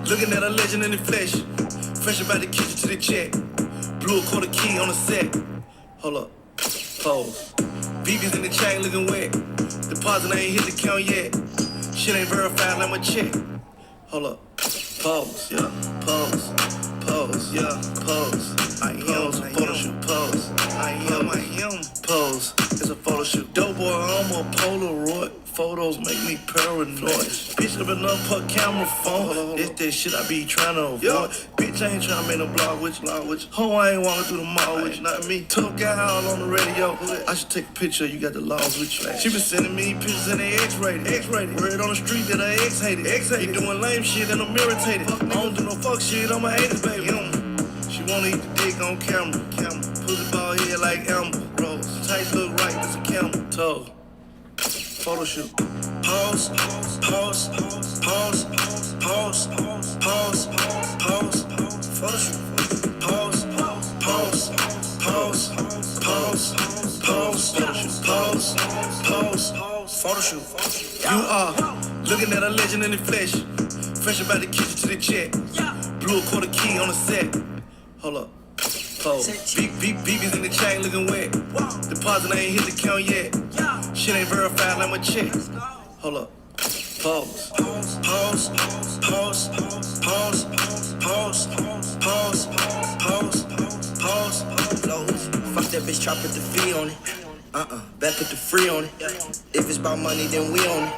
Looking at a legend in the flesh. Fresh about the kitchen to the check. Blew a quarter key on the set. Hold up. Pose. BB's in the chain looking wet. Deposit ain't hit the count yet. Shit ain't verified like my check. Hold up. Pose. Yeah. Pose. Pose. Yeah. Pose. I am some photo shoot. Pose. I am. Pose. It's a photo shoot. Dope boy, I'm a Polaroid. Photos make me paranoid. Bitch up enough her camera phone. This that shit I be trying to avoid. Bitch, I ain't trying to make no blog with you. Ho, I ain't walking through the mall with you. Not me. Tough guy all on the radio. I should take a picture. You got the laws with you. She been sending me pictures and they X-rated. Word on the street that I X-hated. He doing lame shit and I'm irritated. I don't do no fuck shit. I'm a haters, baby. She wanna eat the dick on camera. Pussy ball head like Amber Rose. Tight look right, that's a camera. Toe. Photo shoot. Pause. Pause. Pause. Pause. Pause. Pause. Photo shoot. Pause. Pause. Pause. Pause. Pause. Photo shoot. Pause. Pause. Photo shoot. You are looking at a legend in the flesh. Fresh about the kitchen to the check. Blew a quarter key on the set. Hold up. Pose. BB's in the chain looking wet. Deposit ain't hit the count yet. Shit ain't verified like my check. Hold up. Pose. Pause. Pause. Pause. Pause. Pause. Pause. Pause. Fuck that bitch, try put the fee on it. Bet put the free on it. If it's about money, then we on it.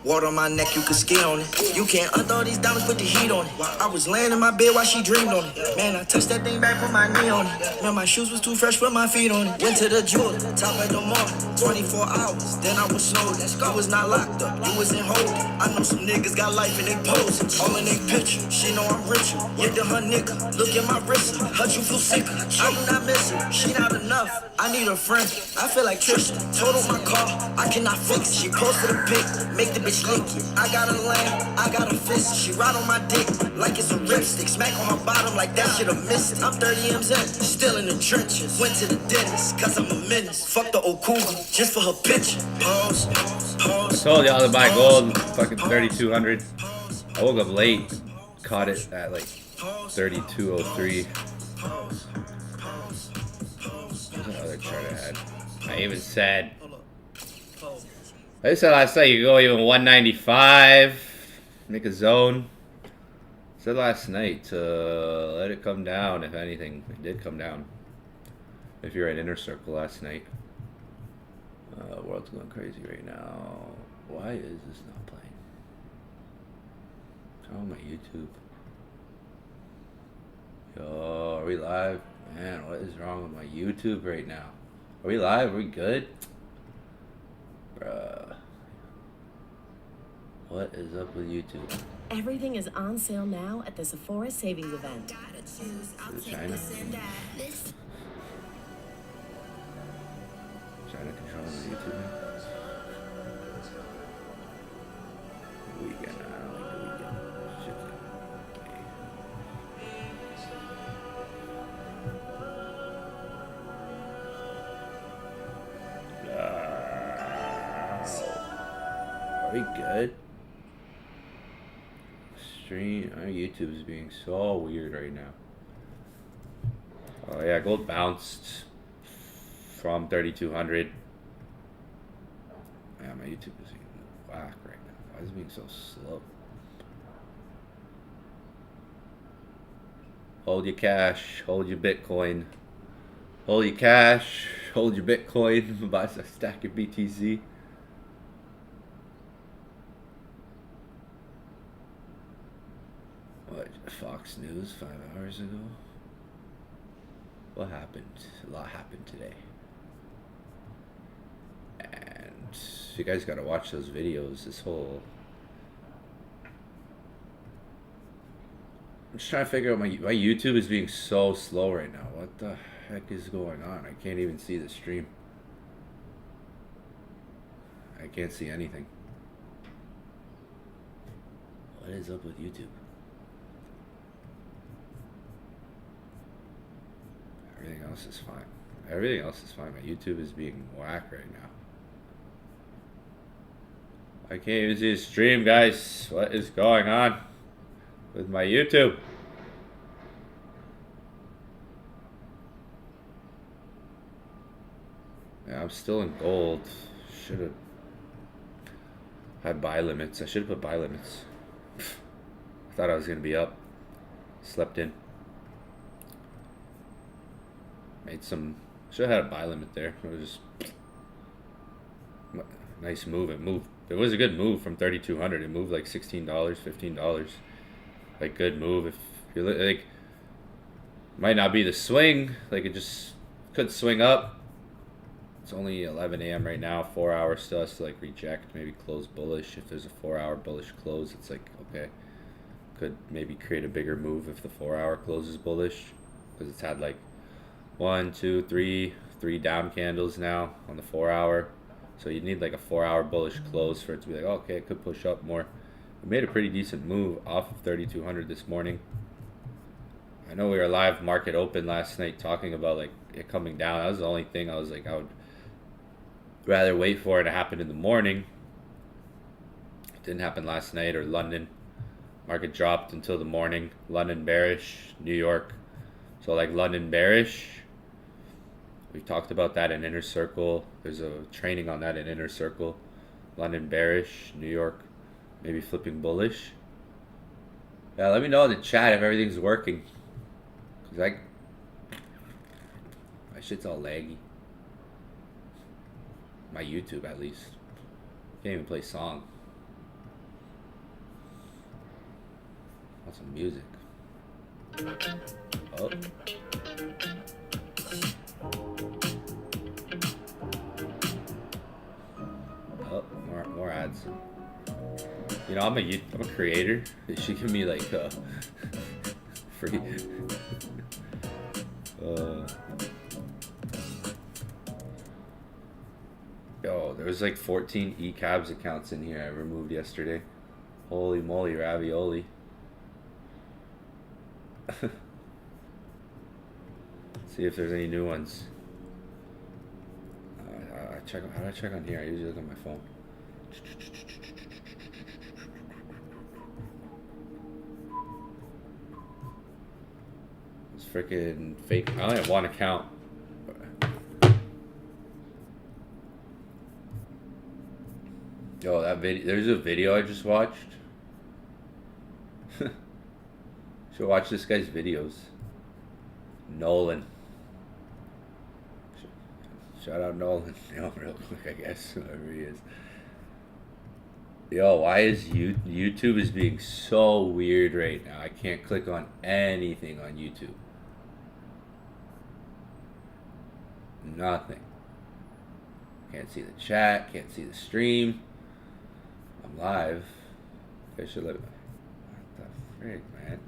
Water on my neck, you can ski on it. You can't unthaw these diamonds, put the heat on it. I was laying in my bed while she dreamed on it. Man, I touched that thing back, put my knee on it. Man, my shoes was too fresh, put my feet on it. Went to the jeweler, top of the morning, 24 hours, then I was snowed. You was not locked up, you was in hold. I know some niggas got life in they pose, all in they picture. She know I'm richer, yeah, to her nigga. Look at my wrist, hurt you feel sicker. I do not miss her, she not enough. I need a friend, I feel like Trisha. Total my car, I cannot fix it. She posted a pic, make the bitch lick it. I got a lane, I got a fist. She ride on my dick like it's a ripstick. Smack on her bottom like that shit a missed. I'm 30 M's in, still in the trenches. Went to the dentist, cause I'm a menace. Fuck the old cougar, just for her picture. Pause, pause. I told y'all to buy gold, fucking 3,200. I woke up late, caught it at like 32.03. There's another chart I had. I even said, I said last night you could go even 195, make a zone. I said last night to let it come down, if anything. It did come down. If you're at Inner Circle last night. World's going crazy right now. Why is this not playing? What's wrong with my YouTube? Yo, are we live? Man, what is wrong with my YouTube right now? Are we live? Are we good? Bruh. What is up with YouTube? Everything is on sale now at the Sephora Savings Event. Is it China? China controlling the YouTube now? Weekend, I don't like the weekend. Shit. Are we good? Stream. Our YouTube is being so weird right now. Oh yeah, gold bounced from 3,200. Yeah, my YouTube is being whack right now. Why is it being so slow? Hold your cash. Hold your Bitcoin. Hold your cash. Hold your Bitcoin. Buy a stack of BTC. What? Fox News 5 hours ago? What happened? A lot happened today. And you guys gotta watch those videos. This whole... I'm just trying to figure out my YouTube is being so slow right now. What the heck is going on? I can't even see the stream. I can't see anything. What is up with YouTube? Everything else is fine. Everything else is fine. My YouTube is being whack right now. I can't even see the stream, guys. What is going on? with my YouTube. Yeah, I'm still in gold. Should have had buy limits. I should have put buy limits. I thought I was gonna be up. Slept in. Made some. Should have had a buy limit there. It was just nice move. It moved. It was a good move from 3,200. It moved like $16, $15. Like good move. If you're like, might not be the swing. Like it just could swing up. It's only 11 a.m. right now. 4 hours still has to like reject. Maybe close bullish. If there's a 4-hour bullish close, it's like okay. Could maybe create a bigger move if the 4-hour closes bullish, because it's had like 1, 2, 3 down candles now on the 4-hour. So you need like a 4-hour bullish close for it to be like, oh, okay, it could push up more. We made a pretty decent move off of 3,200 this morning. I know we were live market open last night talking about like it coming down. That was the only thing I was like, I would rather wait for it to happen in the morning. It didn't happen last night, or London. Market dropped until the morning. London bearish, New York. So like London bearish. We talked about that in Inner Circle. There's a training on that in Inner Circle. London bearish, New York maybe flipping bullish. Yeah, let me know in the chat if everything's working. Cause my shit's all laggy. My YouTube at least. Can't even play song. Want some music. Oh. Oh, more ads. You know, I'm a creator. They should give me like free. Yo, there was like 14 eCabs accounts in here I removed yesterday. Holy moly, ravioli. See if there's any new ones. How do I check on here? I usually look on my phone. It's freaking fake. I only have one account. Yo, that video. There's a video I just watched. Should watch this guy's videos. Nolan. Shout out Nolan. Yo, real quick, I guess. Whoever he is. Yo, why is YouTube is being so weird right now? I can't click on anything on YouTube. Nothing. Can't see the chat. Can't see the stream. I'm live. I should let. What the frick, man?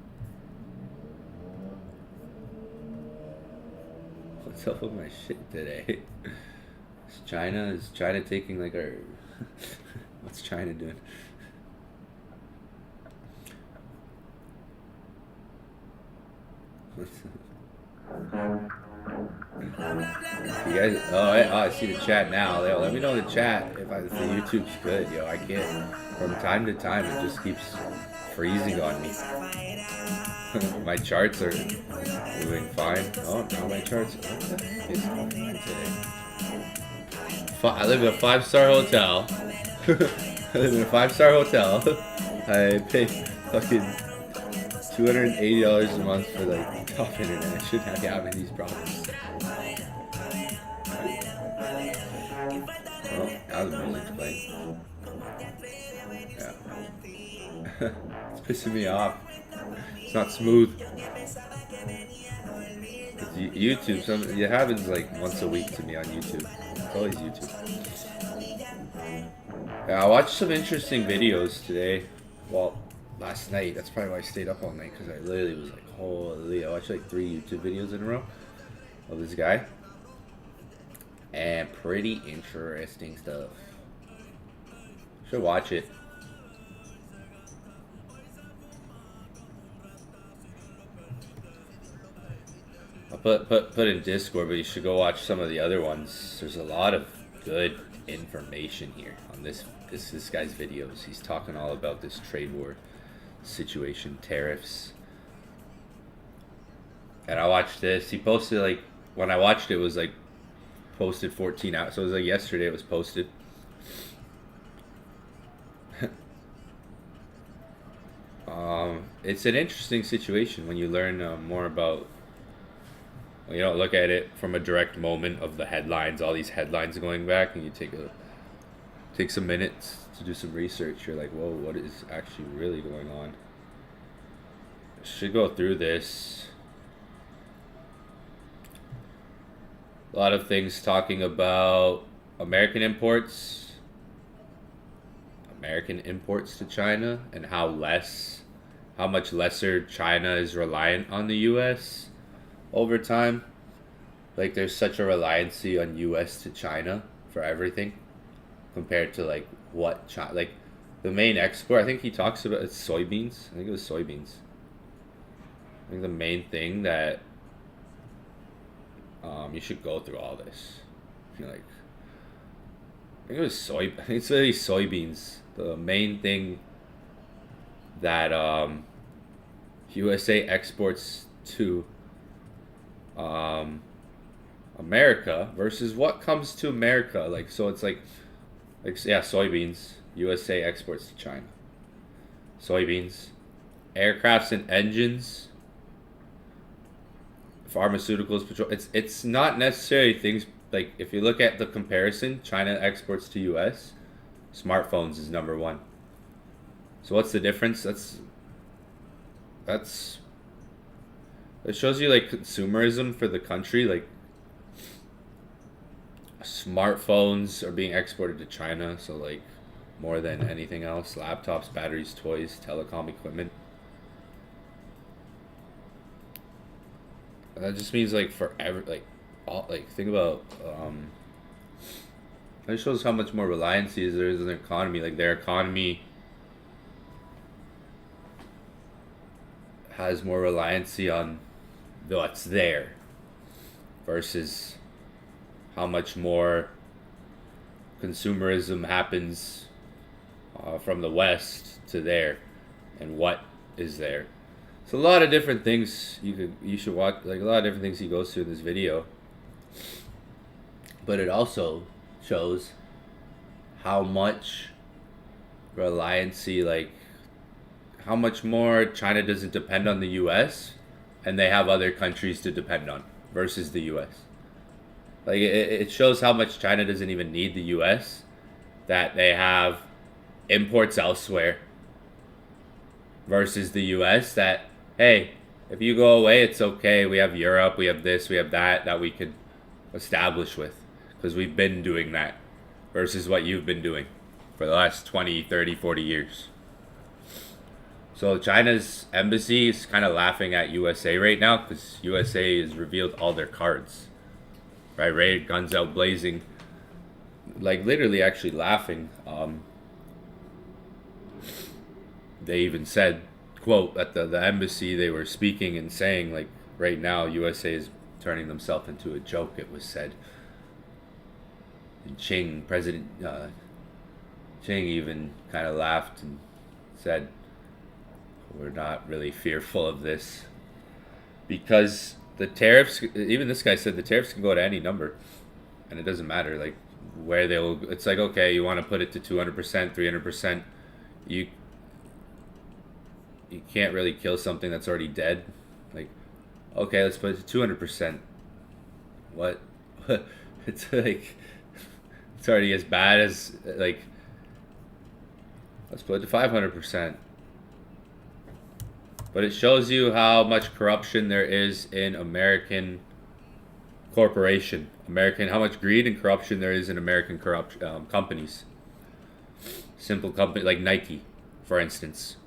What's up with my shit today? Is China taking like our... What's China doing? You guys... Oh, I see the chat now. Yo, let me know in the chat if the YouTube's good. Yo, I can't... From time to time, it just keeps freezing on me. My charts are moving fine. Oh, now my charts. What the heck is going on today? I live in a 5-star hotel. I live in a 5-star hotel. I pay fucking $280 a month for like top internet. I shouldn't have to have these problems. Oh, now the music's playing. Yeah. It's pissing me off. It's not smooth. It's YouTube. It happens like once a week to me on YouTube. It's always YouTube. Yeah, I watched some interesting videos today. Well, last night. That's probably why I stayed up all night, because I literally was like, holy. I watched like 3 YouTube videos in a row of this guy. And pretty interesting stuff. Should watch it. I'll put in Discord, but you should go watch some of the other ones. There's a lot of good information here on this guy's videos. He's talking all about this trade war situation, tariffs. And I watched this. He posted like when I watched it was like posted 14 hours. So it was like yesterday it was posted. It's an interesting situation when you learn more about. You don't look at it from a direct moment of the headlines, all these headlines going back, and you take some minutes to do some research. You're like, whoa, what is actually really going on? Should go through this. A lot of things talking about American imports to China, and how much lesser China is reliant on the US over time. Like there's such a reliancy on US to China for everything compared to like what China, like the main export, I think he talks about it's soybeans. I think it was soybeans. I think the main thing that you should go through all this. You're like, I think it was I think it's really soybeans. The main thing that USA exports to America versus what comes to America. Like, so it's like yeah, soybeans. USA exports to China. Soybeans, aircrafts and engines, pharmaceuticals, petrol. It's not necessarily things like if you look at the comparison, China exports to US, smartphones is number one. So what's the difference? That's it shows you like consumerism for the country. Like smartphones are being exported to China, so like more than anything else, laptops, batteries, toys, telecom equipment. That just means like forever, like all, like think about it shows how much more reliancy there is in their economy. Like their economy has more reliancy on what's there versus how much more consumerism happens from the West to there, and what is there. It's a lot of different things you should watch, like a lot of different things he goes through in this video. But it also shows how much reliancy, like how much more China doesn't depend on the US and they have other countries to depend on versus the US. Like it shows how much China doesn't even need the US, that they have imports elsewhere versus the US that, hey, if you go away, it's okay. We have Europe, we have this, we have that we could establish with, because we've been doing that versus what you've been doing for the last 20, 30, 40 years. So China's embassy is kind of laughing at USA right now because USA has revealed all their cards. Right, guns out blazing. Like literally actually laughing. They even said, quote, at the embassy they were speaking and saying, like, right now USA is turning themselves into a joke, it was said. And President Ching even kind of laughed and said, we're not really fearful of this. Because the tariffs, even this guy said the tariffs can go to any number. And it doesn't matter, like, where they'll, it's like, okay, you want to put it to 200%, 300%. You can't really kill something that's already dead. Like, okay, let's put it to 200%. What? It's like, it's already as bad as, like, let's put it to 500%. But it shows you how much corruption there is in American corporation. How much greed and corruption there is in American companies. Simple company like Nike, for instance.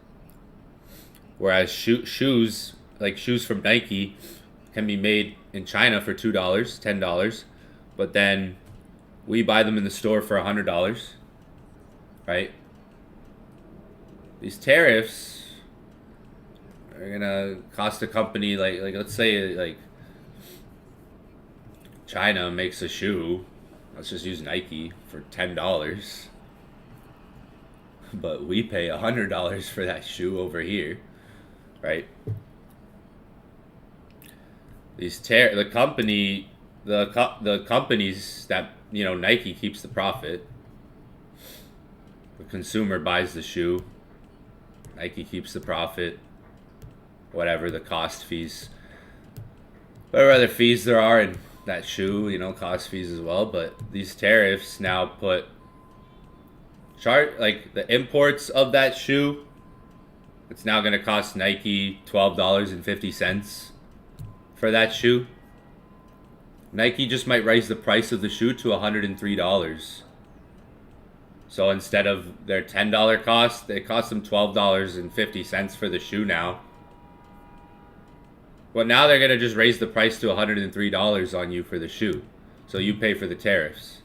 Whereas shoes, like shoes from Nike, can be made in China for $2, $10, but then we buy them in the store for $100, right? These tariffs are gonna cost a company like let's say like China makes a shoe. Let's just use Nike for $10. but we pay $100 for that shoe over here, right? The companies that, you know, Nike keeps the profit. The consumer buys the shoe. Nike keeps the profit. Whatever the cost fees, whatever other fees there are in that shoe, you know, cost fees as well. But these tariffs now put like the imports of that shoe. It's now going to cost Nike $12.50 for that shoe. Nike just might raise the price of the shoe to $103. So instead of their $10 cost, it costs them $12.50 for the shoe now. But now they're going to just raise the price to $103 on you for the shoe. So you pay for the tariffs.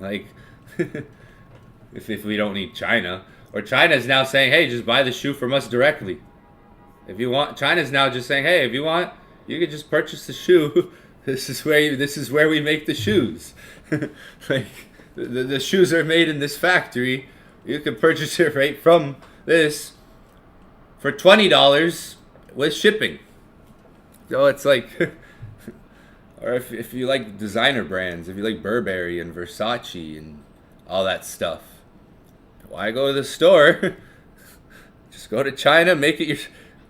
Like, if we don't need China. Or China's now saying, hey, just buy the shoe from us directly. If you want, China's now just saying, hey, if you want, you can just purchase the shoe. This is where we make the shoes. Like, the shoes are made in this factory. You can purchase it right from this for $20 with shipping. So it's like, or if you like designer brands, if you like Burberry and Versace and all that stuff, why go to the store? Just go to China,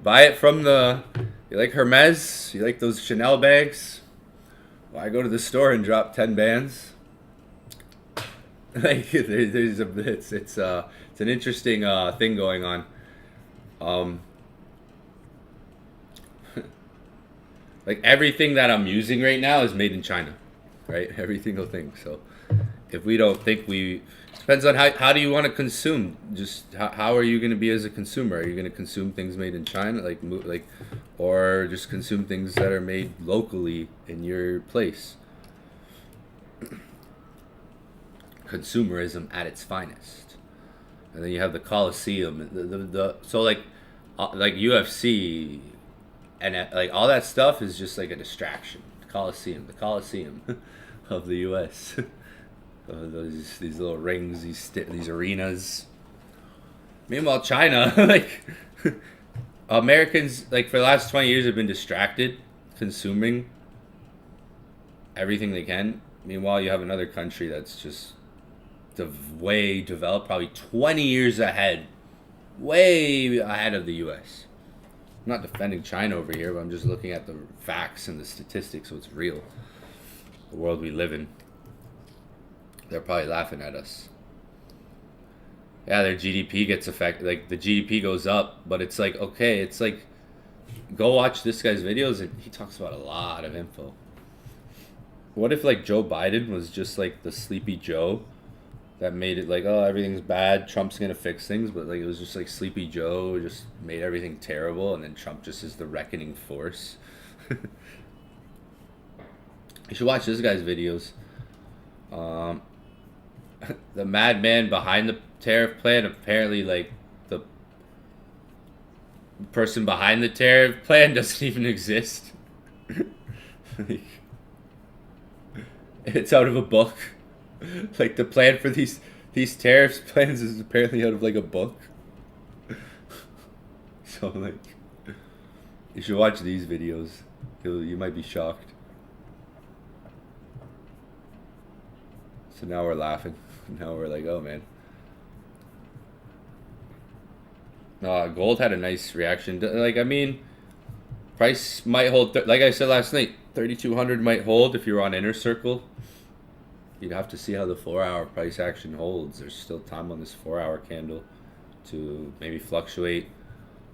buy it from you like Hermes, you like those Chanel bags, why go to the store and drop 10 bands? Like, it's an interesting thing going on. Like everything that I'm using right now is made in China, right? Every single thing. So if we don't think depends on how do you want to consume? Just how are you going to be as a consumer? Are you going to consume things made in China, or just consume things that are made locally in your place? Consumerism at its finest. And then you have the Coliseum, so like UFC and like all that stuff is just like a distraction. The Coliseum of the U.S. These little rings, these arenas. Meanwhile, China, like Americans, like for the last 20 years have been distracted, consuming everything they can. Meanwhile, you have another country that's just way developed, probably 20 years ahead, way ahead of the U.S. I'm not defending China over here, but I'm just looking at the facts and the statistics, so it's real. The world we live in. They're probably laughing at us. Yeah, their GDP gets affected. Like, the GDP goes up, but it's like, okay, it's like, go watch this guy's videos, and he talks about a lot of info. What if, like, Joe Biden was just, like, the Sleepy Joe that made it like, oh, everything's bad, Trump's gonna fix things, but, like, it was just, like, Sleepy Joe just made everything terrible, and then Trump just is the reckoning force. You should watch this guy's videos. The madman behind the tariff plan, apparently, like, the person behind the tariff plan doesn't even exist. Like, it's out of a book. Like, the plan for these tariffs plans is apparently out of, like, a book. So, like, you should watch these videos. You might be shocked. So now we're laughing. Now we're like, oh man. Gold had a nice reaction. Like, I mean, price might hold. Like I said last night, 3,200 might hold if you're on inner circle. You'd have to see how the 4-hour price action holds. There's still time on this 4-hour candle to maybe fluctuate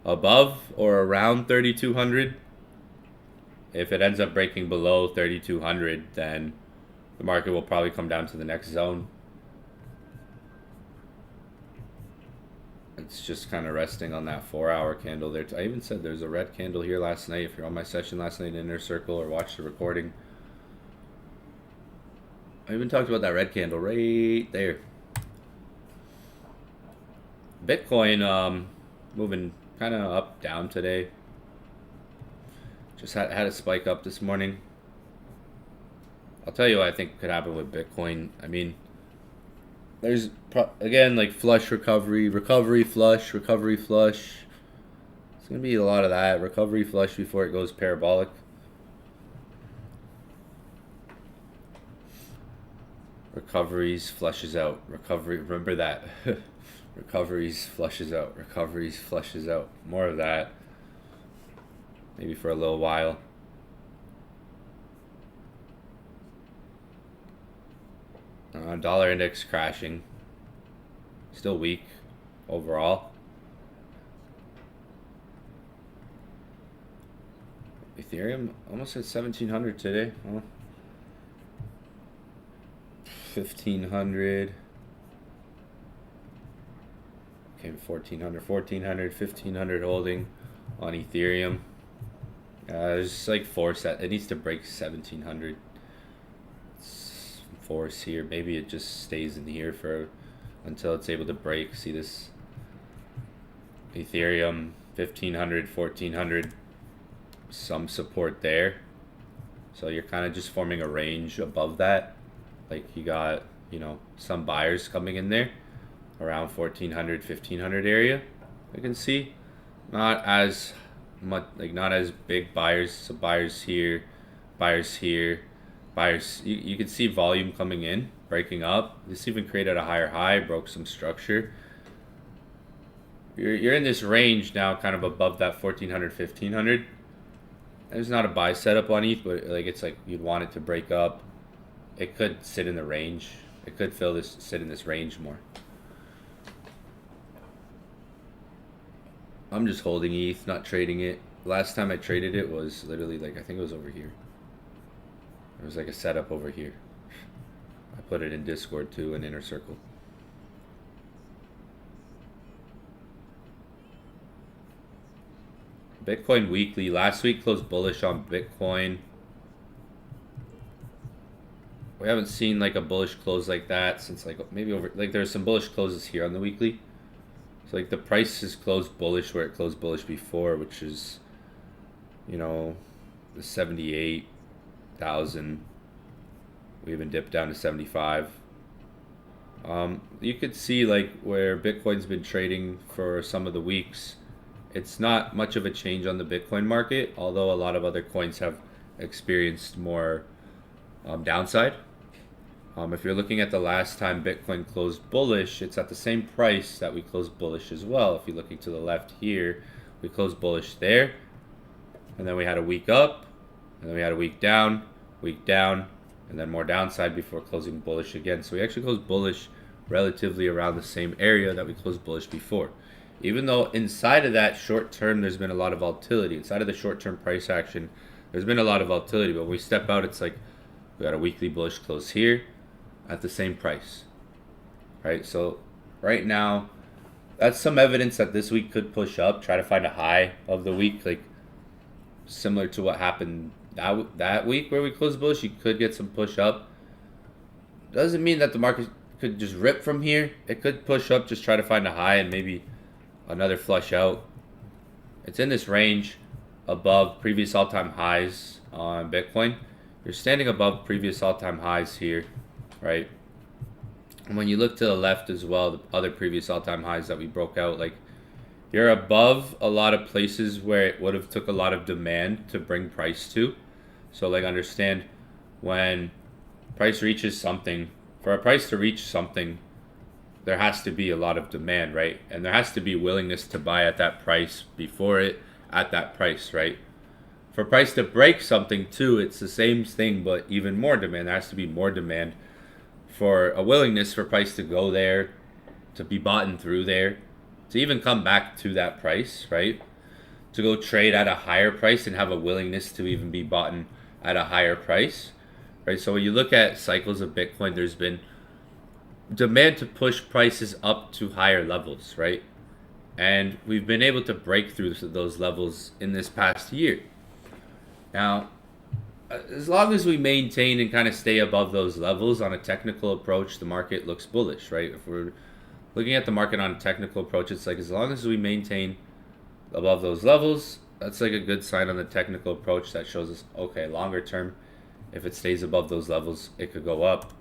above or around 3,200. If it ends up breaking below 3,200, then the market will probably come down to the next zone. It's just kind of resting on that 4-hour candle there. I even said there's a red candle here last night. If you're on my session last night in Inner Circle or watched the recording, I even talked about that red candle right there. Bitcoin moving kind of up, down today. Just had a spike up this morning. I'll tell you what I think could happen with Bitcoin. I mean, there's again like flush recovery, recovery flush, recovery flush. It's gonna be a lot of that recovery flush before it goes parabolic. Recoveries flushes out. Recovery, remember that. Recoveries flushes out. Recoveries flushes out. More of that. Maybe for a little while. Dollar index crashing. Still weak overall. Ethereum almost at 1700 today. Huh? 1500. Okay, 1400, 1500 holding on Ethereum. There's like it needs to break 1700. Force here. Maybe it just stays in here for until it's able to break. See this Ethereum 1500, 1400, some support there. So you're kind of just forming a range above that. Like you got, you know, some buyers coming in there around 1400, 1500 area. I can see not as much, like not as big buyers. So buyers here, buyers here. Buyers, you can see volume coming in, breaking up. This even created a higher high, broke some structure. You're in this range now, kind of above that 1400, 1500. There's not a buy setup on ETH, but like it's like you'd want it to break up. It could sit in the range. It could sit in this range more. I'm just holding ETH, not trading it. Last time I traded it was literally like, I think it was over here. There was like a setup over here. I put it in Discord too, in Inner Circle. Bitcoin weekly. Last week closed bullish on Bitcoin. We haven't seen like a bullish close like that since like maybe over, like there's some bullish closes here on the weekly. So like the price is closed bullish where it closed bullish before, which is, you know, the 78,000. We even dipped down to 75. You could see like where Bitcoin's been trading for some of the weeks. It's not much of a change on the Bitcoin market, although a lot of other coins have experienced more downside. If you're looking at the last time Bitcoin closed bullish, it's at the same price that we closed bullish as well. If you're looking to the left here, we closed bullish there, and then we had a week up, and then we had a week down, and then more downside before closing bullish again. So we actually closed bullish relatively around the same area that we closed bullish before. Even though inside of that short term, there's been a lot of volatility. Inside of the short term price action, there's been a lot of volatility. But when we step out, it's like we got a weekly bullish close here at the same price, right? So right now, that's some evidence that this week could push up, try to find a high of the week, like similar to what happened that week where we closed bullish. You could get some push up. Doesn't mean that the market could just rip from here. It could push up, just try to find a high and maybe another flush out. It's in this range above previous all-time highs on Bitcoin. You're standing above previous all-time highs here, right? And when you look to the left as well, the other previous all-time highs that we broke out, like you're above a lot of places where it would have took a lot of demand to bring price to. So like understand when price reaches something, for a price to reach something, there has to be a lot of demand, right? And there has to be willingness to buy at that price before it at that price, right? For price to break something too, it's the same thing, but even more demand. There has to be more demand for a willingness for price to go there, to be bought in through there, to even come back to that price, right? To go trade at a higher price and have a willingness to even be bought in at a higher price, right? So when you look at cycles of Bitcoin, there's been demand to push prices up to higher levels, right? And we've been able to break through those levels in this past year. Now, as long as we maintain and kind of stay above those levels on a technical approach, the market looks bullish, right? If we're looking at the market on a technical approach, it's like as long as we maintain above those levels, that's like a good sign on the technical approach that shows us, okay, longer term, if it stays above those levels, it could go up.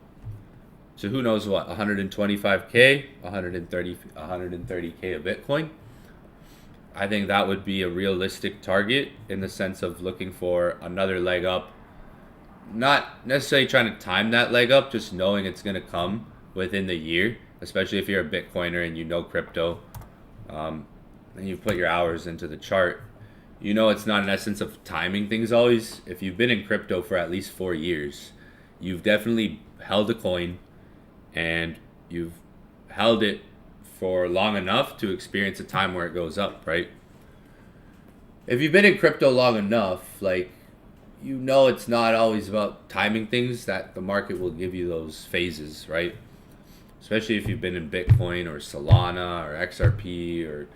So who knows what, 125K, 130K a Bitcoin. I think that would be a realistic target in the sense of looking for another leg up. Not necessarily trying to time that leg up, just knowing it's going to come within the year, especially if you're a Bitcoiner and you know crypto, and you put your hours into the chart. You know it's not an essence of timing things always. If you've been in crypto for at least 4 years, you've definitely held a coin and you've held it for long enough to experience a time where it goes up, right? If you've been in crypto long enough, like, you know it's not always about timing things, that the market will give you those phases, right? Especially if you've been in Bitcoin or Solana or XRP or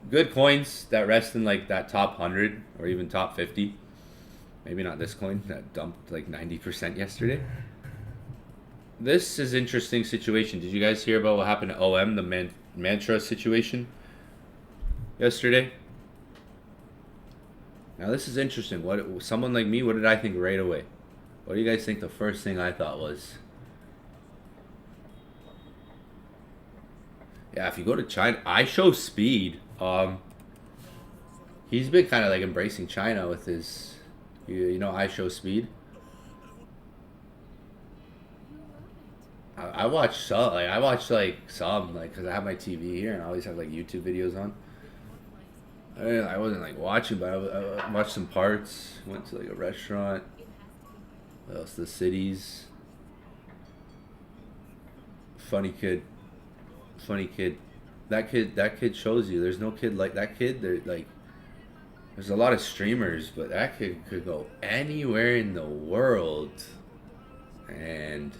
good coins that rest in like that top 100 or even top 50. Maybe not this coin that dumped like 90% yesterday. This is an interesting situation. Did you guys hear about what happened to OM, the mantra situation yesterday? Now this is interesting. Someone like me, what did I think right away? What do you guys think the first thing I thought was? Yeah, if you go to China, XAUUSD. He's been kind of like embracing China with his, you know, XAUUSD. I watch some, because I have my TV here and I always have like YouTube videos on. I wasn't like watching, but I watched some parts. Went to like a restaurant. What else? The cities. Funny kid. That kid shows you there's no kid like that kid. There's a lot of streamers, but that kid could go anywhere in the world, and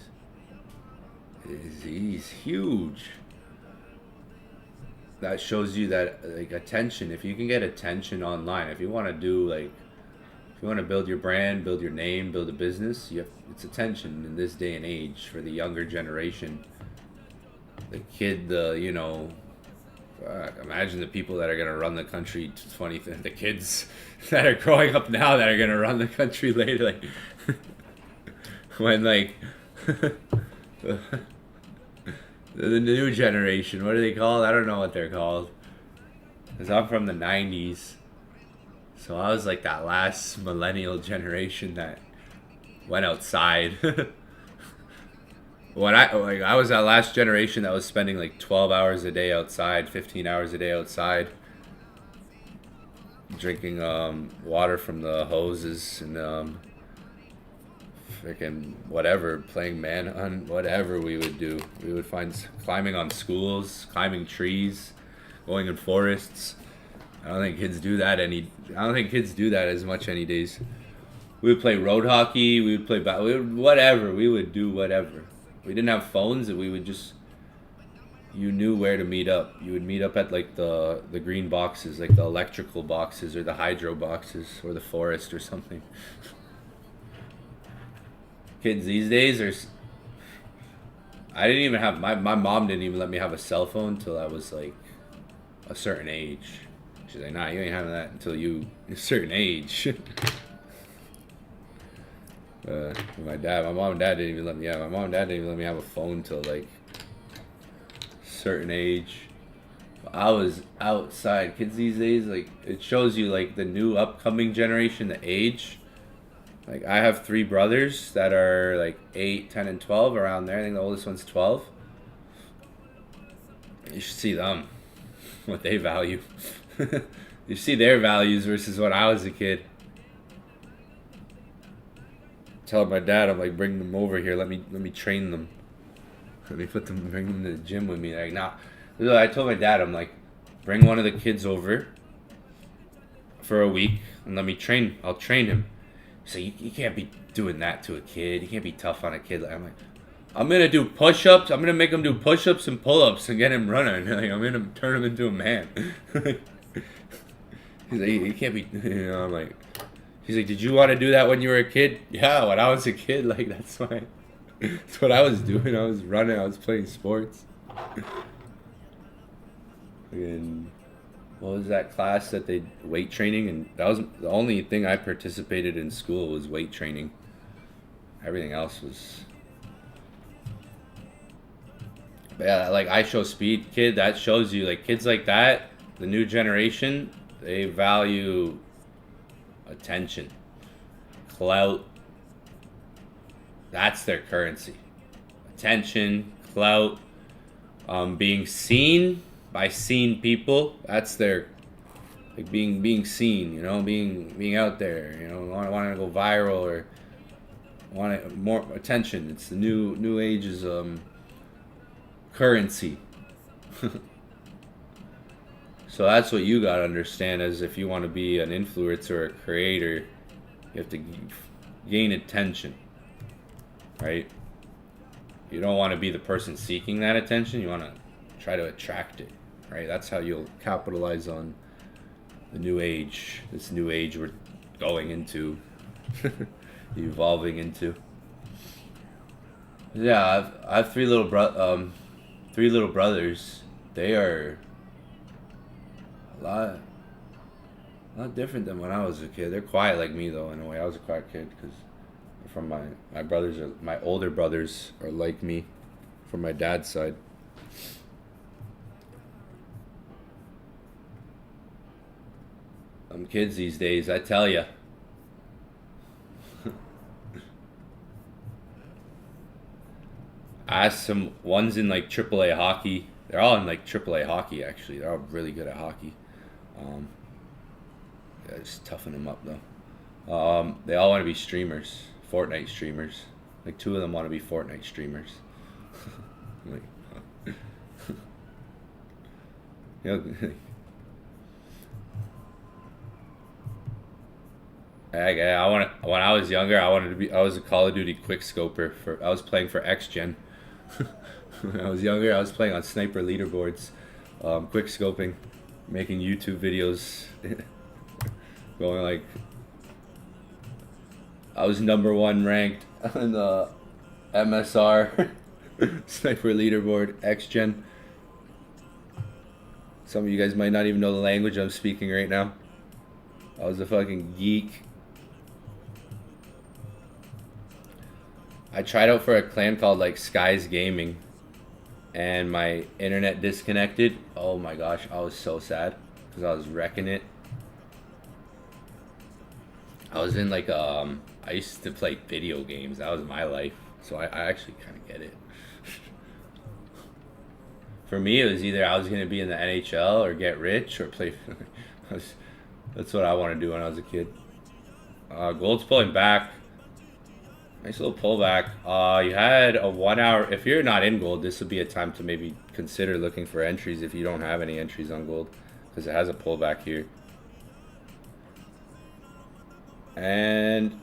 he's huge. That shows you that like attention. If you can get attention online, if you want to do like, if you want to build your brand, build your name, build a business, it's attention in this day and age for the younger generation. The kid, imagine the people that are gonna run the country. The kids that are growing up now that are gonna run the country later, like when like the new generation. What are they called? I don't know what they're called. Cause I'm from the '90s, so I was like that last millennial generation that went outside. I was that last generation that was spending like 12 hours a day outside, 15 hours a day outside, drinking water from the hoses and freaking whatever, playing manhunt, whatever we would do. We would find climbing on schools, climbing trees, going in forests. I don't think kids do that as much any days. We would play road hockey. We would play whatever. We would do whatever. We didn't have phones, and we would just, you knew where to meet up. You would meet up at like the green boxes, like the electrical boxes or the hydro boxes or the forest or something. Kids these days I didn't even have, my mom didn't even let me have a cell phone until I was like a certain age. She's like, nah, you ain't having that until you a certain age. My mom and dad didn't even let me have. My mom and dad didn't even let me have a phone till like a certain age. I was outside. Kids these days, like, it shows you like the new upcoming generation, the age. Like, I have 3 brothers that are like 8, 10, and 12 around there. I think the oldest one's 12. You should see them, what they value. You see their values versus when I was a kid. Tell my dad, I'm like, bring them over here. Let me train them. Bring them to the gym with me. Like, nah. I told my dad, I'm like, bring one of the kids over for a week and let me train. I'll train him. So you can't be doing that to a kid. You can't be tough on a kid. I'm like, I'm gonna do push-ups. I'm gonna make him do push-ups and pull-ups and get him running. Like, I'm gonna turn him into a man. He's like, you can't be. I'm like. He's like, did you want to do that when you were a kid? Yeah, when I was a kid, like, that's what I was doing. I was running, I was playing sports. And what was that class that they, weight training? And that was the only thing I participated in school was weight training. Everything else was Yeah, like I Show Speed kid, that shows you like kids like that, the new generation, they value attention, clout. That's their currency. Attention, clout, being seen by seen people. That's their like being seen. You know, being out there. You know, want to go viral or want more attention. It's the new age's currency. So that's what you gotta understand as if you want to be an influencer or a creator, you have to gain attention, right? You don't want to be the person seeking that attention. You want to try to attract it, right? That's how you'll capitalize on the new age, this new age we're going into, evolving into. Yeah, I have three little brothers. They are a lot different than when I was a kid. They're quiet like me though. In a way, I was a quiet kid because from my brothers are my older brothers are like me, from my dad's side. Kids these days, I tell ya. I asked some ones in like AAA hockey. They're all in like AAA hockey actually. They're all really good at hockey. Yeah, just toughen them up though. They all want to be streamers, Fortnite streamers. Like two of them want to be Fortnite streamers. Like, you know, when I was younger, I was a Call of Duty quickscoper I was playing for XGen. When I was younger, I was playing on sniper leaderboards, quickscoping, making YouTube videos, going like, I was #1 ranked on the MSR sniper leaderboard XGen. Some of you guys might not even know the language I'm speaking right now. I was a fucking geek. I tried out for a clan called like Skies Gaming, and my internet disconnected. Oh my gosh, I was so sad because I was wrecking it. I was in like I used to play video games. That was my life, so I actually kind of get it. For me, it was either I was gonna be in the NHL or get rich or play. That's what I wanted to do when I was a kid. Gold's pulling back. Nice little pullback. You had a 1 hour. If you're not in gold, this would be a time to maybe consider looking for entries if you don't have any entries on gold, because it has a pullback here. And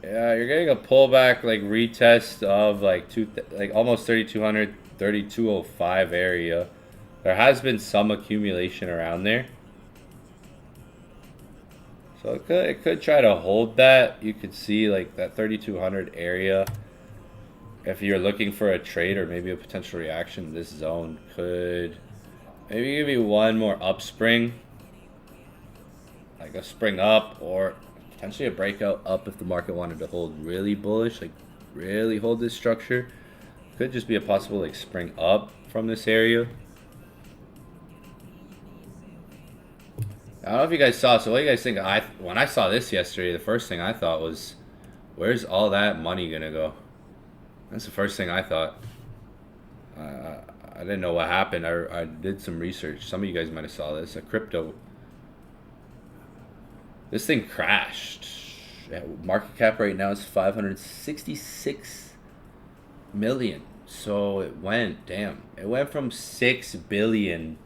yeah, you're getting a pullback, like retest of like almost 3,200, 3,205 area. There has been some accumulation around there. So it could try to hold that. You could see like that 3,200 area. If you're looking for a trade or maybe a potential reaction, this zone could maybe give you one more upspring. Like a spring up or potentially a breakout up if the market wanted to hold really bullish, like really hold this structure. Could just be a possible like spring up from this area. I don't know if you guys saw. So what do you guys think? When I saw this yesterday, the first thing I thought was, where's all that money gonna go? That's the first thing I thought. I didn't know what happened. I did some research. Some of you guys might have saw this. A crypto. This thing crashed. Yeah, market cap right now is 566 million. So it went, damn. It went from 6 billion.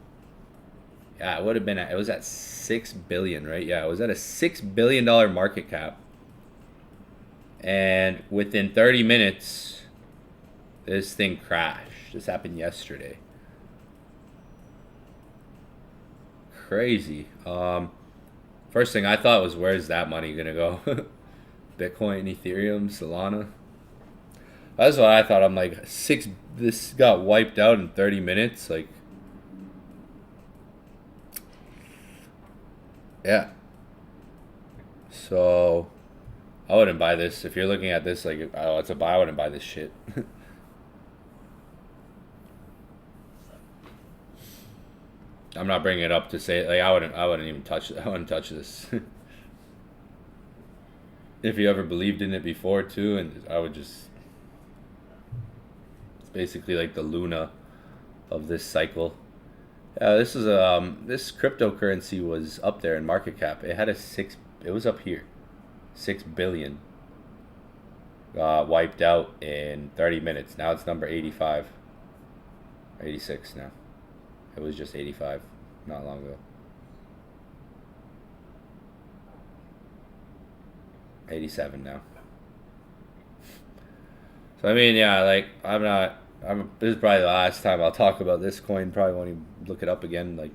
Yeah, it would have been it was at 6 billion, right? Yeah, it was at a $6 billion market cap. And within 30 minutes, this thing crashed. This happened yesterday. Crazy. First thing I thought was, where's that money gonna go? Bitcoin, Ethereum, Solana. That's what I thought. I'm like, this got wiped out in 30 minutes. Like, yeah. So I wouldn't buy this. If you're looking at this like, oh, it's a buy, I wouldn't buy this shit. I'm not bringing it up to say like I wouldn't even touch. I wouldn't touch this. If you ever believed in it before too, and I would just. It's basically like the Luna of this cycle. This is this cryptocurrency was up there in market cap. It had a six. It was up here, 6 billion. Wiped out in 30 minutes. Now it's number 85, 86 now. It was just 85 not long ago. 87 now. So I mean, yeah, like this is probably the last time I'll talk about this coin. Probably won't even look it up again. Like,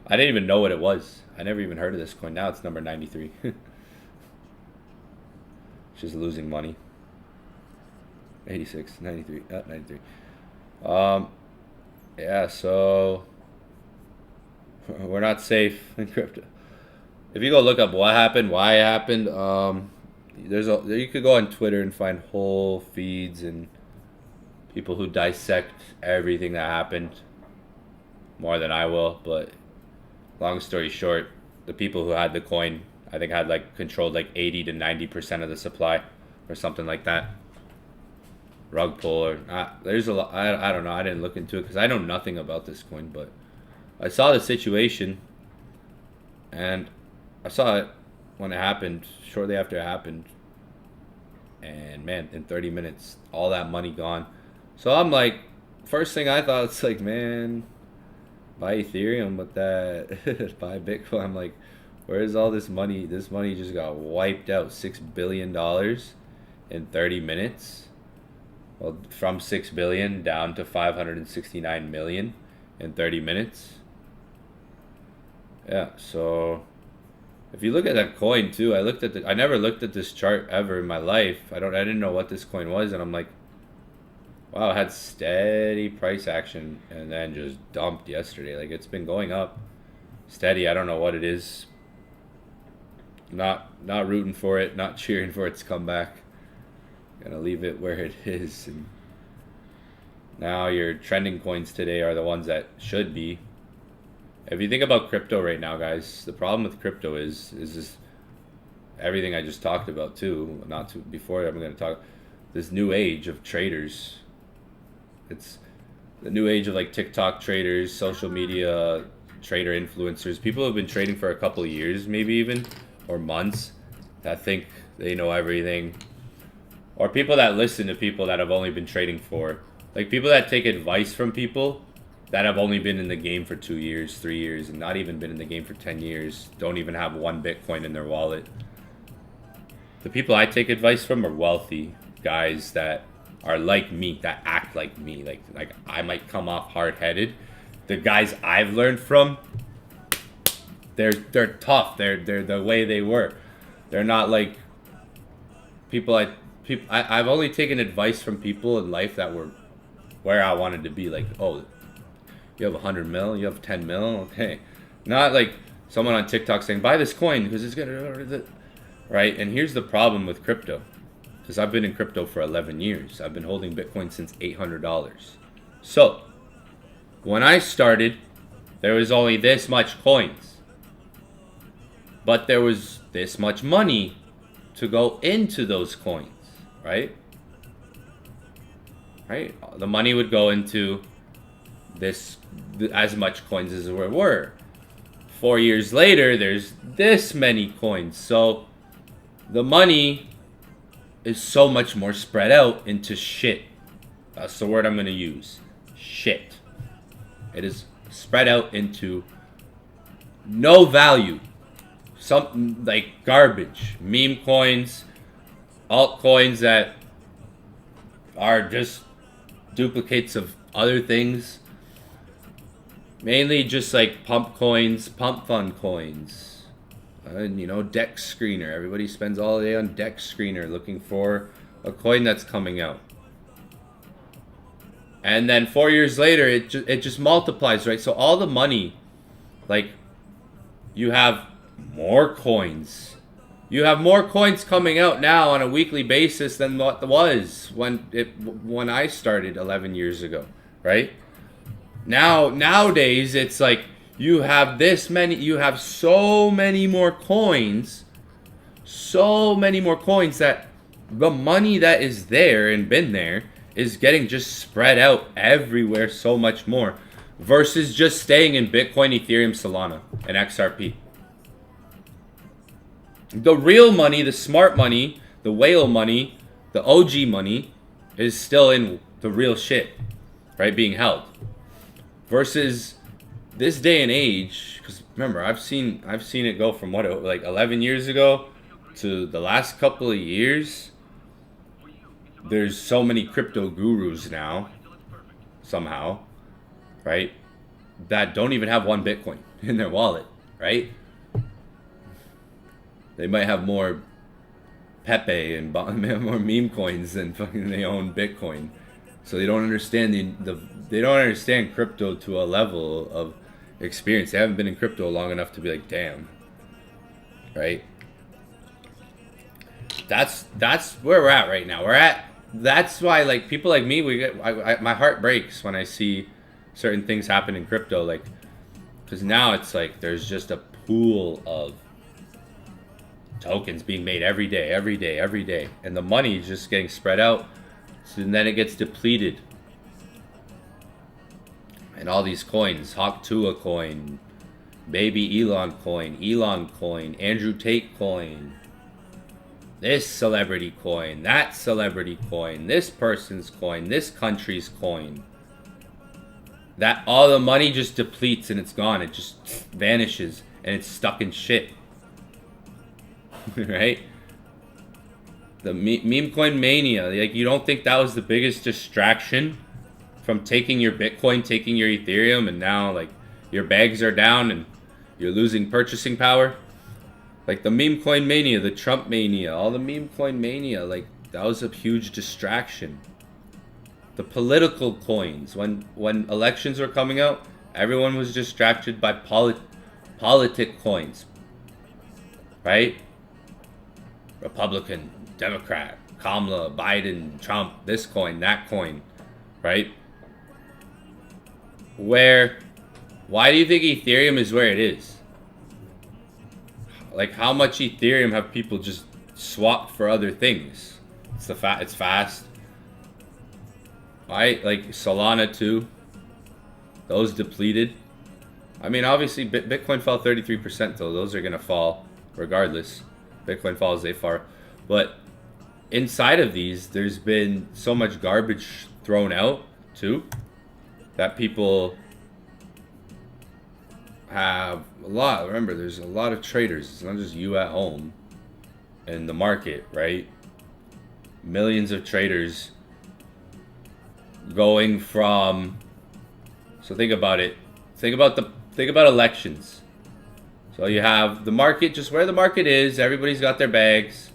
I didn't even know what it was. I never even heard of this coin. Now it's number 93. Just losing money. 86, 93, 93. Yeah, so we're not safe in crypto. If you go look up what happened, why it happened, you could go on Twitter and find whole feeds and people who dissect everything that happened more than I will. But long story short, the people who had the coin, I think, had like controlled like 80 to 90% of the supply or something like that. Rug pull or there's a lot. I don't know. I didn't look into it because I know nothing about this coin, but I saw the situation and I saw it when it happened, shortly after it happened, and man, in 30 minutes, all that money gone. So I'm like, first thing I thought, it's like, man, buy Ethereum with that, buy Bitcoin. I'm like, where's all this money? This money just got wiped out, $6 billion in 30 minutes. Well, from 6 billion down to 569 million in 30 minutes. Yeah, so if you look at that coin too, I never looked at this chart ever in my life. I didn't know what this coin was, and I'm like, wow, it had steady price action and then just dumped yesterday. Like, it's been going up steady. I don't know what it is. Not rooting for it, not cheering for its comeback. Gonna leave it where it is. And now your trending coins today are the ones that should be. If you think about crypto right now, guys, the problem with crypto is this everything I just talked about too. Before I'm going to talk this new age of traders. It's the new age of like TikTok traders, social media trader influencers, people who have been trading for a couple of years, maybe even, or months, that think they know everything. Or people that listen to people that have only been trading for, like people that take advice from people that have only been in the game for 2 years, 3 years, and not even been in the game for 10 years, don't even have one Bitcoin in their wallet. The people I take advice from are wealthy guys that are like me, that act like me. Like I might come off hard-headed. The guys I've learned from, they're tough. They're the way they were. They're not like I've only taken advice from people in life that were where I wanted to be. Like, oh, you have 100 mil, you have 10 mil, okay. Not like someone on TikTok saying, buy this coin because it's gonna, right? And here's the problem with crypto, because I've been in crypto for 11 years. I've been holding Bitcoin since $800. So when I started, there was only this much coins, but there was this much money to go into those coins. Right? The money would go into this, as much coins as there were. 4 years later, there's this many coins. So the money is so much more spread out into shit. That's the word I'm going to use. Shit. It is spread out into no value. Something like garbage. Meme coins, altcoins that are just duplicates of other things. Mainly just like pump coins, pump fund coins. And Dex Screener. Everybody spends all day on Dex Screener looking for a coin that's coming out. And then 4 years later, it just multiplies, right? So all the money, like, you have more coins. You have more coins coming out now on a weekly basis than what was when I started 11 years ago, right? Nowadays, it's like You have this many, you have so many more coins. So many more coins that the money that is there and been there is getting just spread out everywhere so much more versus just staying in Bitcoin, Ethereum, Solana, and XRP. The real money, the smart money, the whale money, the OG money is still in the real shit, right? Being held. Versus this day and age, because remember, I've seen it go from what, like 11 years ago to the last couple of years. There's so many crypto gurus now, somehow, right, that don't even have one Bitcoin in their wallet, right? They might have more Pepe and more meme coins than fucking they own Bitcoin. So they don't understand they don't understand crypto to a level of experience. They haven't been in crypto long enough to be like, damn, right? That's where we're at right now. That's why, like, people like me, my heart breaks when I see certain things happen in crypto, like, because now it's like there's just a pool of tokens being made every day, and the money is just getting spread out, and then it gets depleted. And all these coins, Hawk Tua coin, Baby Elon coin, Andrew Tate coin, this celebrity coin, that celebrity coin, this person's coin, this country's coin. That all the money just depletes and it's gone. It just vanishes and it's stuck in shit. Right? The meme coin mania. Like, you don't think that was the biggest distraction from taking your Bitcoin, taking your Ethereum, and now, like, your bags are down and you're losing purchasing power? Like, the meme coin mania, the Trump mania, all the meme coin mania, like, that was a huge distraction. The political coins, when elections were coming out, everyone was distracted by politic coins, right? Republican, Democrat, Kamala, Biden, Trump, this coin, that coin, right? Why do you think Ethereum is where it is? Like, how much Ethereum have people just swapped for other things? It's fast. Right? Like Solana too. Those depleted. I mean, obviously Bitcoin fell 33% though. Those are gonna fall regardless. Bitcoin falls, they fall. But inside of these, there's been so much garbage thrown out too, that people have a lot. Remember, there's a lot of traders. It's not just you at home in the market, right? Millions of traders going from. So think about it. Think about elections. So you have the market, just where the market is. Everybody's got their bags.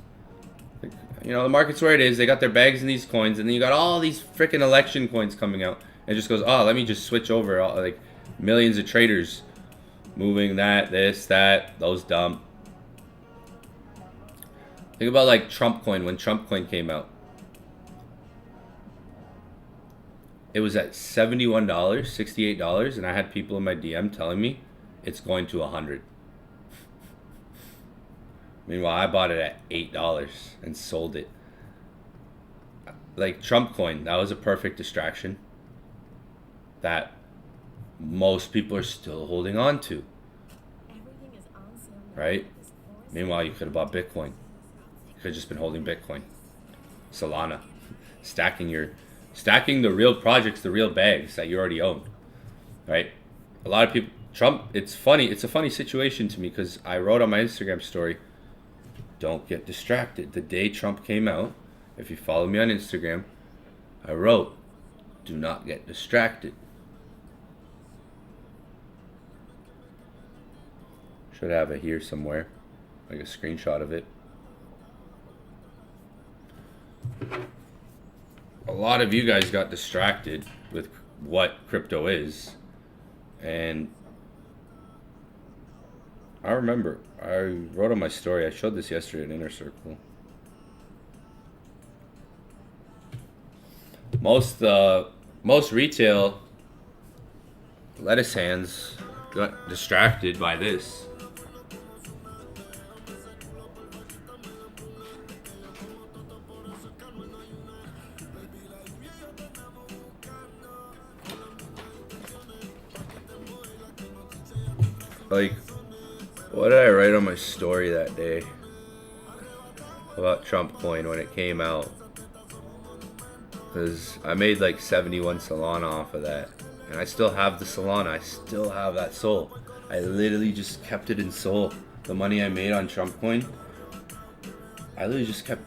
You know, the market's where it is. They got their bags in these coins, and then you got all these freaking election coins coming out. And it just goes, oh, let me just switch over. Like, millions of traders moving that, this, that, those dump. Think about, like, Trump coin. When Trump coin came out, it was at $71, $68, and I had people in my DM telling me it's going to $100. Meanwhile, I bought it at $8 and sold it. Like, Trump coin, that was a perfect distraction that most people are still holding on to, right? Meanwhile, you could have bought Bitcoin. You could have just been holding Bitcoin, Solana, stacking the real projects, the real bags that you already own, right? A lot of people, Trump, it's funny. It's a funny situation to me because I wrote on my Instagram story, don't get distracted. The day Trump came out, if you follow me on Instagram, I wrote, do not get distracted. Should have it here somewhere, like a screenshot of it. A lot of you guys got distracted with what crypto is. And I remember, I wrote on my story, I showed this yesterday in Inner Circle. Most retail lettuce hands got distracted by this. Like, what did I write on my story that day about Trump coin when it came out? Because I made like 71 Solana off of that. And I still have the Solana. I still have that Sol. I literally just kept it in Sol. The money I made on Trump coin, I literally just kept,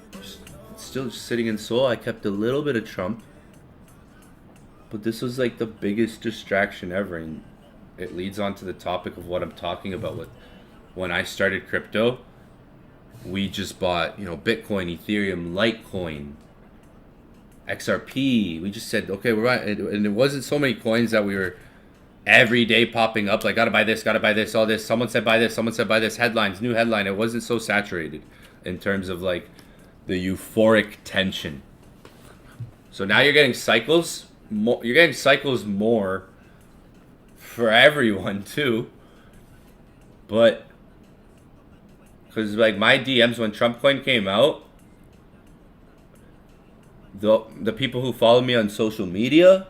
still just sitting in Sol. I kept a little bit of Trump. But this was like the biggest distraction ever. And it leads on to the topic of what I'm talking about with when I started crypto. We just bought, Bitcoin, Ethereum, Litecoin, XRP. We just said, okay, we're right. And it wasn't so many coins that we were every day popping up like, gotta buy this, all this. Someone said buy this, someone said buy this. Headlines, new headline. It wasn't so saturated in terms of like the euphoric tension. So now you're getting cycles. You're getting cycles more for everyone too. But because like my DMs when Trump coin came out, the people who follow me on social media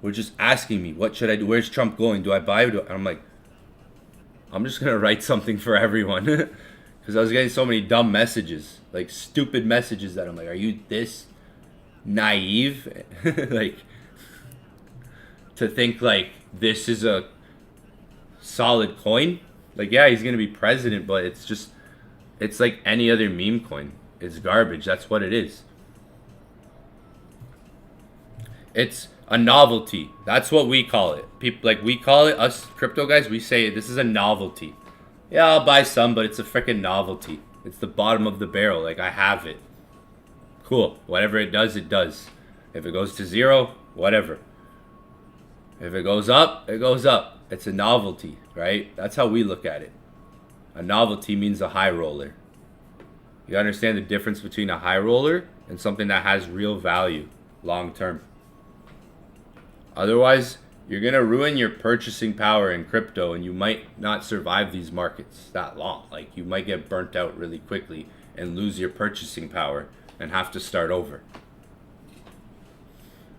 were just asking me, what should I do? Where's Trump going? Do I buy it? And I'm like, I'm just going to write something for everyone. Because I was getting so many dumb messages, like stupid messages that I'm like, are you this naive? Like, to think like this is a solid coin? Like, yeah, he's going to be president, but it's like any other meme coin. It's garbage. That's what it is. It's a novelty. That's what we call it. People like we call it, us crypto guys, we say this is a novelty. Yeah, I'll buy some, but it's a freaking novelty. It's the bottom of the barrel. Like, I have it. Cool. Whatever it does, it does. If it goes to zero, whatever. If it goes up, it goes up. It's a novelty, right? That's how we look at it. A novelty means a high roller. You understand the difference between a high roller and something that has real value long term. Otherwise, you're going to ruin your purchasing power in crypto and you might not survive these markets that long. Like, you might get burnt out really quickly and lose your purchasing power and have to start over.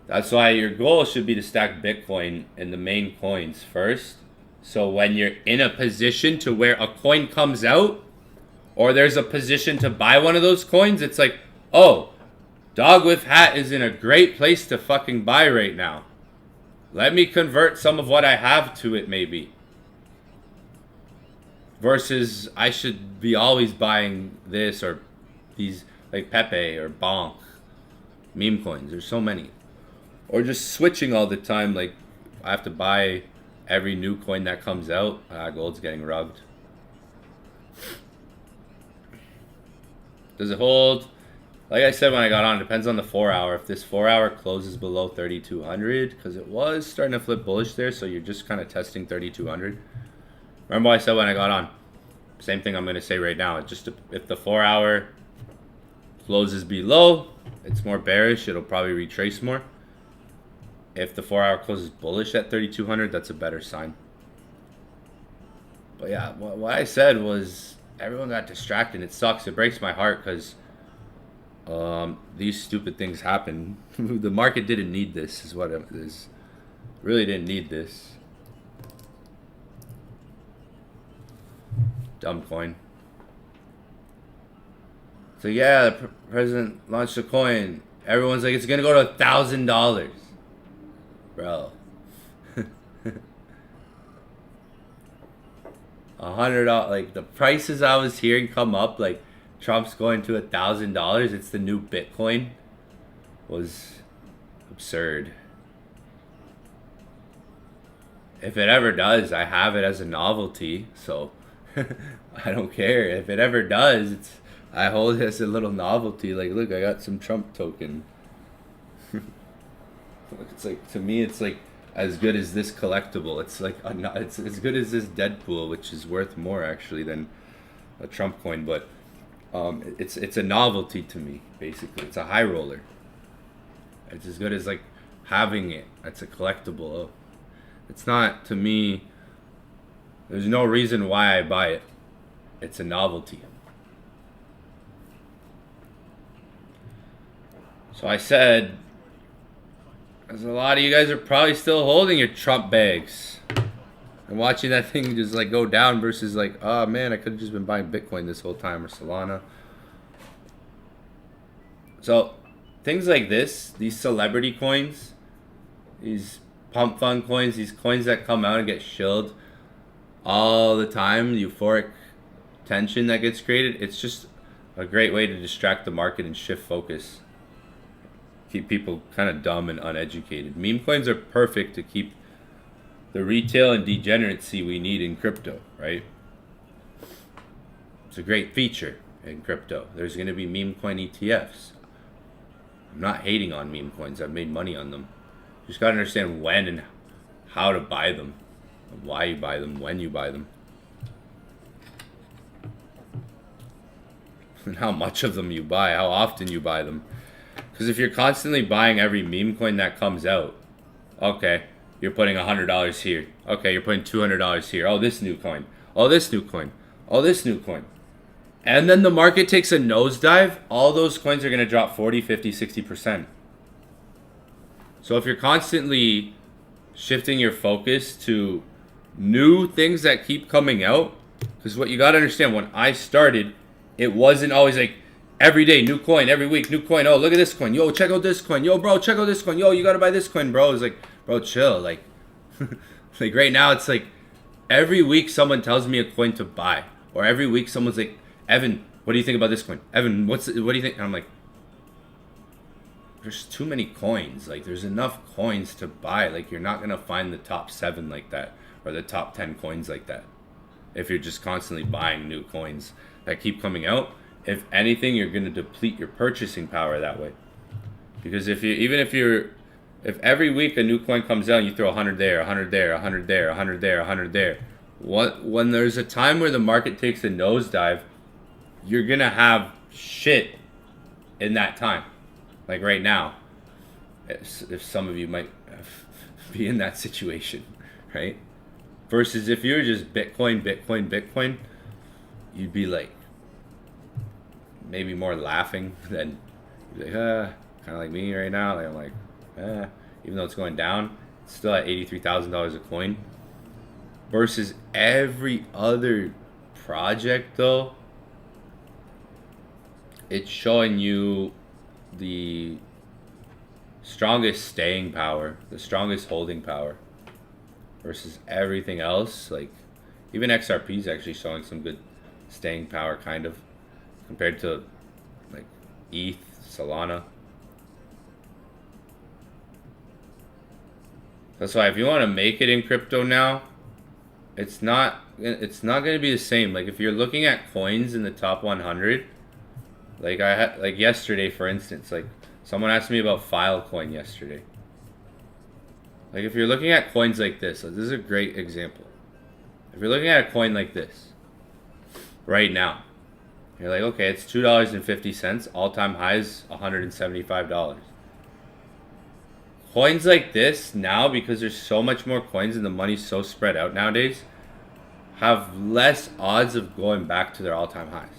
That's why your goal should be to stack Bitcoin and the main coins first. So when you're in a position to where a coin comes out or there's a position to buy one of those coins, it's like, oh, Dog with Hat is in a great place to fucking buy right now. Let me convert some of what I have to it, maybe. Versus, I should be always buying this or these, like Pepe or Bonk. Meme coins, there's so many. Or just switching all the time, like, I have to buy every new coin that comes out. Gold's getting rubbed. Does it hold? Like I said when I got on, it depends on the 4 hour. If this 4 hour closes below 3,200, because it was starting to flip bullish there, so you're just kind of testing 3,200. Remember what I said when I got on? Same thing I'm going to say right now. Just if the 4 hour closes below, it's more bearish. It'll probably retrace more. If the 4 hour closes bullish at 3,200, that's a better sign. But yeah, what I said was everyone got distracted. It sucks. It breaks my heart because these stupid things happen. The market didn't need this, is what it is. Really didn't need this. Dumb coin. So yeah, the president launched a coin. Everyone's like, it's gonna go to $1,000. Bro. $100, like the prices I was hearing come up, like Trump's going to $1,000. It's the new Bitcoin. Was absurd. If it ever does, I have it as a novelty, so I don't care. If it ever does, I hold it as a little novelty. Like, look, I got some Trump token. It's like, to me, it's like as good as this collectible. It's like it's as good as this Deadpool, which is worth more actually than a Trump coin. But it's a novelty to me. Basically, it's a high roller. It's as good as like having it. It's a collectible. It's not, to me, There's no reason why I buy it. It's a novelty. So I said, as a lot of you guys are probably still holding your Trump bags and watching that thing just like go down versus like, oh man, I could have just been buying Bitcoin this whole time or Solana. So things like this, these celebrity coins, these pump fund coins, these coins that come out and get shilled all the time, the euphoric tension that gets created, it's just a great way to distract the market and shift focus. Keep people kind of dumb and uneducated. Meme coins are perfect to keep the retail and degeneracy we need in crypto, right? It's a great feature in crypto. There's going to be meme coin ETFs. I'm not hating on meme coins. I've made money on them. You just got to understand when and how to buy them, why you buy them, when you buy them, and how much of them you buy, how often you buy them. Because if you're constantly buying every meme coin that comes out, okay, you're putting $100 here. Okay, you're putting $200 here. Oh, this new coin. Oh, this new coin. Oh, this new coin. And then the market takes a nosedive. All those coins are going to drop 40, 50, 60%. So if you're constantly shifting your focus to new things that keep coming out, because what you got to understand, when I started, it wasn't always like, every day, new coin. Every week, new coin. Oh, look at this coin. Yo, check out this coin. Yo, bro, check out this coin. Yo, you got to buy this coin, bro. It's like, bro, chill. Like, like right now, it's like every week someone tells me a coin to buy. Or every week someone's like, Evan, what do you think about this coin? Evan, what do you think? And I'm like, there's too many coins. Like, there's enough coins to buy. Like, you're not going to find the top 7 like that. Or the top 10 coins like that. If you're just constantly buying new coins that keep coming out. If anything, you're going to deplete your purchasing power that way. Because if every week a new coin comes out and you throw 100 there, 100 there, 100 there, 100 there, 100 there, when there's a time where the market takes a nosedive, you're going to have shit in that time. Like right now, if some of you might be in that situation, right? Versus if you were just Bitcoin, Bitcoin, Bitcoin, you'd be like, maybe more laughing than like, kind of like me right now. Like I'm like, even though it's going down, it's still at $83,000 a coin. Versus every other project, though, it's showing you the strongest staying power, the strongest holding power. Versus everything else, like even XRP is actually showing some good staying power, kind of. Compared to like ETH, Solana. That's why if you want to make it in crypto now, it's not going to be the same. Like if you're looking at coins in the top 100, like I had like yesterday, for instance, like someone asked me about Filecoin yesterday. Like if you're looking at coins like this is a great example. If you're looking at a coin like this right now, you're like, okay, it's $2.50. All-time high is $175. Coins like this now, because there's so much more coins and the money's so spread out nowadays, have less odds of going back to their all-time highs.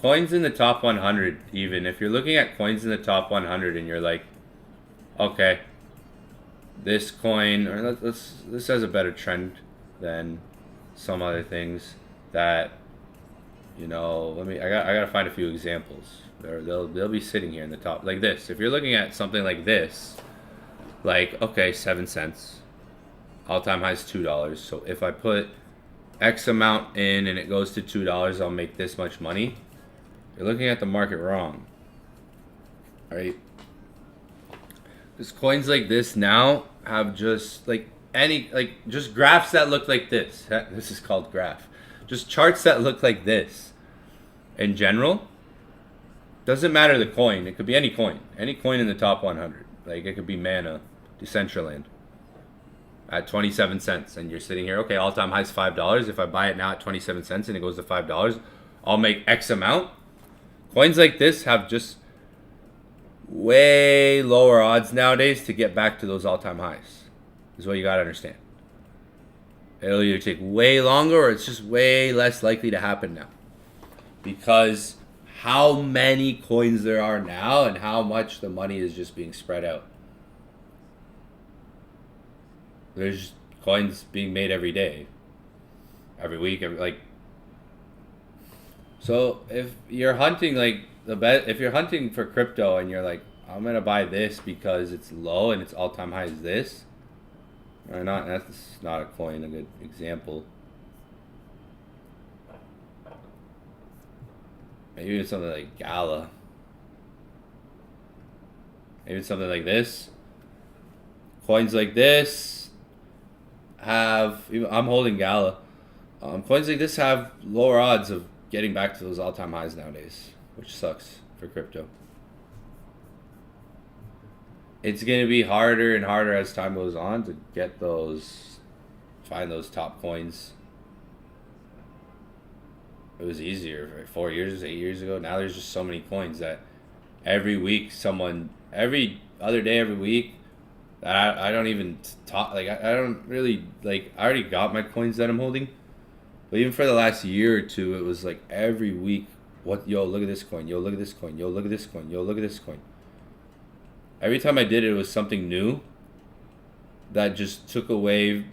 Coins in the top 100, even if you're looking at coins in the top 100 and you're like, okay, this coin, or this has a better trend than some other things. That, you know, I gotta find a few examples. They'll be sitting here in the top like this. If you're looking at something like this, like okay, 7 cents, all-time high is $2. So if I put X amount in and it goes to $2, I'll make this much money. You're looking at the market wrong. All right. Because coins like this now have just like just graphs that look like this. This is called graph. Just charts that look like this. In general, doesn't matter the coin. It could be any coin in the top 100. Like it could be Mana, Decentraland, at 27 cents, and you're sitting here. Okay, all-time high is $5. If I buy it now at 27 cents and it goes to $5, I'll make X amount. Coins like this have just way lower odds nowadays to get back to those all-time highs. Is what you gotta understand. it'll either take way longer or it's just way less likely to happen now. Because how many coins there are now and how much the money is just being spread out. There's coins being made every day, every week, so if you're hunting if you're hunting for crypto and you're like, I'm gonna buy this because it's low and its all-time high is this, or not, that's not a coin, a good example. Maybe it's something like Gala. Maybe it's something like this. Coins like this have, I'm holding Gala. Coins like this have lower odds of getting back to those all-time highs nowadays, which sucks for crypto. It's going to be harder and harder as time goes on to get find those top coins. It was easier like 4 years, 8 years ago. Now there's just so many coins that every week every other day, every week, that I don't even talk, I don't really, I already got my coins that I'm holding. But even for the last year or two, it was like every week, yo, look at this coin, yo, look at this coin, yo, look at this coin, yo, look at this coin. Every time I did it, it was something new that just took away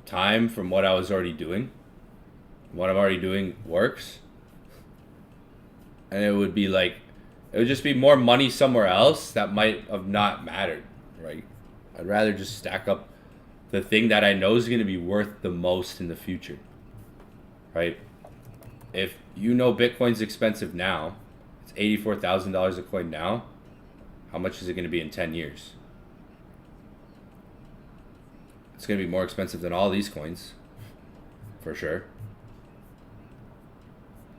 time from what I was already doing. What I'm already doing works. And it would just be more money somewhere else that might have not mattered, right? I'd rather just stack up the thing that I know is going to be worth the most in the future, right? If you know Bitcoin's expensive now, it's $84,000 a coin now, how much is it going to be in 10 years? It's going to be more expensive than all these coins, for sure.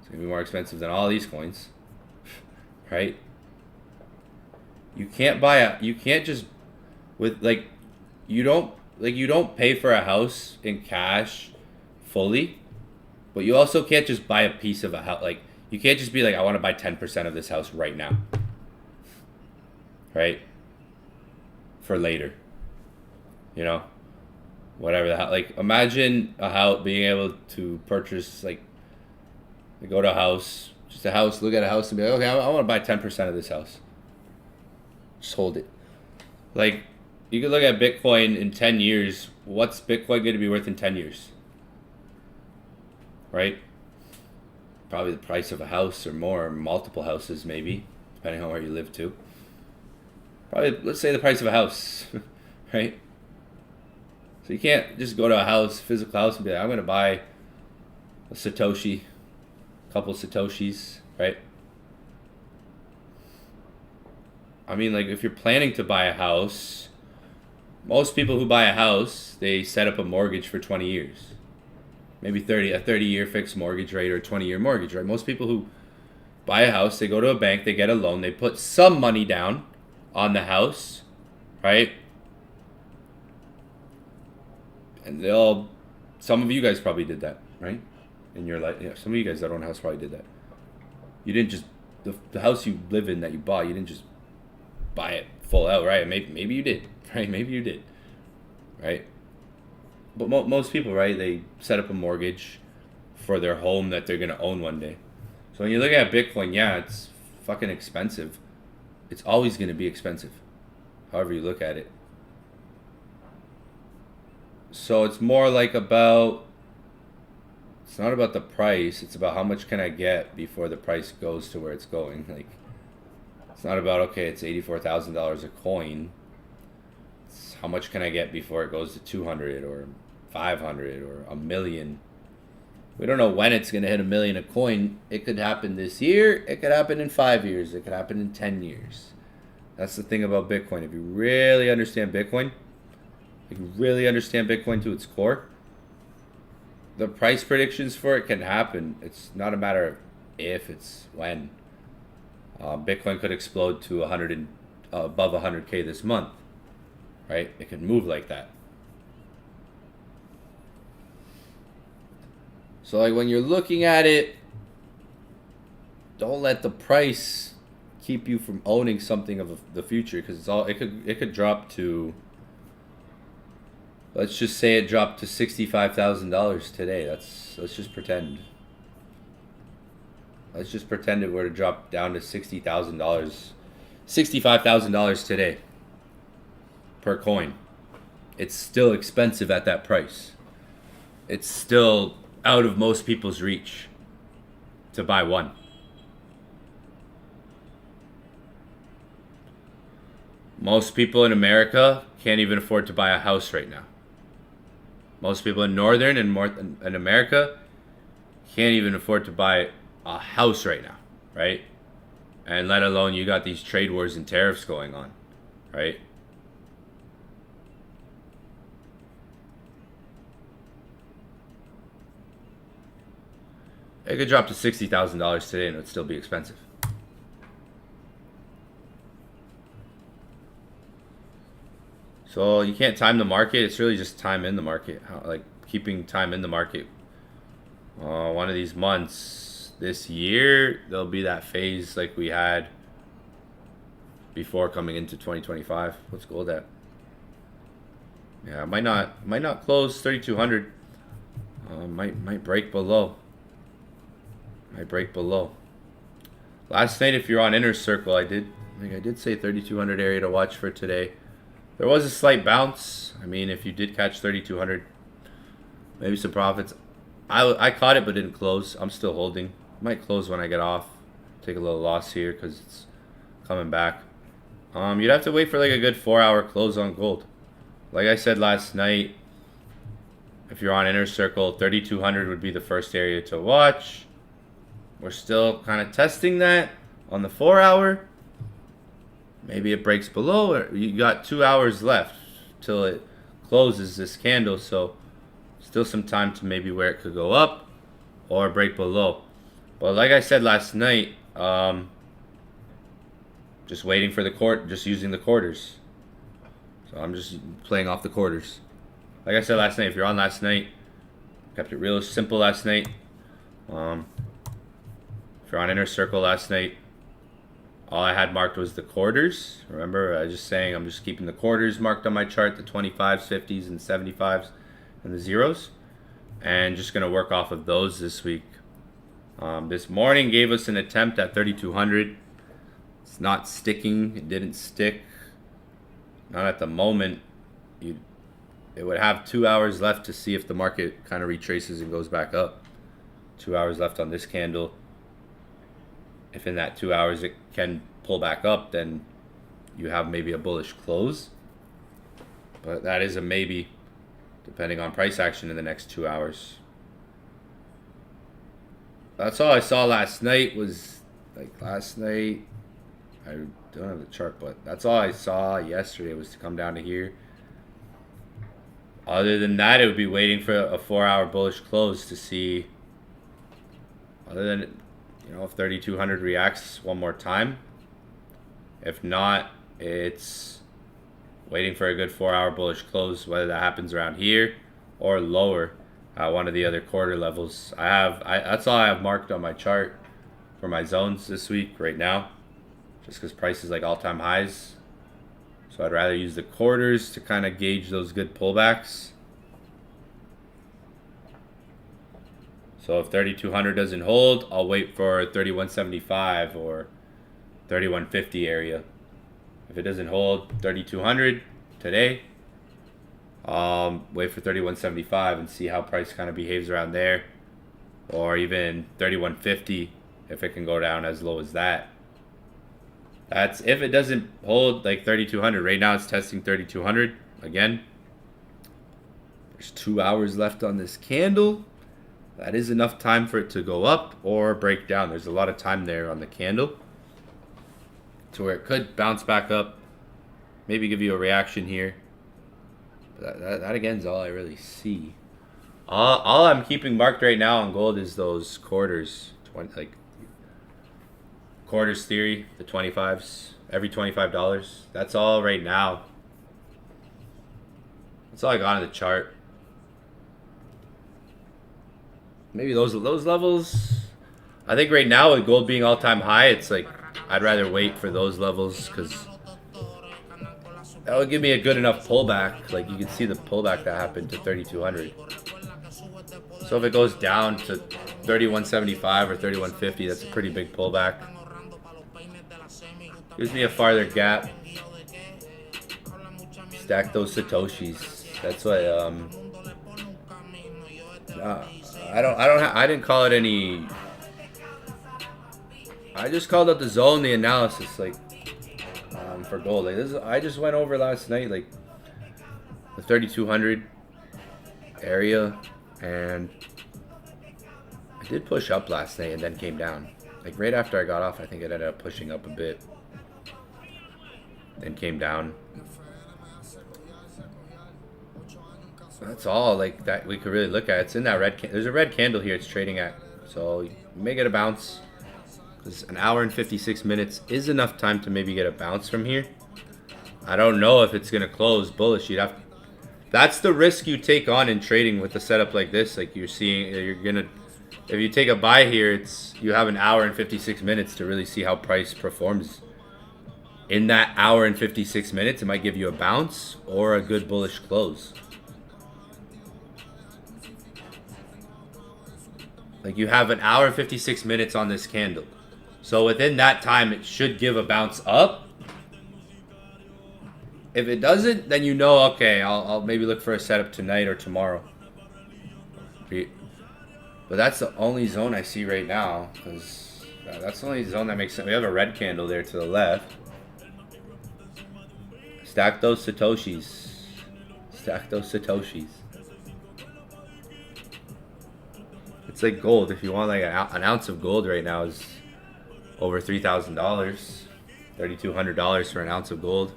It's going to be more expensive than all these coins, right? You can't you don't pay for a house in cash fully, but you also can't just buy a piece of a house. You can't just be like, I want to buy 10% of this house right now, right? For later, whatever the hell. Imagine a house, being able to purchase, go to a house, just a house, look at a house and be like, okay, I want to buy 10% of this house. Just hold it. You could look at Bitcoin in 10 years. What's Bitcoin going to be worth in 10 years? Right? Probably the price of a house or more, or multiple houses maybe, depending on where you live too. Probably, let's say the price of a house, right? So you can't just go to a house, physical house, and be like, I'm going to buy a Satoshi, a couple Satoshis, right? I mean, if you're planning to buy a house, most people who buy a house, they set up a mortgage for 20 years. Maybe a 30-year fixed mortgage rate or a 20-year mortgage, right? Most people who buy a house, they go to a bank, they get a loan, they put some money down on the house, right? And some of you guys probably did that, right? In your life, some of you guys that own a house probably did that. You didn't just, the house you live in that you bought, you didn't just buy it full out, right? Maybe you did, right? Maybe you did, right? But most people, right, they set up a mortgage for their home that they're going to own one day. So when you look at Bitcoin, yeah, it's fucking expensive. It's always going to be expensive, however you look at it. So it's more it's not about the price, it's about how much can I get before the price goes to where it's going. It's not about, okay, it's $84,000 a coin. It's how much can I get before it goes to 200 or 500 or $1 million. We don't know when it's going to hit $1 million a coin. It could happen this year. It could happen in 5 years. It could happen in 10 years. That's the thing about Bitcoin. If you really understand Bitcoin, to its core, the price predictions for it can happen. It's not a matter of if, it's when. Bitcoin could explode to above 100K this month, right? It could move like that. So when you're looking at it, don't let the price keep you from owning something of the future, because it could drop to Let's just say it dropped to $65,000 today. Let's just pretend. Let's just pretend it were to drop down to $60,000, $65,000 today per coin. It's still expensive at that price. It's still out of most people's reach to buy one. Most people in America can't even afford to buy a house right now. Most people in Northern and in America can't even afford to buy a house right now, right? And let alone you got these trade wars and tariffs going on, right? It could drop to $60,000 today and it would still be expensive. So you can't time the market. It's really just time in the market. Like keeping time in the market. One of these months this year, there'll be that phase like we had before coming into 2025. What's gold at? Yeah, might not close 3,200. Might break below. Might break below. Last night, if you're on Inner Circle, I did say 3,200 area to watch for today. There was a slight bounce. I mean, if you did catch 3,200, maybe some profits. I caught it but didn't close. I'm still holding. Might close when I get off. Take a little loss here because it's coming back. You'd have to wait for like a good 4-hour close on gold. Like I said last night, if you're on Inner Circle, 3,200 would be the first area to watch. We're still kind of testing that on the 4-hour. Maybe it breaks below. Or you got 2 hours left till it closes this candle, so still some time to maybe where it could go up or break below. But like I said last night, just waiting for the just using the quarters. So I'm just playing off the quarters. Like I said last night, if you're on last night, kept it real simple last night. If you're on Inner Circle last night, all I had marked was the quarters. Remember, I was just saying I'm just keeping the quarters marked on my chart, the 25s, 50s, and 75s, and the zeros. And just going to work off of those this week. This morning gave us an attempt at 3,200. It's not sticking. It didn't stick. Not at the moment. It would have 2 hours left to see if the market kind of retraces and goes back up. 2 hours left on this candle. If in that 2 hours it can pull back up, then you have maybe a bullish close. But that is a maybe, depending on price action in the next 2 hours. That's all I saw last night was, like last night, I don't have the chart, but that's all I saw yesterday was to come down to here. Other than that, it would be waiting for a 4-hour bullish close to see, other than, if 3,200 reacts one more time. If not, it's waiting for a good 4-hour bullish close, whether that happens around here or lower at one of the other quarter levels. That's all I have marked on my chart for my zones this week right now, just because price is like all-time highs. So I'd rather use the quarters to kind of gauge those good pullbacks. So if 3,200 doesn't hold, I'll wait for 3,175 or 3,150 area. If it doesn't hold 3,200 today, wait for 3,175 and see how price kind of behaves around there. Or even 3,150 if it can go down as low as that. That's if it doesn't hold like 3,200. Right now it's testing 3,200 again. There's 2 hours left on this candle. That is enough time for it to go up or break down. There's a lot of time there on the candle to where it could bounce back up, maybe give you a reaction here. But that again is all I really see. All I'm keeping marked right now on gold is those quarters, like quarters theory, the 25s, every $25. That's all right now. That's all I got on the chart. Maybe those levels. I think right now with gold being all-time high, it's like I'd rather wait for those levels because that would give me a good enough pullback. Like you can see the pullback that happened to 3,200. So if it goes down to 3,175 or 3,150, that's a pretty big pullback. Gives me a farther gap. Stack those Satoshis. That's what I didn't call it any. I just called up the zone, the analysis, like for gold. Like this, I just went over last night, like the 3,200 area, and I did push up last night and then came down. Like right after I got off, I think it ended up pushing up a bit, then came down. That's all like that we could really look at. It's in that red. There's a red candle here. It's trading at, so you may get a bounce. Because an hour and 56 minutes is enough time to maybe get a bounce from here. I don't know if it's gonna close bullish. You'd have. That's the risk you take on in trading with a setup like this. Like you're seeing, you're gonna. If you take a buy here, it's you have an hour and 56 minutes to really see how price performs. In that hour and 56 minutes, it might give you a bounce or a good bullish close. Like you have an hour and 56 minutes on this candle. So within that time, it should give a bounce up. If it doesn't, then you know, okay, I'll maybe look for a setup tonight or tomorrow. But that's the only zone I see right now. Because that's the only zone that makes sense. We have a red candle there to the left. Stack those Satoshis. Stack those Satoshis. It's like gold. If you want like an ounce of gold right now is over $3,000, $3,200 for an ounce of gold.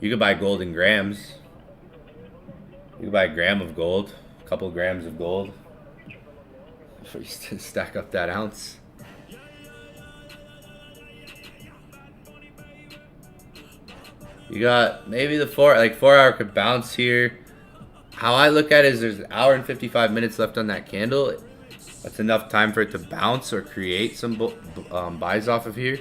You could buy gold in grams. You could buy a gram of gold, a couple grams of gold, before you stack up that ounce. You got maybe the 4 hour could bounce here. How I look at it is there's an hour and 55 minutes left on that candle. That's enough time for it to bounce or create some buys off of here.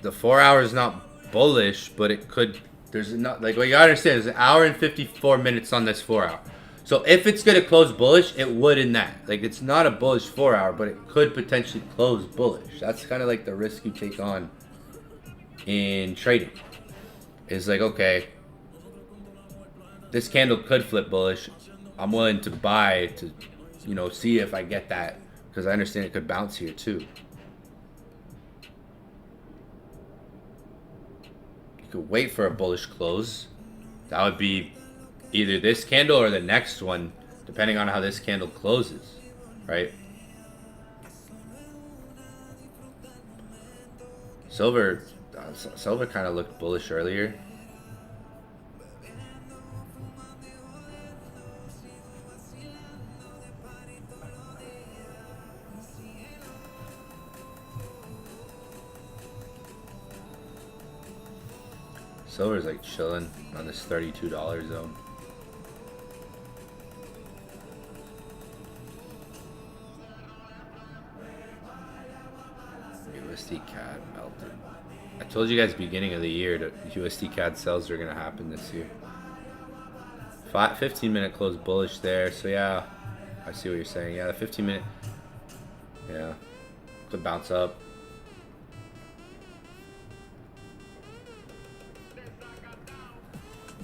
The 4 hour is not bullish, but it could. There's not like what you gotta understand. There's an hour and 54 minutes on this 4 hour. So if it's gonna close bullish, it would in that. Like it's not a bullish 4 hour, but it could potentially close bullish. That's kind of like the risk you take on in trading. It's like, okay, this candle could flip bullish. I'm willing to buy to, you know, see if I get that because I understand it could bounce here too. You could wait for a bullish close. That would be either this candle or the next one, depending on how this candle closes, right? Silver kind of looked bullish earlier. Silver's like chilling on this $32 zone. USD CAD melted. I told you guys beginning of the year that USD CAD sells are gonna happen this year. 15-minute close bullish there, so yeah, I see what you're saying. Yeah, the 15-minute, yeah, could bounce up.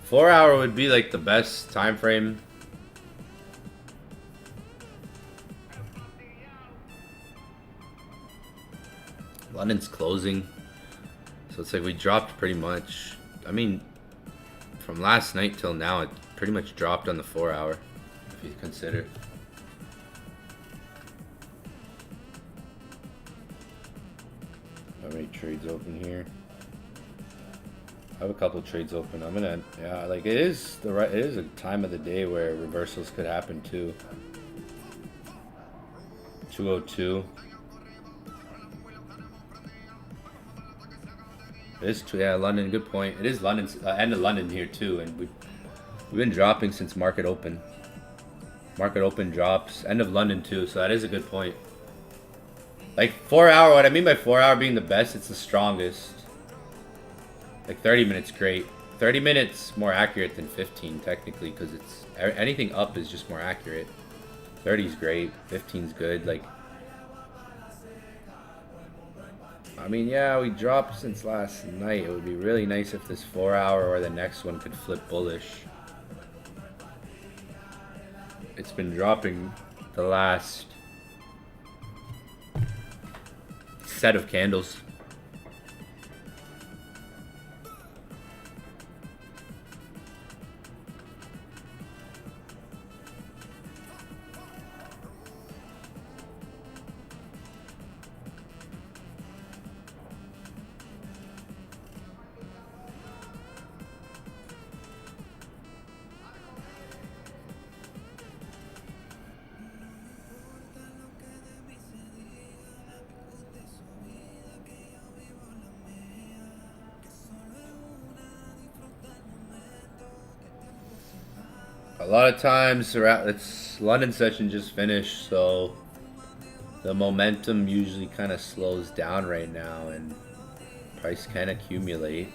Four hour would be like the best time frame. London's closing, so it's like we dropped pretty much. I mean, from last night till now, it pretty much dropped on the 4 hour, if you consider. How many trades open here? I have a couple trades open. I'm gonna, yeah, like it is a time of the day where reversals could happen too. 202. It is, yeah, London. Good point. It is London's end of London here too, and We've been dropping since market open. Market open drops. End of London too, so that is a good point. Like 4 hour, what I mean by 4 hour being the best, it's the strongest. Like 30 minutes great. 30 minutes more accurate than 15 technically, because it's anything up is just more accurate. 30 is great, 15 is good. Like, I mean, yeah, we dropped since last night. It would be really nice if this 4 hour or the next one could flip bullish. It's been dropping the last set of candles. A lot of times, it's London session just finished, so the momentum usually kind of slows down right now, and price can accumulate.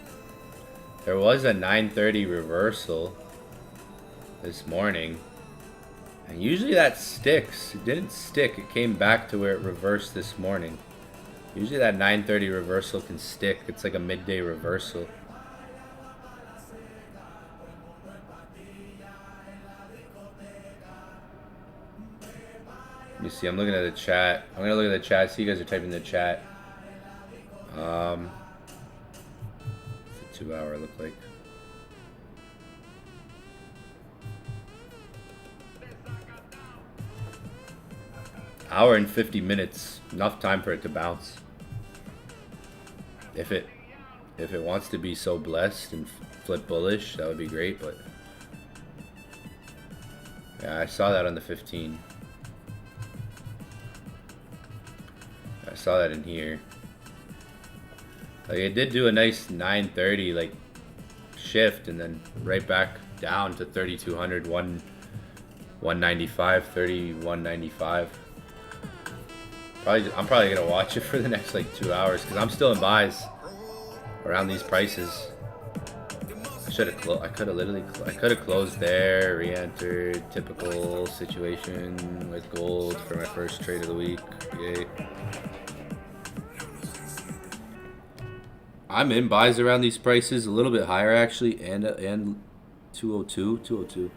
There was a 9:30 reversal this morning, and usually that sticks. It didn't stick. It came back to where it reversed this morning. Usually that 9:30 reversal can stick. It's like a midday reversal. You see, I'm looking at the chat. I'm gonna look at the chat. See, you guys are typing in the chat. What's the 2 hour look like? Hour and 50 minutes. Enough time for it to bounce. If it wants to be so blessed and flip bullish, that would be great. But yeah, I saw that on the 15. I saw that in here. Like, it did do a nice 9:30 like shift, and then right back down to 3,200, 195, 31.95. I'm probably gonna watch it for the next like 2 hours because I'm still in buys around these prices. I could have closed there, re-entered, typical situation with gold for my first trade of the week. Yay. I'm in buys around these prices, a little bit higher actually, and 202.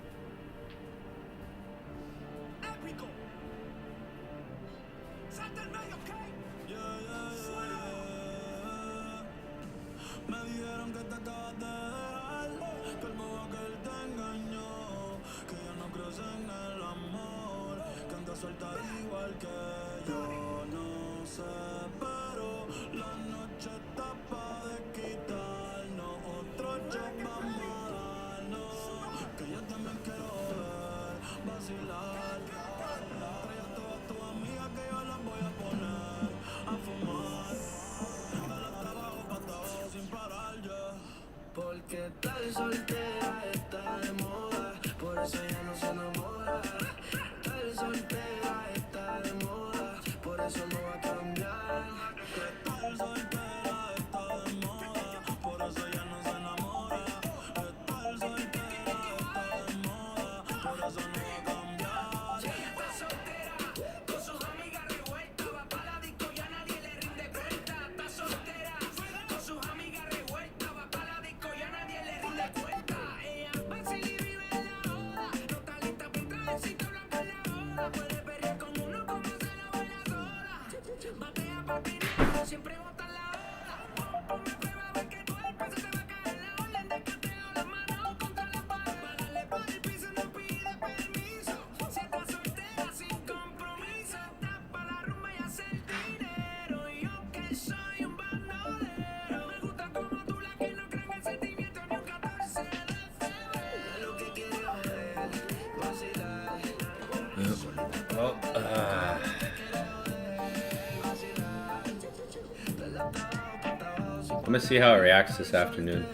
I'm gonna see how it reacts this afternoon.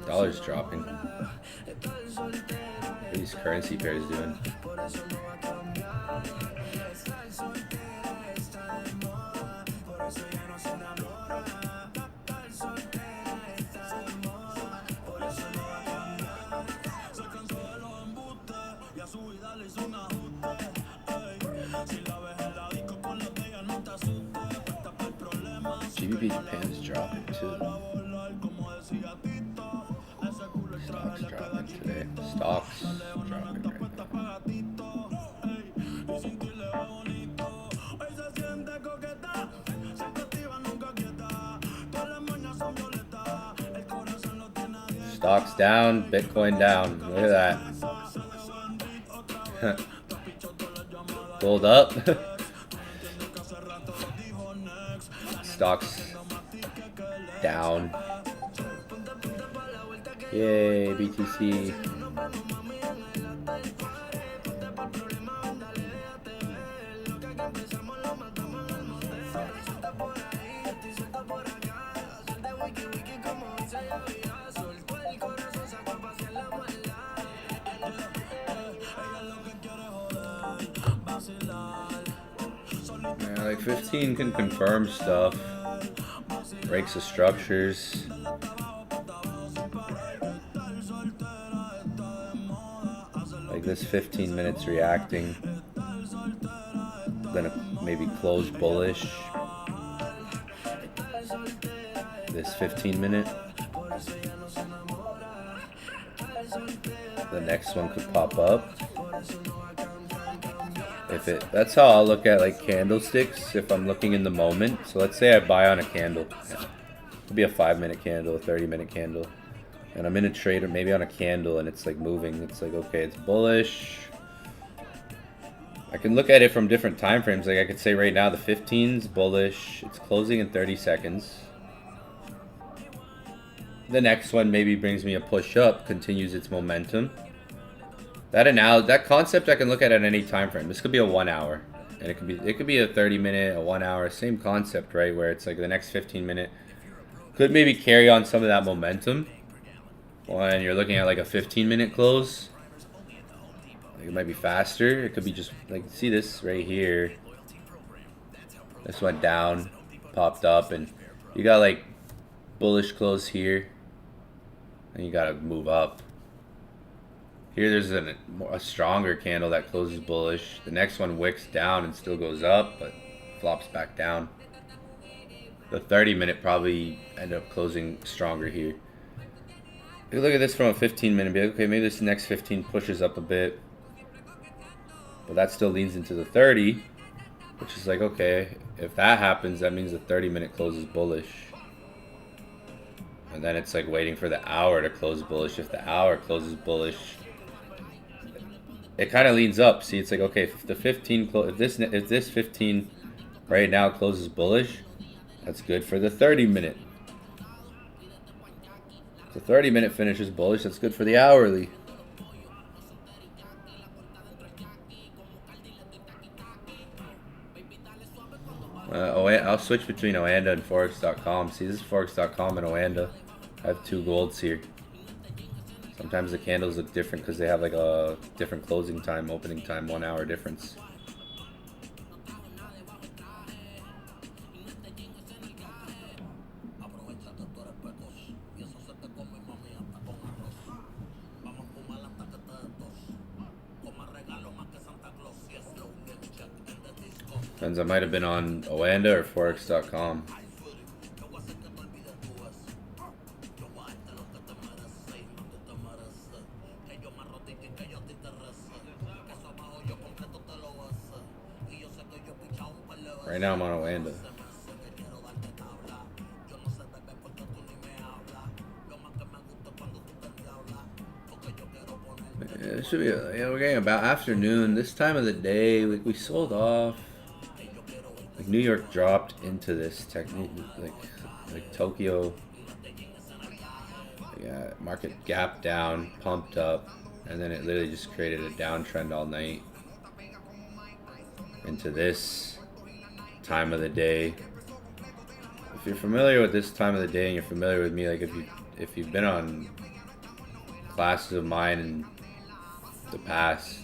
Dollar's dropping. What are these currency pairs doing? GBP Japan's dropping too. Stocks dropping today. Stocks dropping right now. Stocks down, Bitcoin down. Look at that. Gold up. Stocks down. Yay, BTC. Yeah, like 15 can confirm stuff. Breaks the structures. Like this 15 minutes reacting. Gonna maybe close bullish. This 15 minute. The next one could pop up. That's how I'll look at like candlesticks if I'm looking in the moment. So let's say I buy on a candle. It could be a 5-minute candle, a 30-minute candle. And I'm in a trade or maybe on a candle and it's like moving. It's like, okay, it's bullish. I can look at it from different time frames. Like I could say right now the 15's bullish. It's closing in 30 seconds. The next one maybe brings me a push up, continues its momentum. That concept I can look at any time frame. This could be a 1 hour, and it could be a 30-minute, a 1 hour, same concept, right? Where it's like the next 15 minute could maybe carry on some of that momentum. When you're looking at like a 15-minute close, like it might be faster. It could be just like, see this right here. This went down, popped up, and you got like bullish close here, and you gotta move up. Here there's a stronger candle that closes bullish. The next one wicks down and still goes up, but flops back down. The 30-minute probably end up closing stronger here. If you look at this from a 15-minute, be like, okay, maybe this next 15 pushes up a bit. But that still leans into the 30, which is like, okay, if that happens, that means the 30-minute closes bullish. And then it's like waiting for the hour to close bullish. If the hour closes bullish, it kind of leans up. See, it's like, okay, if the 15 if this 15 right now closes bullish, that's good for the 30-minute. If the 30-minute finishes bullish, that's good for the hourly. I'll switch between Oanda and Forex.com. See, this is Forex.com and Oanda. I have two golds here. Sometimes the candles look different because they have like a different closing time, opening time, 1 hour difference. Depends, I might have been on Oanda or Forex.com. Right now I'm on Oanda. It should be, we're getting about afternoon. This time of the day, we sold off. Like New York dropped into this technique, like Tokyo. Yeah, market gap down, pumped up, and then it literally just created a downtrend all night into this time of the day. If you're familiar with this time of the day and you're familiar with me, like if you if you've been on classes of mine in the past,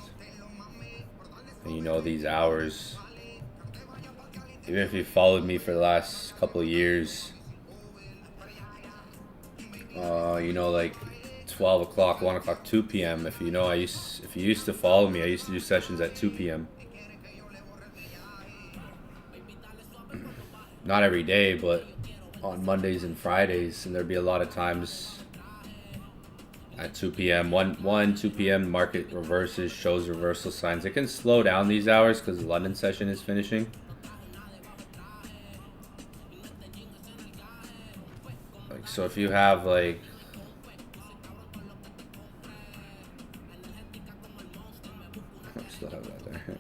and you know these hours, even if you followed me for the last couple of years, you know, like 12 o'clock, 1 o'clock, 2 p.m. If you know, if you used to follow me, I used to do sessions at 2 p.m. Not every day, but on Mondays and Fridays, and there'd be a lot of times at 2 p.m. 2 p.m. the market reverses, shows reversal signs. It can slow down these hours because the London session is finishing. Like, so if you have like I still have that there.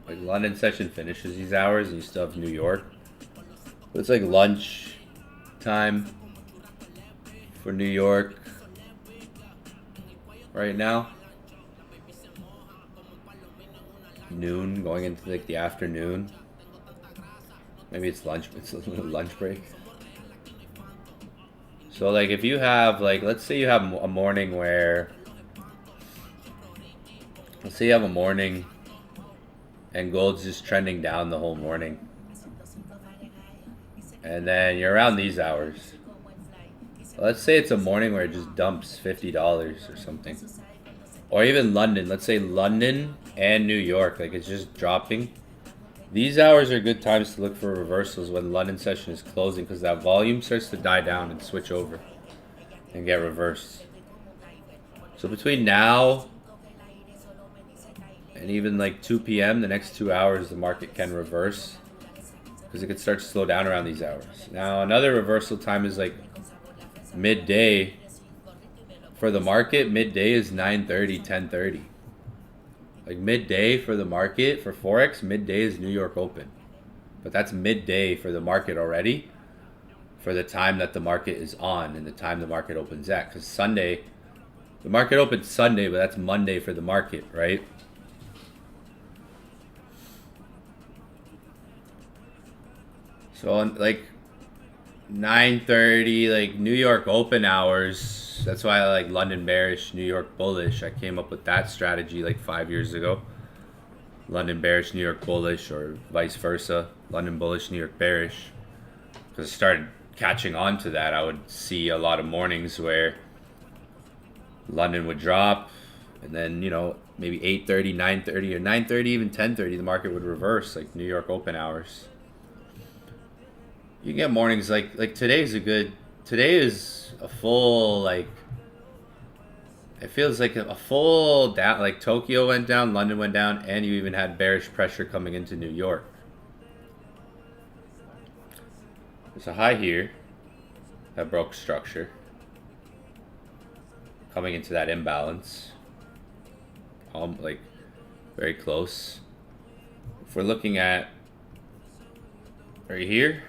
Like London session finishes these hours and you still have New York. But it's like lunch time for New York right now. Noon, going into like the afternoon. Maybe it's lunch. It's a lunch break. So like if you have like, let's say you have a morning where, let's say you have a morning and gold's just trending down the whole morning. And then you're around these hours. Let's say it's a morning where it just dumps $50 or something. Or even London. Let's say London and New York. Like it's just dropping. These hours are good times to look for reversals when London session is closing, because that volume starts to die down and switch over and get reversed. So between now and even like 2 p.m., the next 2 hours, the market can reverse, because it could start to slow down around these hours. Now, another reversal time is like midday. For the market, midday is 9:30, 10:30. Like midday for the market, for Forex, midday is New York Open. But that's midday for the market already, for the time that the market is on and the time the market opens at. Because Sunday, the market opens Sunday, but that's Monday for the market, right? So on like 9:30, like New York open hours. That's why I like London bearish, New York bullish. I came up with that strategy like 5 years ago. London bearish, New York bullish, or vice versa. London bullish, New York bearish. Because I started catching on to that. I would see a lot of mornings where London would drop, and then, you know, maybe 8:30, 9:30, or 9:30, even 10:30, the market would reverse, like New York open hours. You get mornings like today is a full, like, it feels like a full down, like Tokyo went down, London went down, and you even had bearish pressure coming into New York. There's a high here that broke structure, coming into that imbalance, like very close. If we're looking at right here,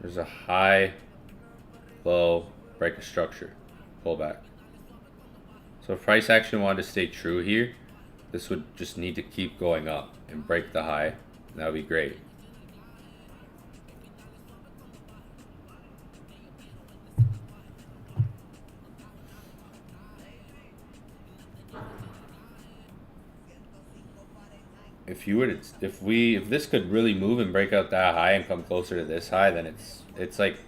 there's a high, low, break of structure, pullback. So if price action wanted to stay true here, this would just need to keep going up and break the high. That would be great. If this could really move and break out that high and come closer to this high, then it's like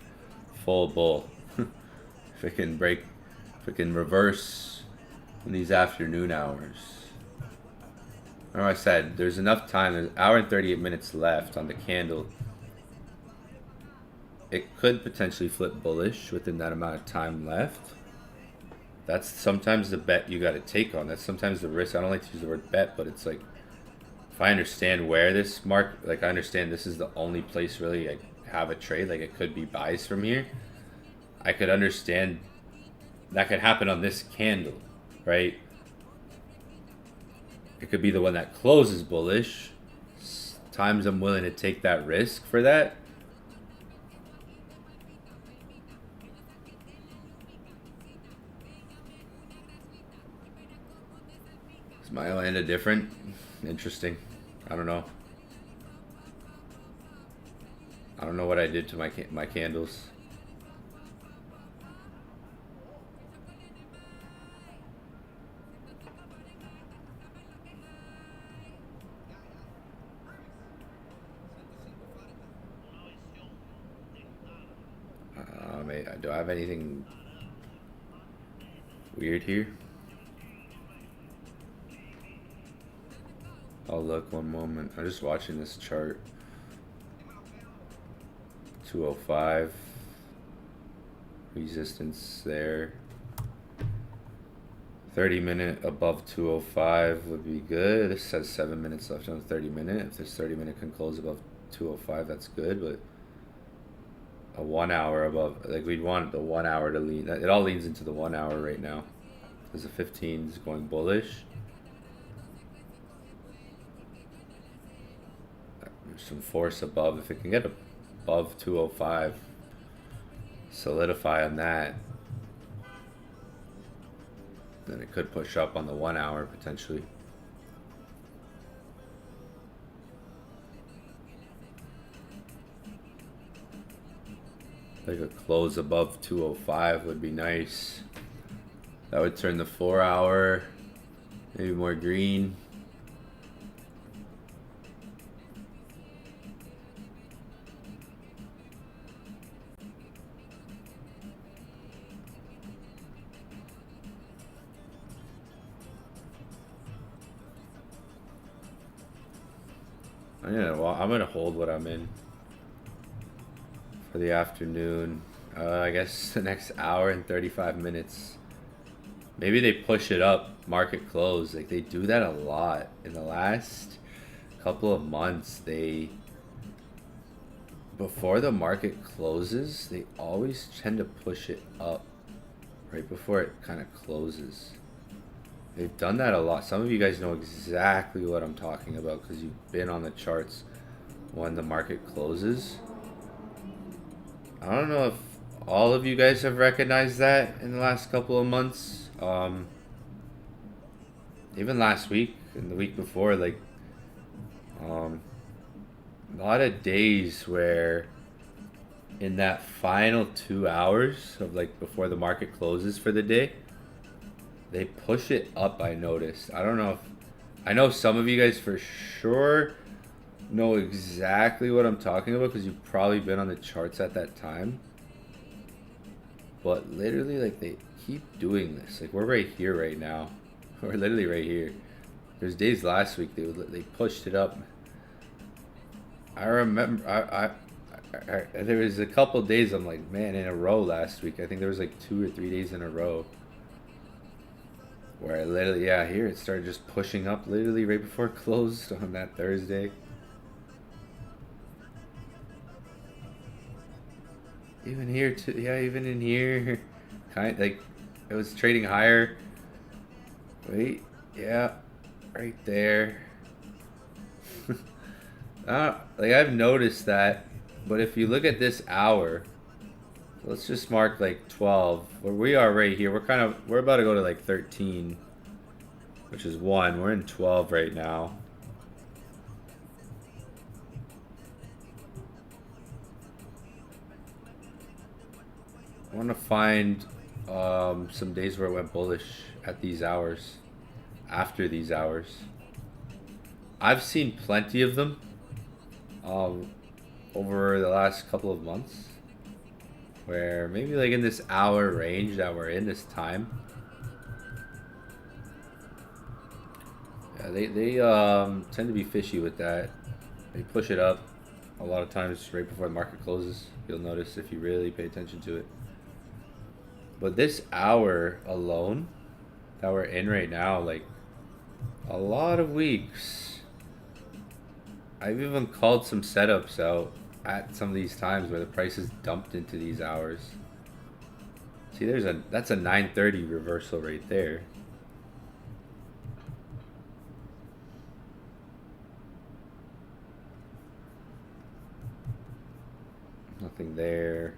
full bull. If it can reverse in these afternoon hours. Remember I said there's enough time. There's an hour and 38 minutes left on the candle. It could potentially flip bullish within that amount of time left. That's sometimes the bet you got to take on. That's sometimes the risk. I don't like to use the word bet, but it's like, if I understand where this like I understand this is the only place really I have a trade, like it could be buys from here, I could understand that could happen on this candle, right? It could be the one that closes bullish. Times I'm willing to take that risk for that. Is my end a different? Interesting. I don't know. I don't know what I did to my candles. I have anything weird here? I'll look one moment. I'm just watching this chart. 205. Resistance there. 30-minute above 205 would be good. This has 7 minutes left on the 30-minute. If this 30-minute can close above 205, that's good. But a 1 hour above, like we'd want the 1 hour to lean. It all leans into the 1 hour right now. Because the 15 is going bullish. There's some force above. If it can get above 205, solidify on that, then it could push up on the 1 hour potentially. Like a close above 205 would be nice. That would turn the 4 hour maybe more green. I'm gonna hold what I'm in for the afternoon. I guess the next hour and 35 minutes. Maybe they push it up, market close. Like they do that a lot in the last couple of months. Before the market closes, they always tend to push it up right before it kind of closes. They've done that a lot. Some of you guys know exactly what I'm talking about because you've been on the charts when the market closes. I don't know if all of you guys have recognized that in the last couple of months. Even last week and the week before, like a lot of days where in that final 2 hours of like before the market closes for the day, they push it up. I noticed. I don't know if I know some of you guys for sure know exactly what I'm talking about because you've probably been on the charts at that time. But literally, like they keep doing this. Like we're right here right now. We're literally right here. There's days last week they pushed it up. I remember there was a couple days I'm like, man, in a row last week. I think there was like 2 or 3 days in a row where I literally, here it started just pushing up literally right before it closed on that Thursday. Even here too, even in here, kind like it was trading higher. Wait, right there. Like I've noticed that, but if you look at this hour, let's just mark like 12 where we are right here. We're about to go to like 13, which is 1. We're in 12 right now. I want to find some days where it went bullish at these hours, after these hours. I've seen plenty of them over the last couple of months where maybe like in this hour range that we're in this time. Yeah, they tend to be fishy with that. They push it up a lot of times right before the market closes. You'll notice if you really pay attention to it. But this hour alone that we're in right now, like a lot of weeks, I've even called some setups out at some of these times where the price is dumped into these hours. See, that's a 930 reversal right there. Nothing there.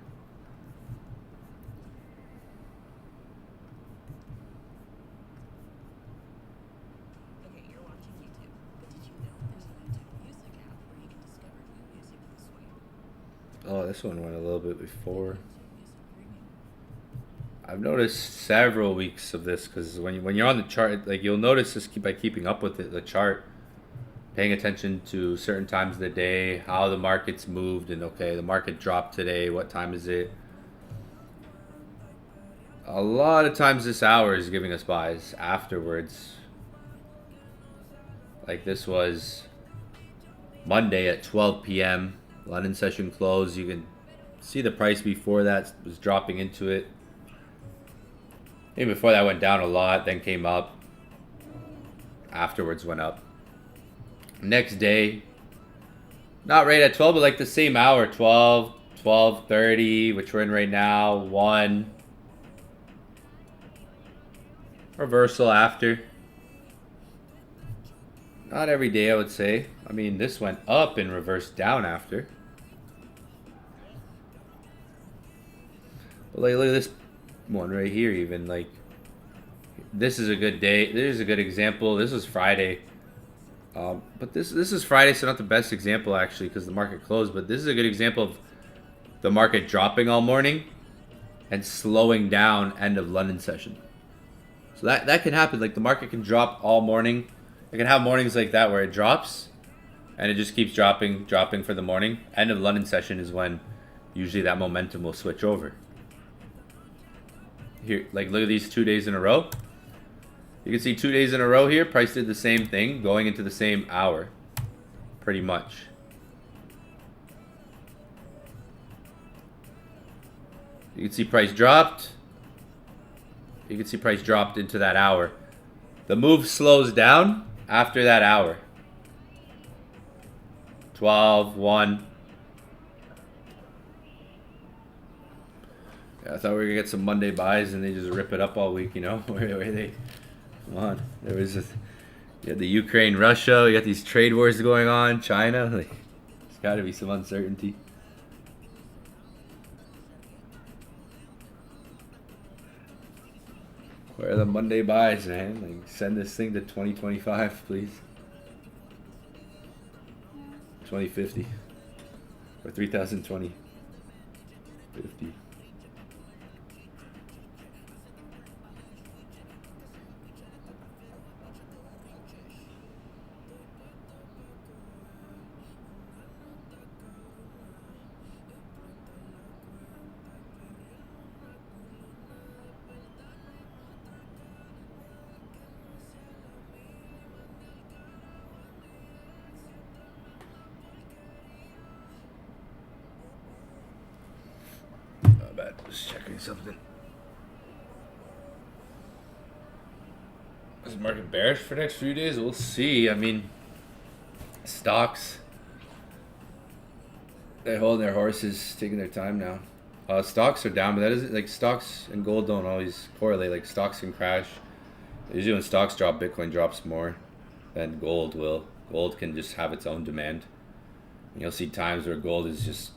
Oh, this one went a little bit before. I've noticed several weeks of this because when you're on the chart, like you'll notice this by keeping up with it, the chart, paying attention to certain times of the day, how the market's moved, and okay, the market dropped today. What time is it? A lot of times this hour is giving us buys afterwards. Like this was Monday at 12 p.m. London session closed. You can see the price before that was dropping into it. Maybe before that went down a lot, then came up. Afterwards went up. Next day, not right at 12, but like the same hour, 12, 12:30, which we're in right now, 1. Reversal after. Not every day, I would say. I mean, this went up and reversed down after. But like, look at this one right here even. Like, this is a good day. This is a good example. This was Friday. But this is Friday, so not the best example, actually, because the market closed. But this is a good example of the market dropping all morning and slowing down end of London session. So that can happen. Like, the market can drop all morning. It can have mornings like that where it drops and it just keeps dropping for the morning. End of London session is when usually that momentum will switch over. Here, like, look at these 2 days in a row. You can see 2 days in a row here, price did the same thing, going into the same hour, pretty much. You can see price dropped. You can see price dropped into that hour. The move slows down after that hour. 12, 1. Yeah, I thought we were going to get some Monday buys and they just rip it up all week, you know? Where they... Come on. There was this... You had the Ukraine, Russia. You got these trade wars going on. China. Like, there's got to be some uncertainty. Where are the Monday buys, man? Like, send this thing to 2025, please. 2050. Or 3020. 50. Just checking something. Is the market bearish for the next few days? We'll see. I mean, stocks, they're holding their horses, taking their time now. Stocks are down, but that isn't like stocks and gold don't always correlate. Like stocks can crash. Usually when stocks drop, Bitcoin drops more than gold will. Gold can just have its own demand. And you'll see times where gold is just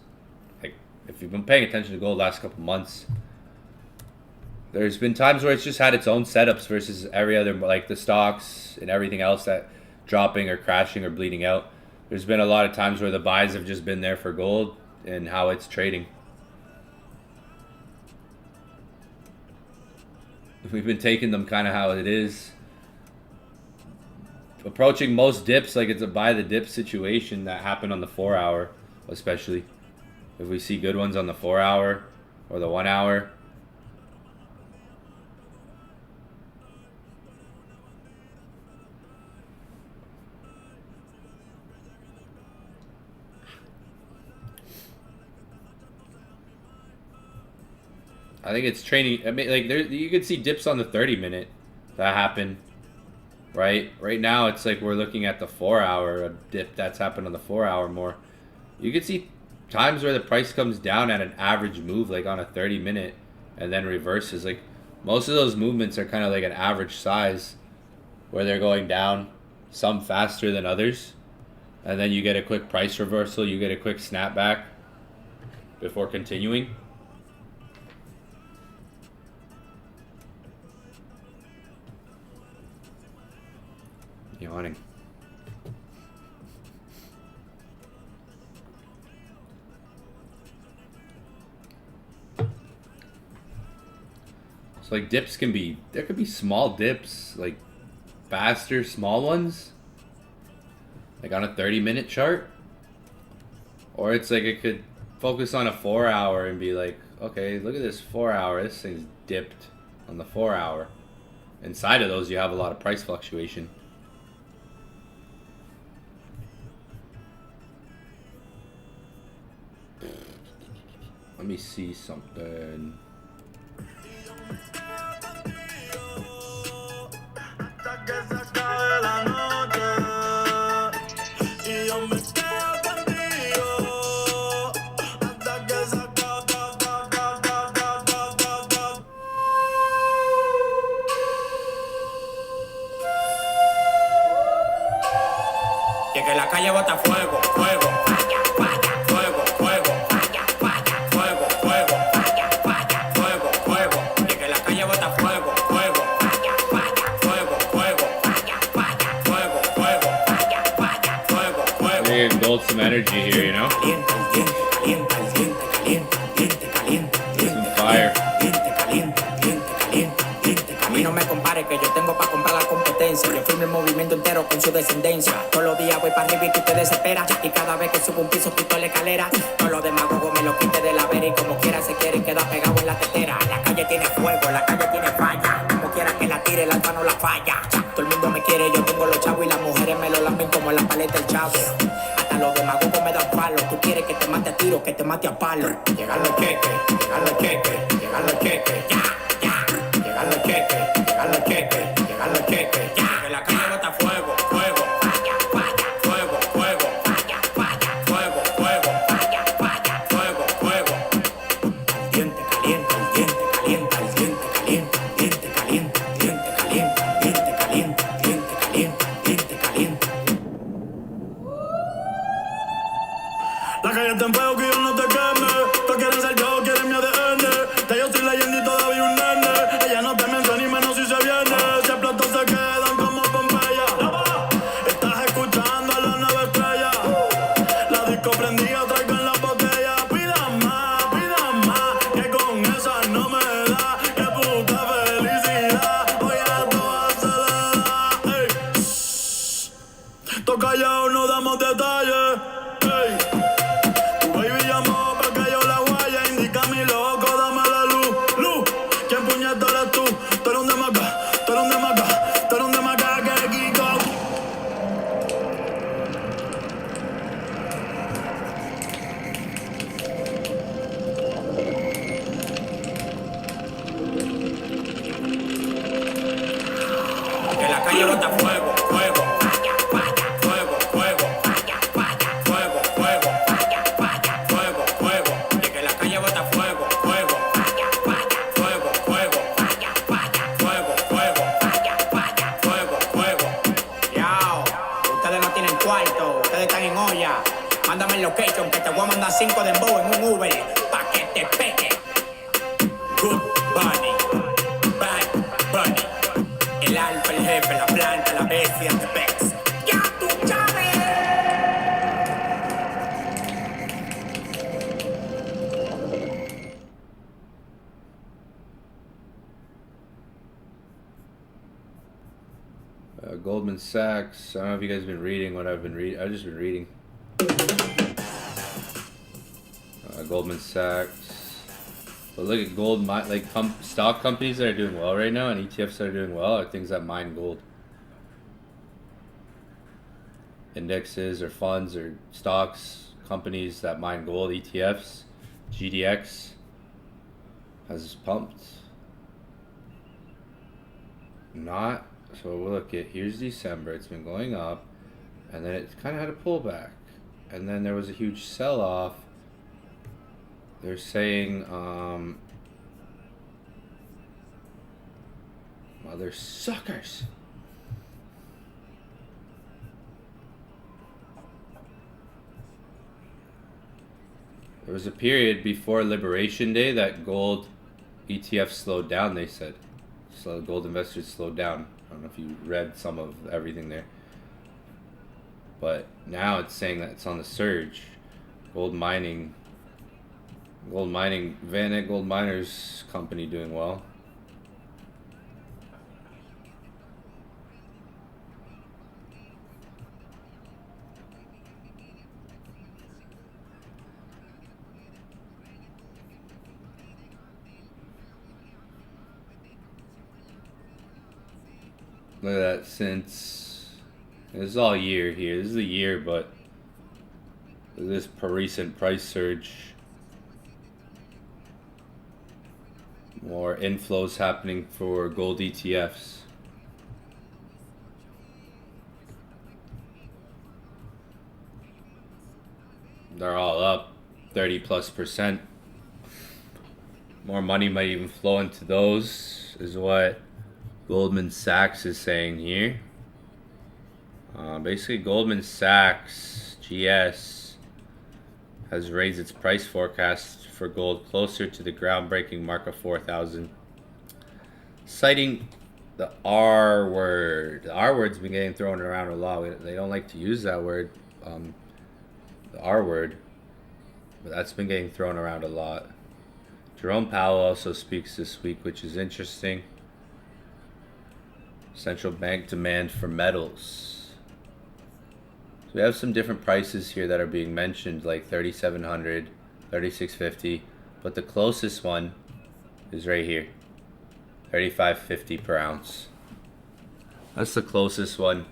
like, if you've been paying attention to gold the last couple months, there's been times where it's just had its own setups versus every other, like the stocks and everything else that dropping or crashing or bleeding out. There's been a lot of times where the buys have just been there for gold and how it's trading. We've been taking them kind of how it is. Approaching most dips like it's a buy the dip situation that happened on the 4 hour, especially. If we see good ones on the 4 hour or the 1 hour. I think it's training. I mean, like you could see dips on the 30-minute that happen, right? Right now, it's like we're looking at the 4 hour, a dip that's happened on the 4 hour more. You could see times where the price comes down at an average move, like on a 30-minute, and then reverses. Like most of those movements are kind of like an average size, where they're going down, some faster than others, and then you get a quick price reversal, you get a quick snapback before continuing. Yawning. So like dips can be, there could be small dips, like faster, small ones, like on a 30-minute chart. Or it's like it could focus on a 4 hour and be like, okay, look at this 4 hour, this thing's dipped on the 4 hour. Inside of those, you have a lot of price fluctuation. Let me see something. Y que la calle bota fuego, fuego, falla, falla, fuego, fuego, falla, falla, fuego, fuego, falla, falla, fuego, fuego. Y que la calle bota fuego, fuego, falla, falla, fuego, fuego, falla, falla, fuego, fuego, falla, falla, fuego, fuego. I think gold some energy here, you know? Some fire. A mí no me compare que yo tengo para comprar la competencia. Yo firmo el movimiento entero con su descendencia. Todos los días voy para arriba y tú te desesperas. Y cada vez que subo un piso quito la escalera. Todos los demagogos me lo quite de la vera. Y como quiera se quieren quedar pegados en la tetera. La calle tiene fuego, la calle tiene falla. Como quiera que la tire, el alfa no la falla. Todo el mundo me quiere, yo tengo los chavos. Y las mujeres me lo lamen como en la paleta del chavo. Hasta los demagogos me dan palo. Tú quieres que te mate a tiro, que te mate a palo. Llegan los queques, llegan los queques, llegan los queques, ya, ya. Llegan los queques, llegan los queques, llegan los queques, ya. Que la calle bota fuego, fuego, falla, falla, fuego, fuego, falla, falla, fuego, fuego, falla, falla, fuego, fuego. Al diente caliente, al diente caliente, al diente caliente, diente caliente, diente caliente, diente caliente, diente caliente, diente caliente. La calle está en fuego que yo no te queme. Tú quieres ser yo, quieres mi ADN. Ya yo soy leyenda y todavía un nene. Ella no te menciona ni menos si se viene. Si explotan se quedan como Pompeya. Estás escuchando a la nueva estrella. La disco prendida, traigan la botella. Pidan más, que con esa no me da. Que puta felicidad. Hoy a todas se le da. Ey, shh. Toca callado, no damos detalles. Ey. Baby llamó pa' que yo la guaya. Indica mi loco, dame la luz, luz. ¿Quién puñeta eres tú? Tú eres un demacá, tú eres un demacá, tú eres un demacá que Kiko. Que la calle bota fuego, fuego, falla, falla, fuego, fuego, falla, falla, fuego, fuego, falla, falla, fuego, fuego. Y que la calle bota fuego, fuego, falla, falla, fuego, fuego, falla, falla, fuego, fuego, falla, falla, fuego, fuego. Yao, ustedes no tienen cuarto, ustedes están en olla. Mándame el location que te voy a mandar 5 de embo en un Uber pa' que te pegue. Good Bunny, Bad Bunny. El alfa, el jefe, la planta, la bestia, the best. ¡Ya tú sabes! Goldman Sachs. I don't know if you guys have been reading what I've been reading. I've just been reading. Goldman Sachs. But look at gold, like stock companies that are doing well right now and ETFs that are doing well are things that mine gold. Indexes or funds or stocks, companies that mine gold, ETFs, GDX has pumped. Not. So we'll look at, here's December, it's been going up, and then it kind of had a pullback, and then there was a huge sell-off. They're saying, mother suckers. There was a period before Liberation Day that gold ETFs slowed down, they said. So gold investors slowed down. I don't know if you read some of everything there. But now it's saying that it's on the surge. Gold mining, Van Eck Gold Miners company doing well. Look at that. Since this is all year here. This is the year, but this recent price surge. More inflows happening for gold ETFs. They're all up 30+%. More money might even flow into those, is what Goldman Sachs is saying here. Basically, Goldman Sachs, GS, has raised its price forecast for gold closer to the groundbreaking mark of 4,000, citing the R word. The R word's been getting thrown around a lot. They don't like to use that word, the R word, but that's been getting thrown around a lot. Jerome Powell also speaks this week, which is interesting. Central bank demand for metals. So we have some different prices here that are being mentioned, like 3,700, 3,650, but the closest one is right here, 3,550 per ounce. That's the closest one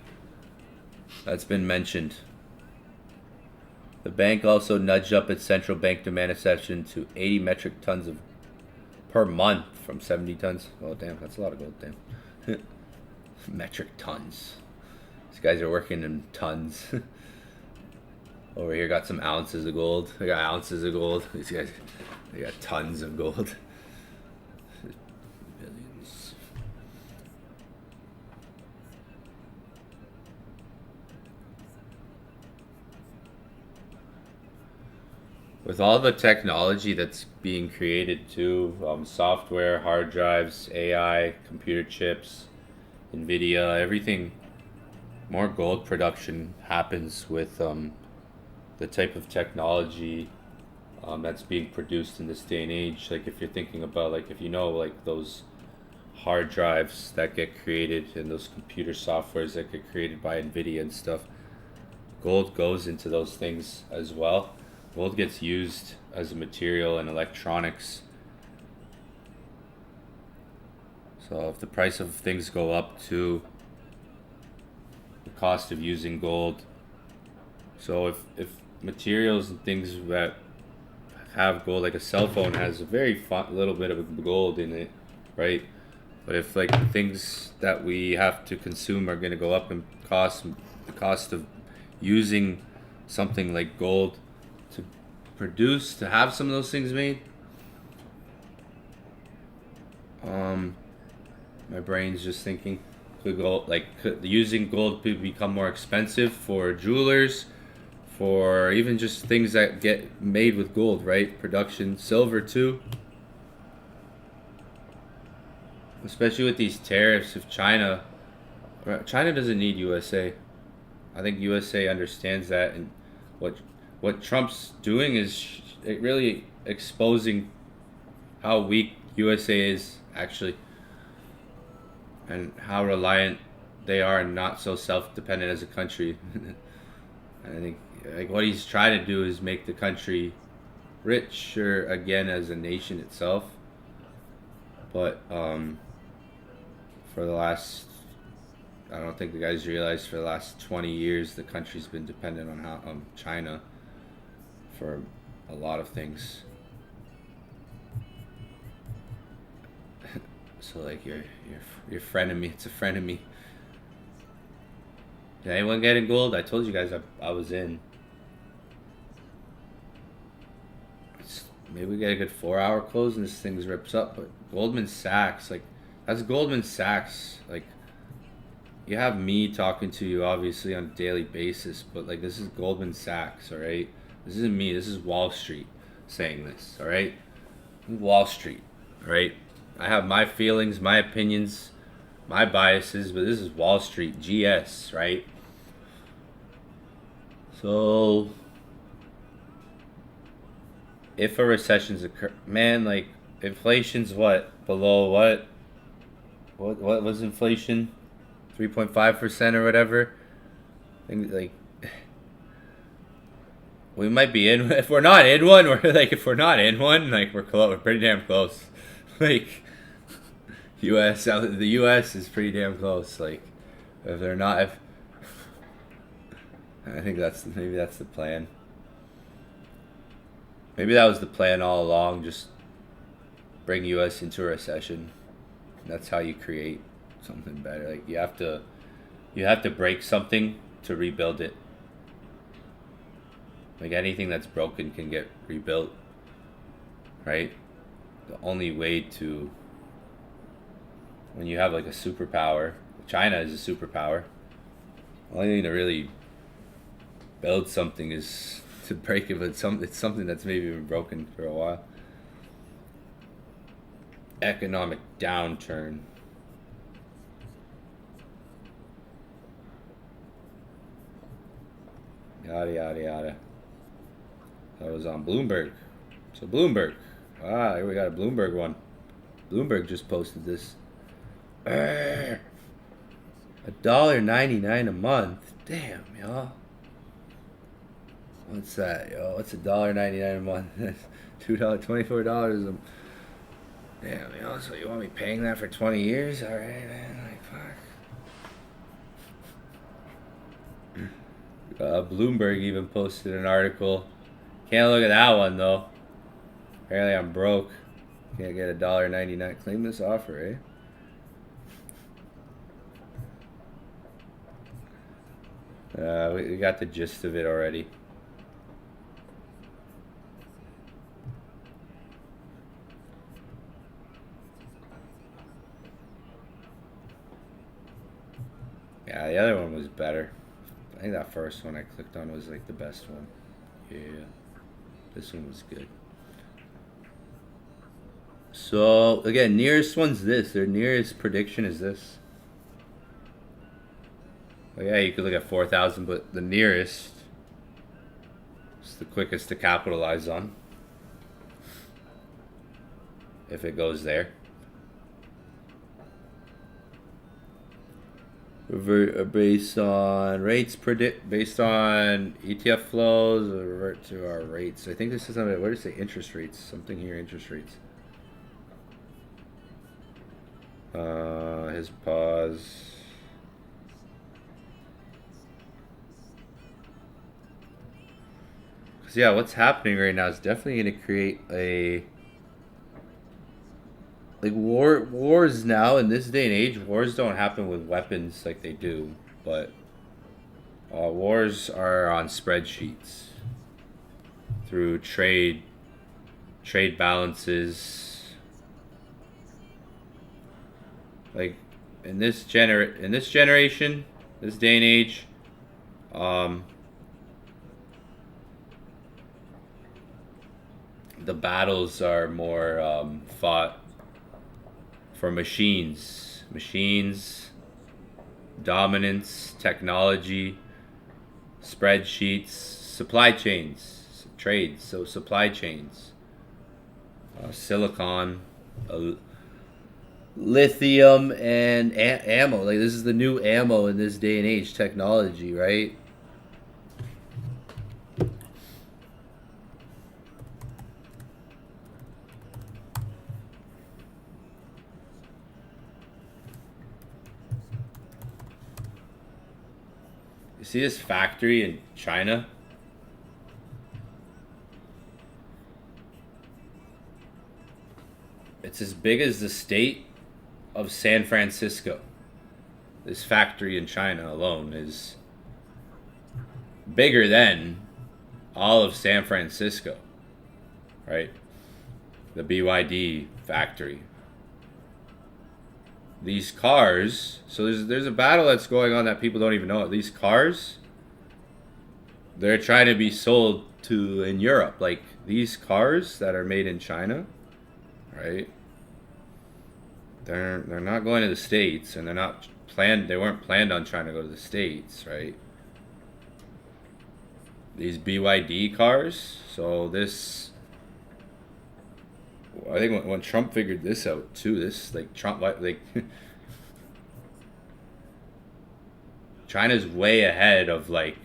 that's been mentioned. The bank also nudged up its central bank demand exception to 80 metric tons per month from 70 tons. Oh damn, that's a lot of gold, damn. Metric tons. These guys are working in tons. Over here got some ounces of gold. I got ounces of gold. These guys, they got tons of gold. Billions. With all the technology that's being created too, software, hard drives, AI, computer chips, NVIDIA, everything, more gold production happens with the type of technology that's being produced in this day and age. Like if you're thinking about, like if you know, like those hard drives that get created and those computer softwares that get created by NVIDIA and stuff, gold goes into those things as well. Gold gets used as a material in electronics. So if the price of things go up to the cost of using gold, so if materials and things that have gold, like a cell phone has a very little bit of gold in it, right? But if like the things that we have to consume are going to go up in cost, the cost of using something like gold to produce, to have some of those things made, my brain's just thinking, could using gold become more expensive for jewelers, for even just things that get made with gold, right? Production, silver too. Especially with these tariffs, if China doesn't need USA. I think USA understands that, and what Trump's doing is really exposing how weak USA is actually, and how reliant they are and not so self-dependent as a country. I think like what he's trying to do is make the country richer again as a nation itself. But for the last, I don't think the guys realize, for the last 20 years the country's been dependent on China for a lot of things. So like your frenemy, it's a frenemy. Did anyone get in gold? I told you guys I was in. Maybe we get a good 4-hour close and this thing rips up. But Goldman Sachs, like that's Goldman Sachs. Like you have me talking to you obviously on a daily basis, but like this is Goldman Sachs, all right? This isn't me. This is Wall Street saying this, all right? Wall Street, all right? I have my feelings, my opinions, my biases, but this is Wall Street, GS, right? So if a recession's occur, man, like inflation's what? Below what? What was inflation? 3.5% or whatever. I think like we might be in. If we're not in one, we're close. We're pretty damn close. Like the U.S. is pretty damn close. Like If they're not, if I think maybe that's the plan. Maybe that was the plan all along, just bring US into a recession. That's how you create something better. Like you have to break something to rebuild it. Like anything that's broken can get rebuilt, right? The only way to, when you have like a superpower, China is a superpower. The only thing to really build something is to break it, but it's something that's maybe been broken for a while. Economic downturn. Yada yada yada. That was on Bloomberg. So Bloomberg. Here we got a Bloomberg one. Bloomberg just posted this. $1.99 a month. Damn, y'all. What's that, yo? What's $1.99 a month? $24 a. Damn, yo. So you want me paying that for 20 years? All right, man. Like fuck. Bloomberg even posted an article. Can't look at that one though. Apparently I'm broke. Can't get $1.99. Claim this offer, eh? We got the gist of it already. Yeah, the other one was better. I think that first one I clicked on was like the best one. Yeah, this one was good. So again, nearest one's this. Their nearest prediction is this. Oh yeah, you could look at 4,000, but the nearest is the quickest to capitalize on if it goes there. Based on rates based on ETF flows, revert to our rates. I think this is something. What does it say? Interest rates. Something here. Interest rates. His pause. Cause yeah, what's happening right now is definitely going to create a. Like wars now in this day and age, wars don't happen with weapons like they do, but wars are on spreadsheets through trade balances. Like in this generation, this day and age, the battles are more fought for machines, dominance, technology, spreadsheets, supply chains, trades. So supply chains, silicon, lithium, and ammo. Like this is the new ammo in this day and age. Technology, right? See this factory in China? It's as big as the state of San Francisco. This factory in China alone is bigger than all of San Francisco, right? The BYD factory. These cars, so there's a battle that's going on that people don't even know. These cars, they're trying to be sold to in Europe. Like these cars that are made in China, right? They're not going to the States, and they're not planned. They weren't planned on trying to go to the States, right? These BYD cars. So this, I think when Trump figured this out too, this like Trump like China's way ahead of like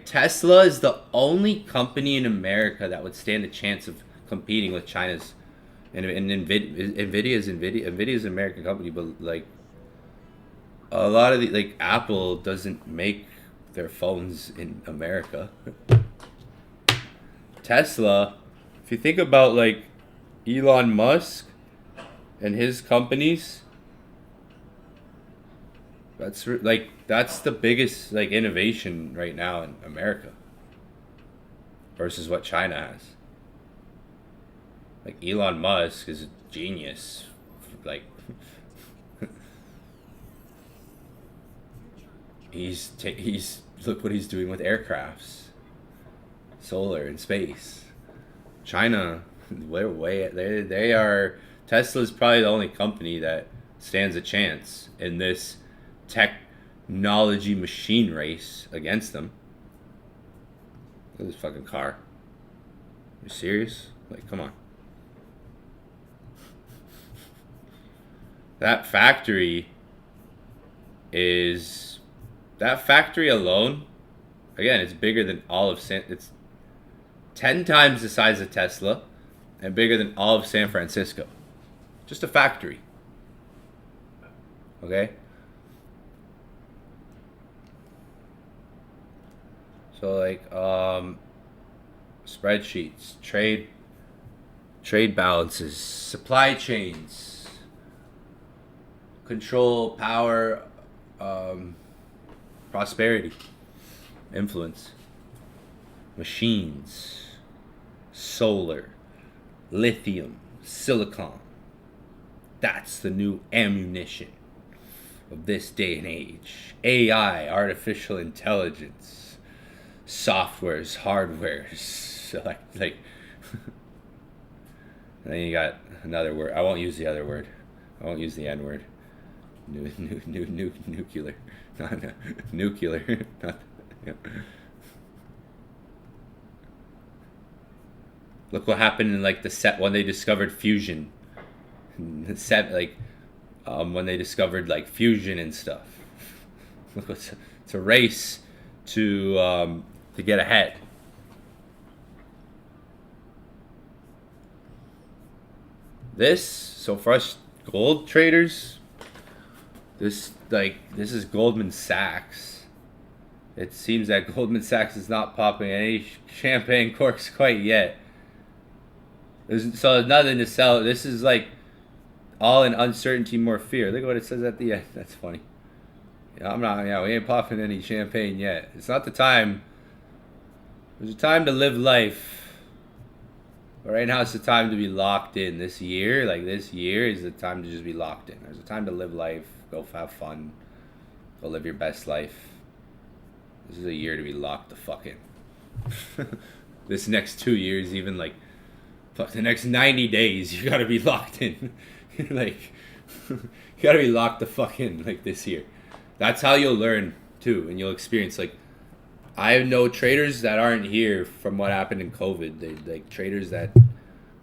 Tesla is the only company in America that would stand a chance of competing with China's, and Nvidia's an American company, but like a lot of the, like, Apple doesn't make their phones in America. Tesla, if you think about, like, Elon Musk and his companies, that's the biggest, like, innovation right now in America versus what China has. Like, Elon Musk is a genius. Like, he's look what he's doing with aircrafts, solar and space. China, they are. Tesla's probably the only company that stands a chance in this technology machine race against them. Look at this fucking car. You serious? Like, come on. That factory alone, again, it's bigger than all of it's 10 times the size of Tesla and bigger than all of San Francisco. Just a factory. Okay? So, like, spreadsheets, trade balances, supply chains, control, power, prosperity, influence, machines, solar, lithium, silicon. That's the new ammunition of this day and age. AI, artificial intelligence, softwares, hardwares, like and then you got another word. I won't use the other word. I won't use the N word. Nuclear. Not nuclear. Not, yeah. Look what happened in, like, the set when they discovered fusion. The set, like, when they discovered, like, fusion and stuff. Look, it's a race to get ahead. So for us gold traders, this is Goldman Sachs. It seems that Goldman Sachs is not popping any champagne corks quite yet. So there's nothing to sell. This is like all in uncertainty, more fear. Look at what it says at the end. That's funny. Yeah, we ain't popping any champagne yet. It's not the time. There's a time to live life. But right now it's the time to be locked in. This year is the time to just be locked in. There's a time to live life. Go have fun. Go live your best life. This is a year to be locked the fuck in. This next 2 years, even, like, fuck, the next 90 days, you gotta be locked in. Like, you gotta be locked the fuck in, like, this year. That's how you'll learn, too, and you'll experience, like, I know traders that aren't here from what happened in COVID. Traders that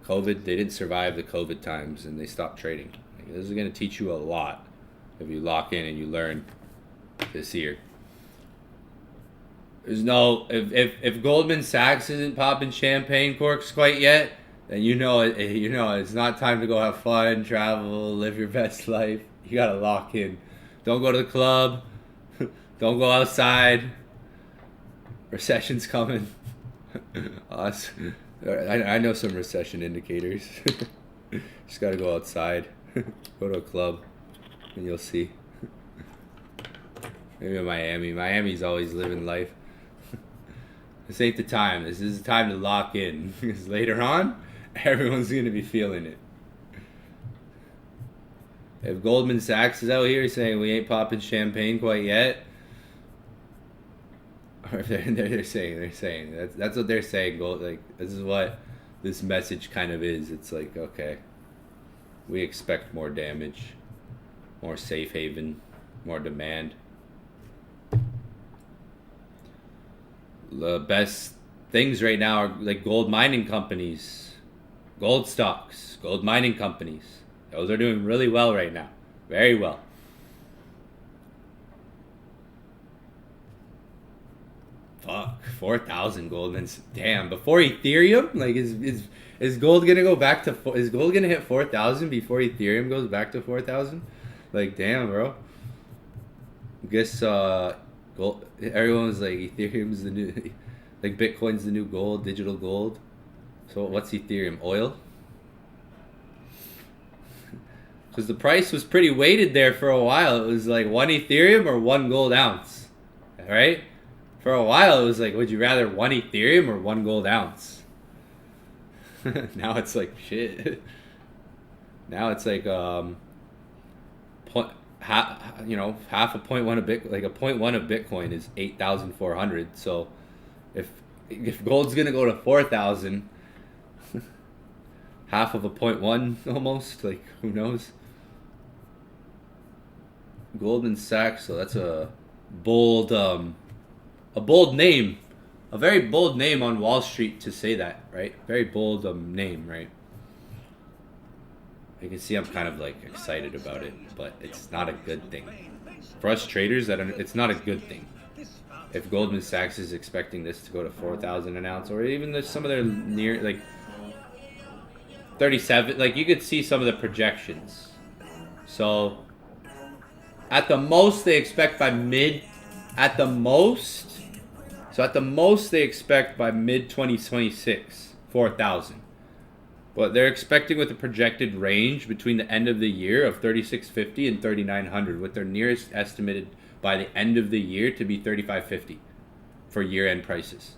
they didn't survive the COVID times, and they stopped trading. Like, this is gonna teach you a lot if you lock in and you learn this year. There's no, if Goldman Sachs isn't popping champagne corks quite yet, then you know it's not time to go have fun, travel, live your best life. You gotta lock in. Don't go to the club. Don't go outside. Recession's coming. I know some recession indicators. Just gotta go outside. Go to a club, and you'll see. Maybe in Miami. Miami's always living life. This ain't the time. This is the time to lock in. Because later on, everyone's going to be feeling it. If Goldman Sachs is out here saying we ain't popping champagne quite yet, or if they're saying that's what they're saying. Like, this is what this message kind of is. It's like, okay, we expect more damage, more safe haven, more demand. The best things right now are like gold mining companies, gold stocks, gold mining companies. Those are doing really well right now. Very well. Fuck, 4,000 Goldman's. Damn, before Ethereum? Like, is gold gonna go back to, is gold gonna hit 4,000 before Ethereum goes back to 4,000? Like, damn, bro. Guess gold. Everyone was like Ethereum's the new, like Bitcoin's the new gold, digital gold. So what's Ethereum? Oil? Because the price was pretty weighted there for a while. It was like 1 Ethereum or 1 gold ounce, right? For a while, it was like, would you rather 1 Ethereum or 1 gold ounce? Now it's like shit. Now it's like half a 0.1 of Bitcoin, like a 0.1 of Bitcoin is 8,400. So if gold's gonna go to 4,000, half of a 0.1 almost, like who knows? Goldman Sachs, so that's a bold name, a very bold name on Wall Street to say that, right? Very bold name, right? You can see I'm kind of like excited about it, but it's not a good thing for us traders. It's not a good thing. If Goldman Sachs is expecting this to go to 4,000 an ounce, or even some of their near like 37, like you could see some of the projections. So at the most they expect by mid, at the most they expect by mid 2026 4,000. But they're expecting with a projected range between the end of the year of 3,650 and 3,900, with their nearest estimated by the end of the year to be 3,550 for year-end prices.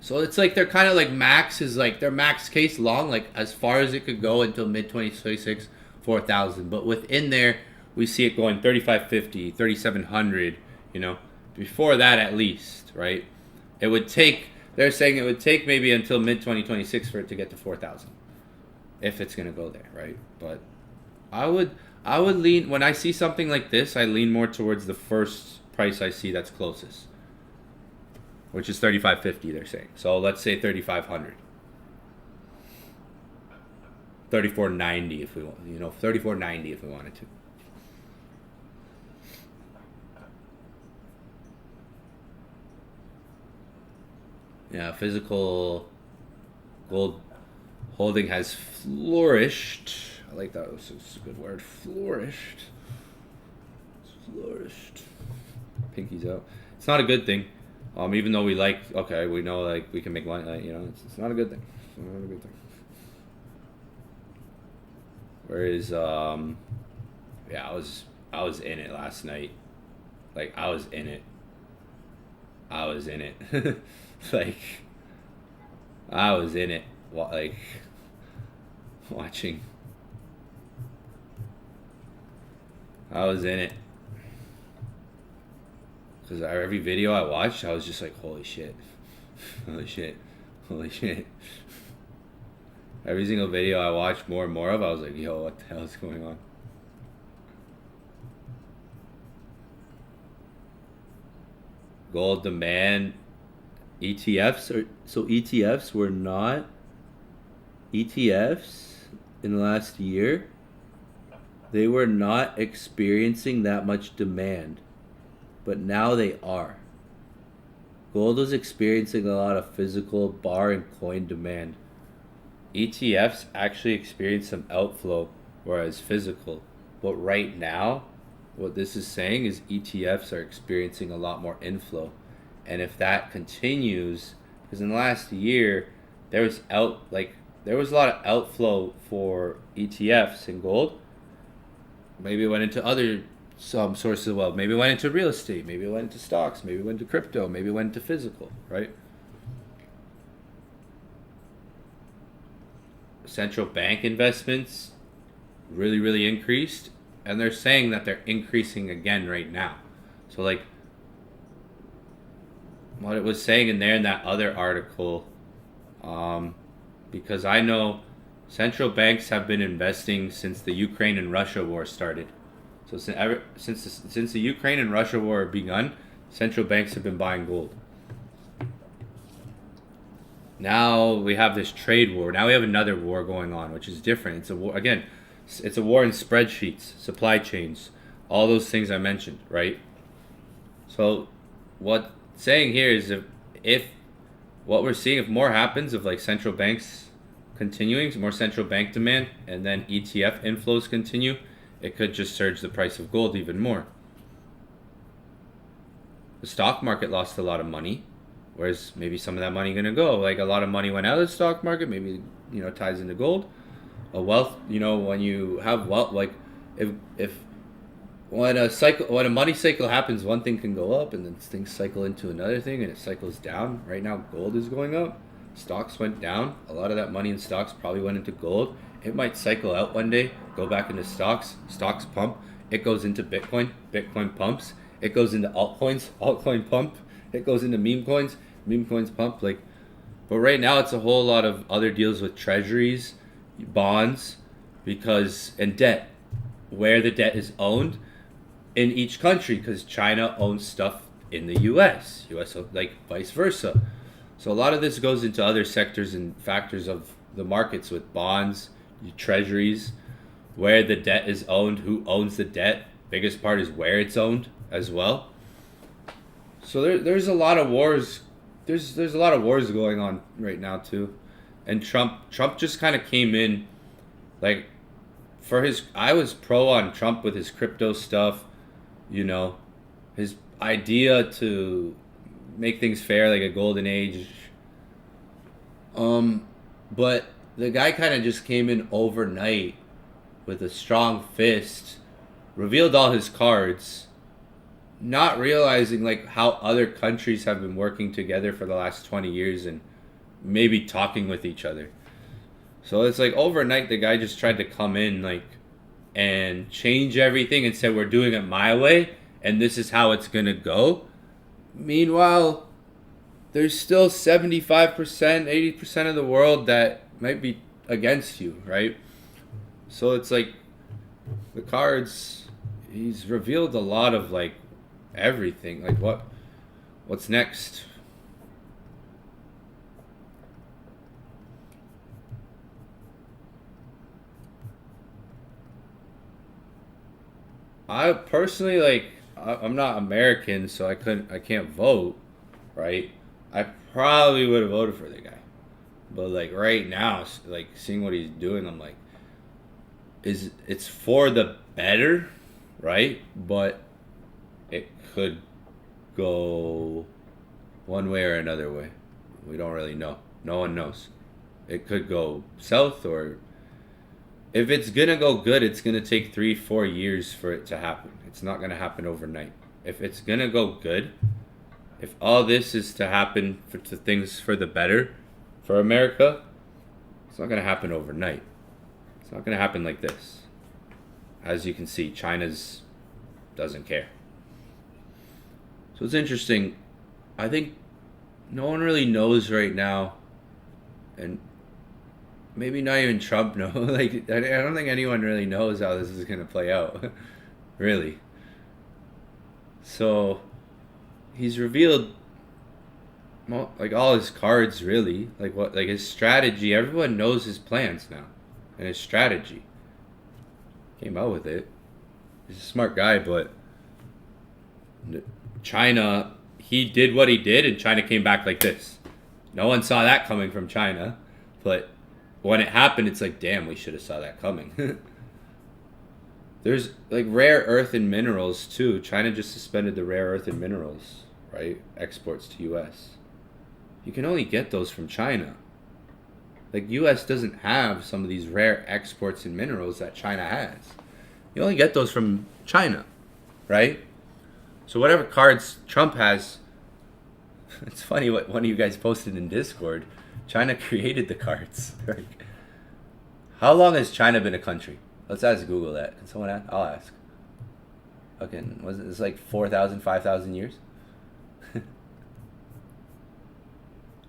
So it's like they're kind of like max is like their max case long, like as far as it could go until mid 2026, 4,000. But within there, we see it going 3,550, 3,700. You know, before that at least, right? It would take. They're saying it would take maybe until mid 2026 for it to get to 4,000, if it's gonna go there, right? But I would lean when I see something like this. I lean more towards the first price I see that's closest, which is 3,550. They're saying. So let's say 3,500, 3,490 if we want. 3,490 if we wanted to. Yeah, physical gold holding has flourished. I like that. It's a good word. Flourished. Pinky's out. It's not a good thing. Even though we know like we can make money. It's not a good thing. It's not a good thing. Whereas, I was in it last night. Like I was in it. Like, I was in it, like, watching. I was in it. Because every video I watched, I was just like, holy shit. Holy shit. Holy shit. Every single video I watched more and more of, I was like, yo, what the hell is going on? Gold demand. ETFs were not ETFs in the last year. They were not experiencing that much demand, but now they are. Gold was experiencing a lot of physical bar and coin demand. ETFs actually experienced some outflow, whereas physical. But right now, what this is saying is ETFs are experiencing a lot more inflow. And if that continues, because in the last year there was a lot of outflow for ETFs in gold. Maybe it went into some sources of wealth. Maybe it went into real estate. Maybe it went into stocks. Maybe it went into crypto. Maybe it went into physical, right? Central bank investments really, really increased, and they're saying that they're increasing again right now. So like, what it was saying in there in that other article, because I know central banks have been investing since the Ukraine and Russia war started. So since the Ukraine and Russia war begun, central banks have been buying gold. Now we have this trade war. Now we have another war going on, which is different. It's a war again. It's a war in spreadsheets, supply chains, all those things I mentioned, right? So what saying here is if what we're seeing, if more happens of like central banks continuing, more central bank demand, and then ETF inflows continue, it could just surge the price of gold even more. The stock market lost a lot of money. Where's maybe some of that money going to go? Like a lot of money went out of the stock market. Maybe, ties into gold. A wealth, when you have wealth, like if when a money cycle happens, one thing can go up and then things cycle into another thing and it cycles down. Right now, gold is going up. Stocks went down. A lot of that money in stocks probably went into gold. It might cycle out one day, go back into stocks. Stocks pump. It goes into Bitcoin. Bitcoin pumps. It goes into altcoins. Altcoin pump. It goes into meme coins. Meme coins pump. But right now it's a whole lot of other deals with treasuries, bonds, and debt, where the debt is owned in each country, because China owns stuff in the U.S. Like vice versa. So a lot of this goes into other sectors and factors of the markets with bonds, treasuries, where the debt is owned, who owns the debt. Biggest part is where it's owned as well. So there's a lot of wars. There's a lot of wars going on right now too. And Trump just kind of came in, I was pro on Trump with his crypto stuff, his idea to make things fair, like a golden age. But the guy kind of just came in overnight with a strong fist, revealed all his cards, not realizing how other countries have been working together for the last 20 years and maybe talking with each other. So it's overnight the guy just tried to come in and change everything and said, we're doing it my way and this is how it's gonna go. Meanwhile, there's still 75%, 80% of the world that might be against you, right? So it's the cards, he's revealed a lot of everything. What's next? I personally I'm not American, so I can't vote, right? I probably would have voted for the guy, but right now, seeing what he's doing, I'm it's for the better, right? But it could go one way or another way. We don't really know. No one knows. It could go south, or if it's gonna go good, it's gonna take 3-4 years for it to happen. It's not gonna happen overnight. If it's gonna go good, if all this is to happen to things for the better for America, it's not gonna happen overnight. It's not gonna happen like this. As you can see, China's doesn't care. So it's interesting. I think no one really knows right now, and maybe not even Trump knows. I don't think anyone really knows how this is gonna play out, really. So he's revealed all his cards, really, his strategy. Everyone knows his plans now, and his strategy. Came out with it. He's a smart guy, but China, he did what he did, and China came back like this. No one saw that coming from China, but when it happened, it's damn, we should have saw that coming. There's rare earth and minerals too. China just suspended the rare earth and minerals, right? Exports to US. You can only get those from China. US doesn't have some of these rare exports and minerals that China has. You only get those from China, right? So whatever cards Trump has, it's funny what one of you guys posted in Discord. China created the cards. How long has China been a country? Let's ask Google that. Can someone ask? I'll ask. Okay, was it 4,000, 5,000 years?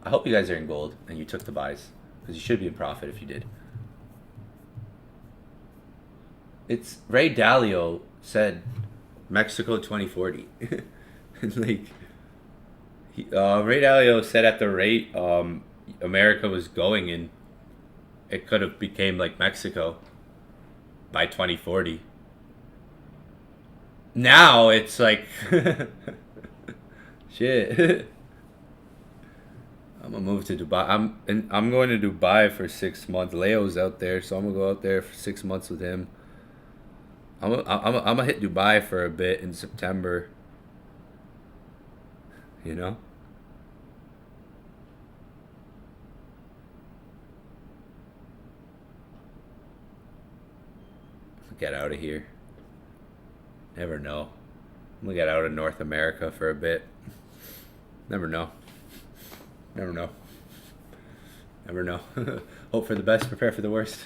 I hope you guys are in gold and you took the buys, because you should be in profit if you did. It's Ray Dalio said Mexico 2040. Ray Dalio said at the rate America was going in, it could have became like Mexico by 2040. Now it's shit. I'm gonna move to Dubai. I'm going to Dubai for 6 months. Leo's out there, so I'm gonna go out there for 6 months with him. I'm gonna hit Dubai for a bit in September. You know? Get out of here. Never know. I'm gonna get out of North America for a bit. Never know. Never know. Never know. Hope for the best, prepare for the worst.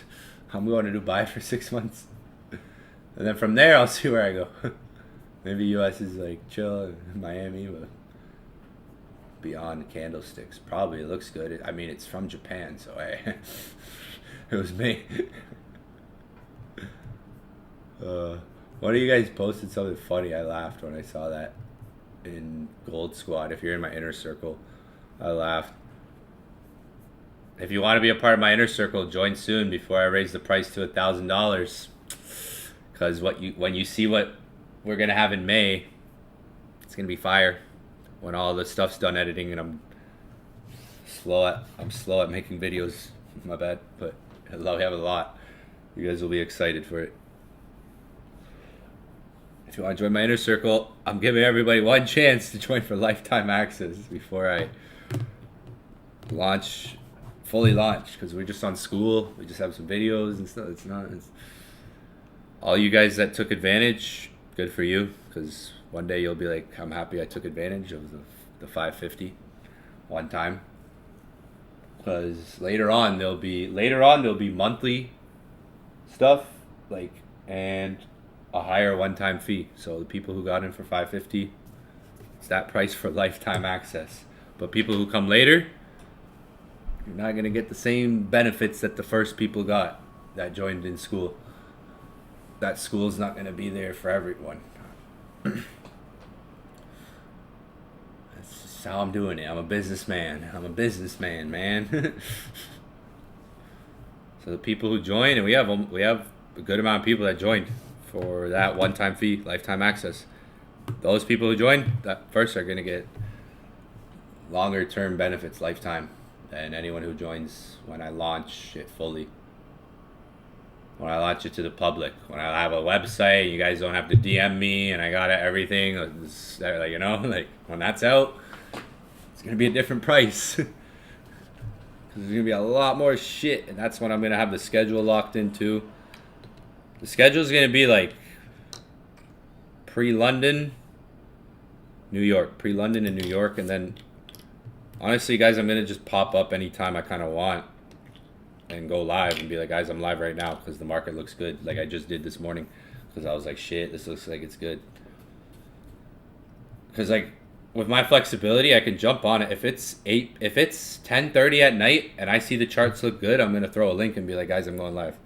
I'm going to Dubai for 6 months. And then from there, I'll see where I go. Maybe US is like chill in Miami, but beyond candlesticks. Probably it looks good. I mean, it's from Japan, so hey, it was me. One of you guys posted something funny. I laughed when I saw that in Gold Squad. If you're in my inner circle, I laughed. If you want to be a part of my inner circle, join soon before I raise the price to $1,000. Because when you see what we're gonna have in May, it's gonna be fire. When all the stuff's done editing and I'm slow at making videos. My bad, but we have a lot. You guys will be excited for it. If you want to join my inner circle, I'm giving everybody one chance to join for lifetime access before I fully launch, because we're just on school. We just have some videos and stuff. It's all you guys that took advantage, good for you, because one day you'll be like, I'm happy I took advantage of the 550 one time. Because later on there'll be monthly stuff, like, and a higher one-time fee. So the people who got in for 550, it's that price for lifetime access. But people who come later, you're not gonna get the same benefits that the first people got that joined in school. That school's not gonna be there for everyone. That's just how I'm doing it. I'm a businessman, man. So the people who join, and we have a good amount of people that joined for that one-time fee, lifetime access. Those people who join that first are gonna get longer term benefits, lifetime, than anyone who joins when I launch it fully. When I launch it to the public, when I have a website, you guys don't have to DM me, and I got everything. You know, like when that's out, it's gonna be a different price. Because there's gonna be a lot more shit, and that's when I'm gonna have the schedule locked into. The schedule's gonna be like pre-London, New York, pre-London and New York, and then honestly, guys, I'm gonna just pop up anytime I kind of want and go live and be like, guys, I'm live right now because the market looks good, like I just did this morning, because I was like, shit, this looks like it's good. Because like with my flexibility, I can jump on it. If it's 10:30 at night and I see the charts look good, I'm gonna throw a link and be like, guys, I'm going live.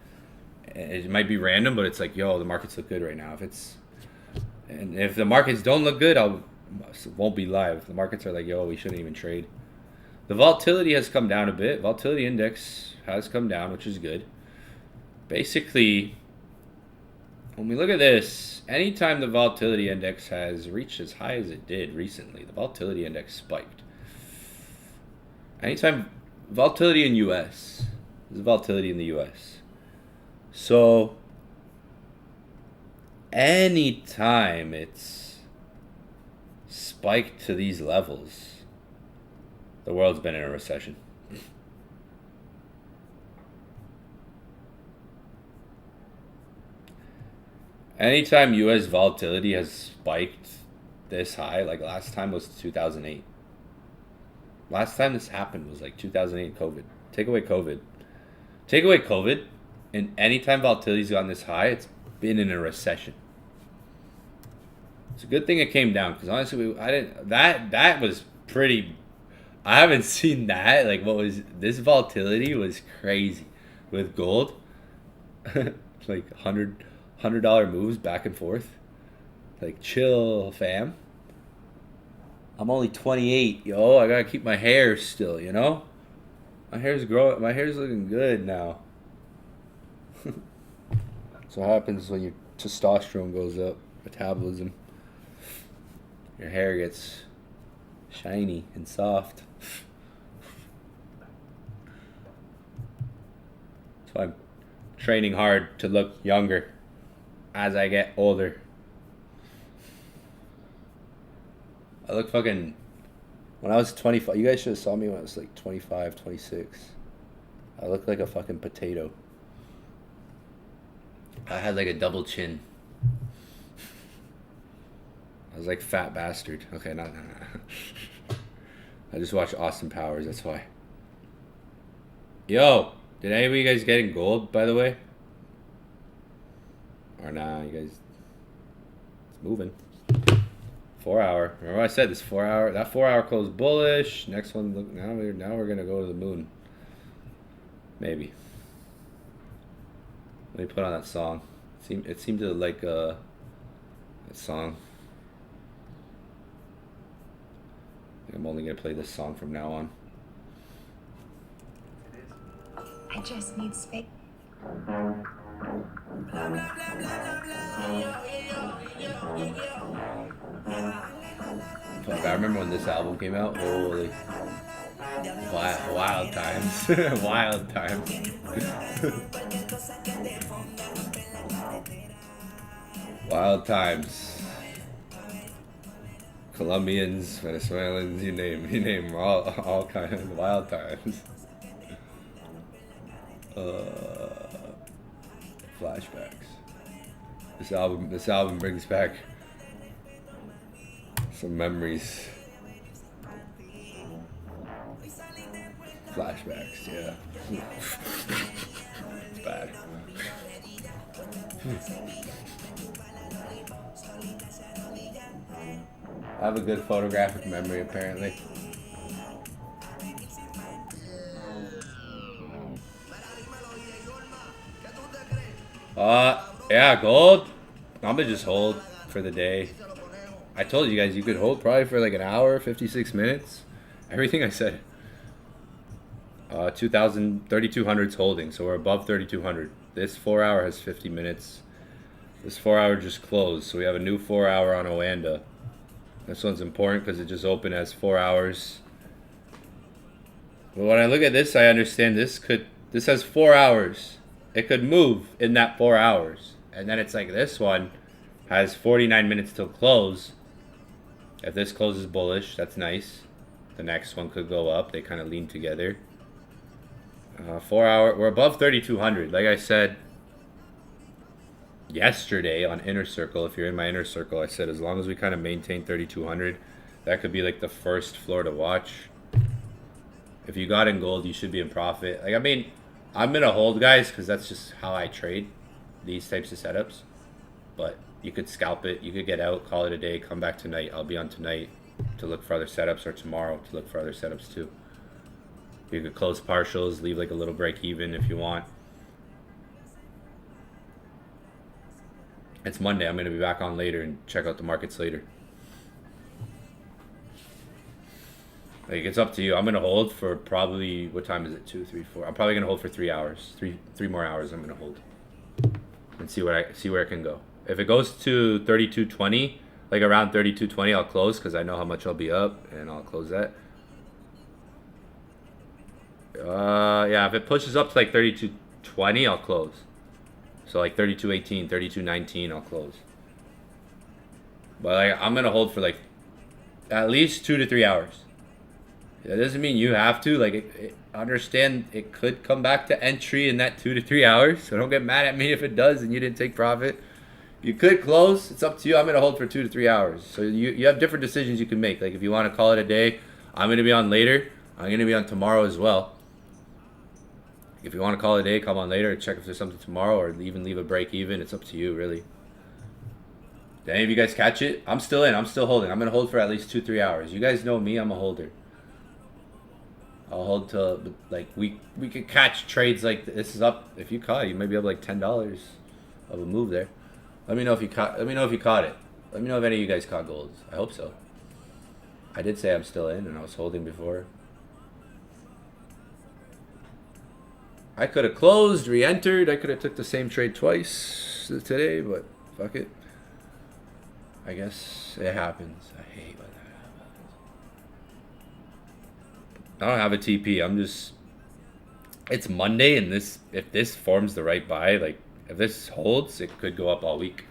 It might be random, but it's like, yo, the markets look good right now. If the markets don't look good, won't be live. The markets are like, yo, we shouldn't even trade. The volatility has come down a bit. Volatility index has come down, which is good. Basically, when we look at this, anytime the volatility index has reached as high as it did recently, the volatility index spiked. Anytime volatility in US, there's volatility in the US. So anytime it's spiked to these levels, the world's been in a recession. Anytime US volatility has spiked this high, like last time was 2008. Last time this happened was like 2008 COVID. Take away COVID, and anytime volatility's gone this high, it's been in a recession. It's a good thing it came down, because honestly, that was pretty. I haven't seen that. Like, this volatility was crazy with gold. Like $100 moves back and forth. Like, chill, fam. I'm only 28, yo. I gotta keep my hair still, you know? My hair's growing. My hair's looking good now. That's what happens when your testosterone goes up, metabolism. Your hair gets shiny and soft. That's why I'm training hard to look younger. as I get older. I look fucking... When I was 25... You guys should have saw me when I was like 25, 26. I looked like a fucking potato. I had like a double chin. I was like fat bastard. Okay, no. I just watched Austin Powers, that's why. Yo, did any of you guys get in gold, by the way? Or nah, you guys... It's moving. 4 hour. Remember what I said, this 4 hour... That 4 hour closed bullish. Next one, look, now we're gonna go to the moon. Maybe. Let me put on that song. It seemed to like that song. I'm only gonna play this song from now on. I just need space. Fuck, I remember when this album came out. Holy. Wild times. Wild times. Wild times. Colombians, Venezuelans, you name all kind of wild times. Flashbacks. This album brings back some memories. Flashbacks, yeah. It's bad. I have a good photographic memory, apparently. Yeah, gold. I'm gonna just hold for the day. I told you guys you could hold probably for like an hour, 56 minutes. Everything I said. 3,200's holding, so we're above 3,200. This 4 hour has 50 minutes. This 4 hour just closed, so we have a new 4 hour on Oanda. This one's important because it just opened as 4 hours. But when I look at this, I understand this has 4 hours. It could move in that 4 hours. And then it's like this one has 49 minutes till close. If this closes bullish, that's nice. The next one could go up. They kind of lean together. 4 hour, we're above 3,200. Like I said yesterday on Inner Circle, if you're in my Inner Circle, I said as long as we kind of maintain 3,200, that could be like the first floor to watch. If you got in gold, you should be in profit. Like, I mean, I'm gonna hold, guys, because that's just how I trade these types of setups. But you could scalp it, you could get out, call it a day, come back tonight. I'll be on tonight to look for other setups, or tomorrow to look for other setups too. You could close partials, leave like a little break even if you want. It's Monday. I'm going to be back on later and check out the markets later. Like, it's up to you. I'm going to hold for probably, what time is it? 2, 3, 4. I'm probably going to hold for 3 hours. Three more hours I'm going to hold. And see where it can go. If it goes to 32.20, like around 32.20, I'll close because I know how much I'll be up, and I'll close that. Yeah, if it pushes up to like 32.20, I'll close. So like 32.18, 32.19, I'll close. But like, I'm gonna hold for like at least 2 to 3 hours. That doesn't mean you have to. Like, understand it could come back to entry in that 2 to 3 hours. So don't get mad at me if it does and you didn't take profit. You could close. It's up to you. I'm gonna hold for 2 to 3 hours. So you have different decisions you can make. Like, if you want to call it a day, I'm gonna be on later. I'm gonna be on tomorrow as well. If you want to call it a day, come on later. Check if there's something tomorrow, or even leave a break even. It's up to you, really. Did any of you guys catch it? I'm still in. I'm still holding. I'm going to hold for at least 2-3 hours. You guys know me. I'm a holder. I'll hold till, like, we could catch trades like this is up. If you caught it, you might be up like $10 of a move there. Let me know if you caught. Let me know if you caught it. Let me know if any of you guys caught golds. I hope so. I did say I'm still in, and I was holding before. I could have closed, re-entered. I could have took the same trade twice today, but fuck it. I guess it happens. I hate when that happens. I don't have a TP. I'm just... It's Monday, and if this forms the right buy, like, If this holds, it could go up all week.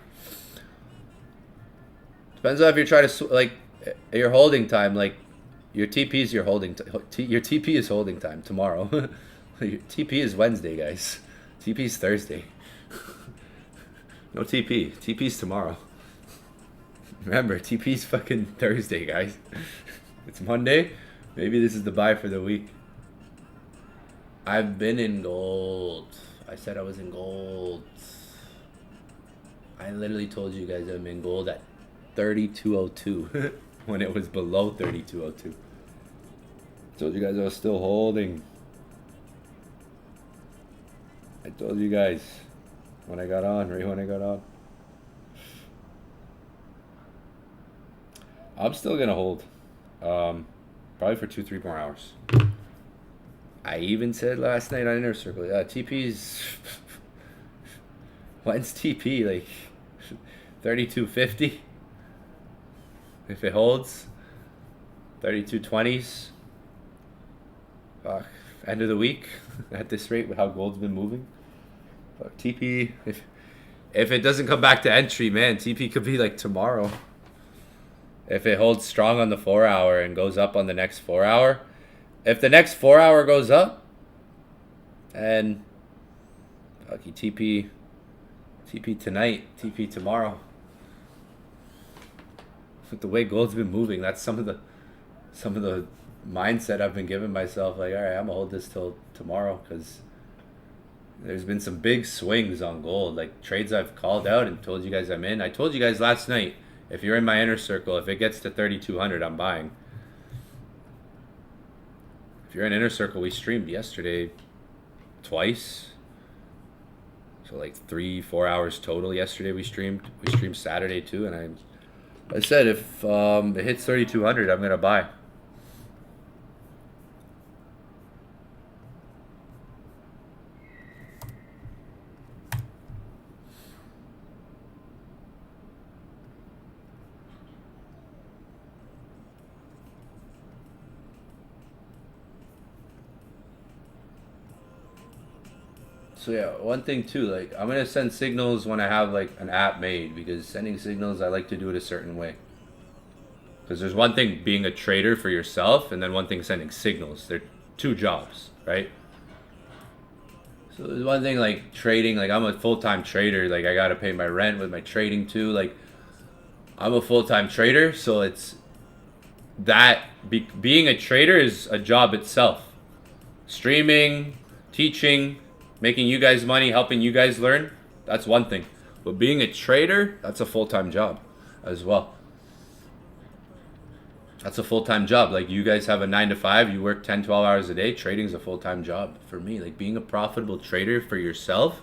Depends on if you're trying to like your holding time. Like your TP is your holding. Your TP is holding time tomorrow. Your TP is Wednesday, guys. TP is Thursday. No TP. TP is tomorrow. Remember, TP is fucking Thursday, guys. It's Monday. Maybe this is the buy for the week. I've been in gold. I said I was in gold. I literally told you guys I'm in gold at 32.02 when it was below 32.02. Told you guys I was still holding. I told you guys when I got on, right when I got on. I'm still gonna hold. Probably for 2-3 more hours. I even said last night on Inner Circle, TP's when's TP? Like 32.50? If it holds, 32.20s. Fuck. End of the week at this rate with how gold's been moving. Fuck, TP, if it doesn't come back to entry, man, TP could be like tomorrow. If it holds strong on the 4 hour and goes up on the next 4 hour. If the next 4 hour goes up, and fucking TP tonight, TP tomorrow. With the way gold's been moving, that's some of the mindset I've been giving myself. Like, all right, I'm gonna hold this till tomorrow because there's been some big swings on gold. Like trades I've called out and told you guys I'm in. I told you guys last night, if you're in my Inner Circle, if it gets to 3,200, I'm buying. If you're in Inner Circle, we streamed yesterday twice. So like 3-4 hours total yesterday we streamed. We streamed Saturday too, and I said if it hits 3,200, I'm gonna buy. So yeah, one thing too, like I'm gonna send signals when I have like an app made, because sending signals, I like to do it a certain way. Because there's one thing being a trader for yourself, and then one thing sending signals. They're two jobs, right? So there's one thing like trading, like I'm a full-time trader, like I gotta pay my rent with my trading too. Like I'm a full-time trader, so it's that being a trader is a job itself. Streaming, teaching, making you guys money, helping you guys learn, that's one thing. But being a trader, that's a full-time job as well. That's a full-time job. Like you guys have a 9 to 5, you work 10, 12 hours a day. Trading's a full-time job for me. Like being a profitable trader for yourself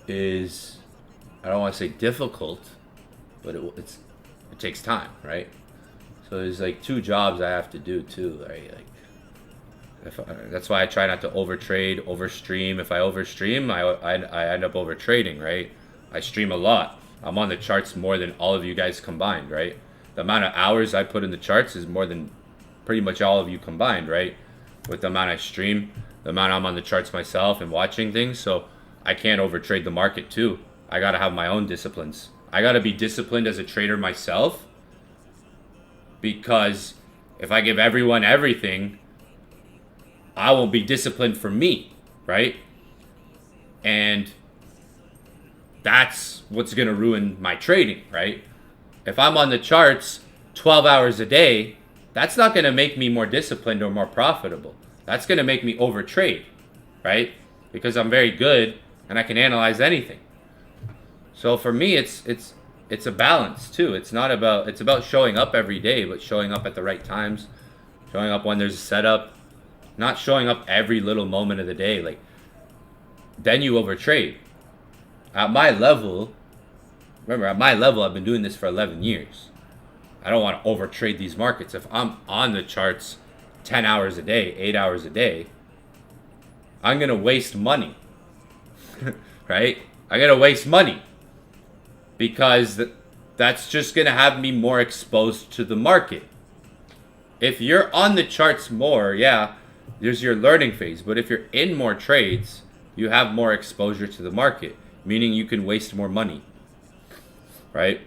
is, I don't want to say difficult, but it takes time, right? So there's like two jobs I have to do too, right? Like that's why I try not to overtrade, overstream. If I overstream, I end up overtrading, right? I stream a lot. I'm on the charts more than all of you guys combined, right? The amount of hours I put in the charts is more than pretty much all of you combined, right? With the amount I stream, the amount I'm on the charts myself and watching things. So I can't overtrade the market too. I gotta have my own disciplines. I gotta be disciplined as a trader myself, because if I give everyone everything, I won't be disciplined for me, right? And that's what's going to ruin my trading, right? If I'm on the charts 12 hours a day, that's not going to make me more disciplined or more profitable. That's going to make me overtrade, right? Because I'm very good and I can analyze anything. So for me, it's a balance too. It's about showing up every day, but showing up at the right times, showing up when there's a setup. Not showing up every little moment of the day. Like, then you overtrade. At my level, remember, at my level, I've been doing this for 11 years. I don't want to overtrade these markets. If I'm on the charts 10 hours a day, 8 hours a day, I'm going to waste money. Right? I'm going to waste money. Because that's just going to have me more exposed to the market. If you're on the charts more, yeah, there's your learning phase. But if you're in more trades, you have more exposure to the market, meaning you can waste more money, right?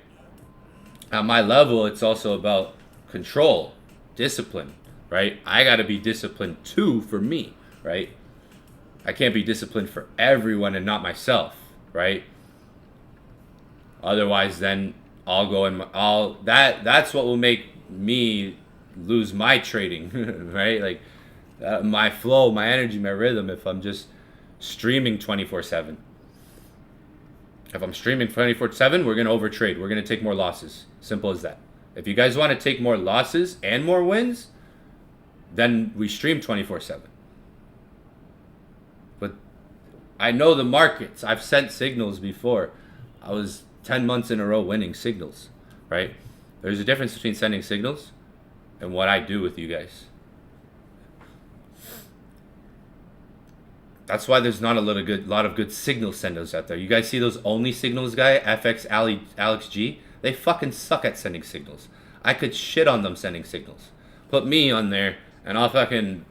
At my level, it's also about control, discipline, right? I got to be disciplined too for me, right? I can't be disciplined for everyone and not myself, right? Otherwise, then I'll go and that's what will make me lose my trading, right? Like my flow, my energy, my rhythm. If I'm just streaming 24/7, if I'm streaming 24/7, we're gonna overtrade. We're gonna take more losses. Simple as that. If you guys want to take more losses and more wins, then we stream 24/7. But I know the markets. I've sent signals before. I was 10 months in a row winning signals, right? There's a difference between sending signals and what I do with you guys. That's why there's not a lot of good signal senders out there. You guys see those only signals guy, FX Alex G? They fucking suck at sending signals. I could shit on them sending signals. Put me on there and I'll fucking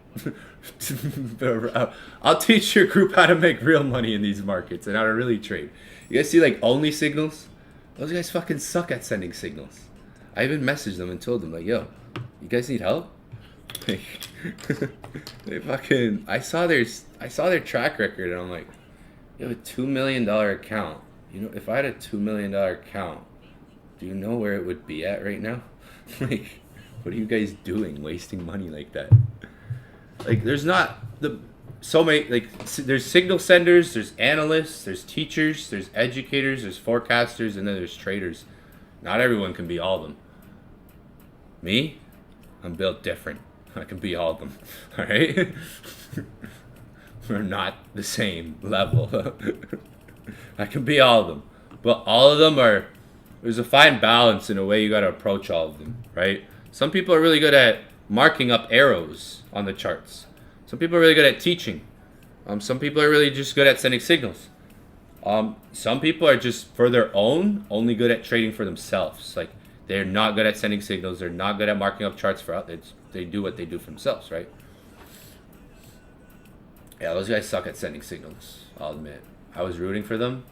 I'll teach your group how to make real money in these markets and how to really trade. You guys see like only signals? Those guys fucking suck at sending signals. I even messaged them and told them like, yo, you guys need help? They fucking I saw their track record and I'm like, you have a $2 million account. You know, if I had a $2 million account, do you know where it would be at right now? Like, what are you guys doing wasting money like that? Like, there's not so many, like, there's signal senders, there's analysts, there's teachers, there's educators, there's forecasters, and then there's traders. Not everyone can be all of them. Me, I'm built different. I can be all of them, all right? We're not the same level. I can be all of them. But all of them are, there's a fine balance in a way you got to approach all of them, right? Some people are really good at marking up arrows on the charts. Some people are really good at teaching. Some people are really just good at sending signals. Some people are just for their own, only good at trading for themselves. Like, they're not good at sending signals. They're not good at marking up charts for others. They do what they do for themselves, right? Yeah, those guys suck at sending signals, I'll admit. I was rooting for them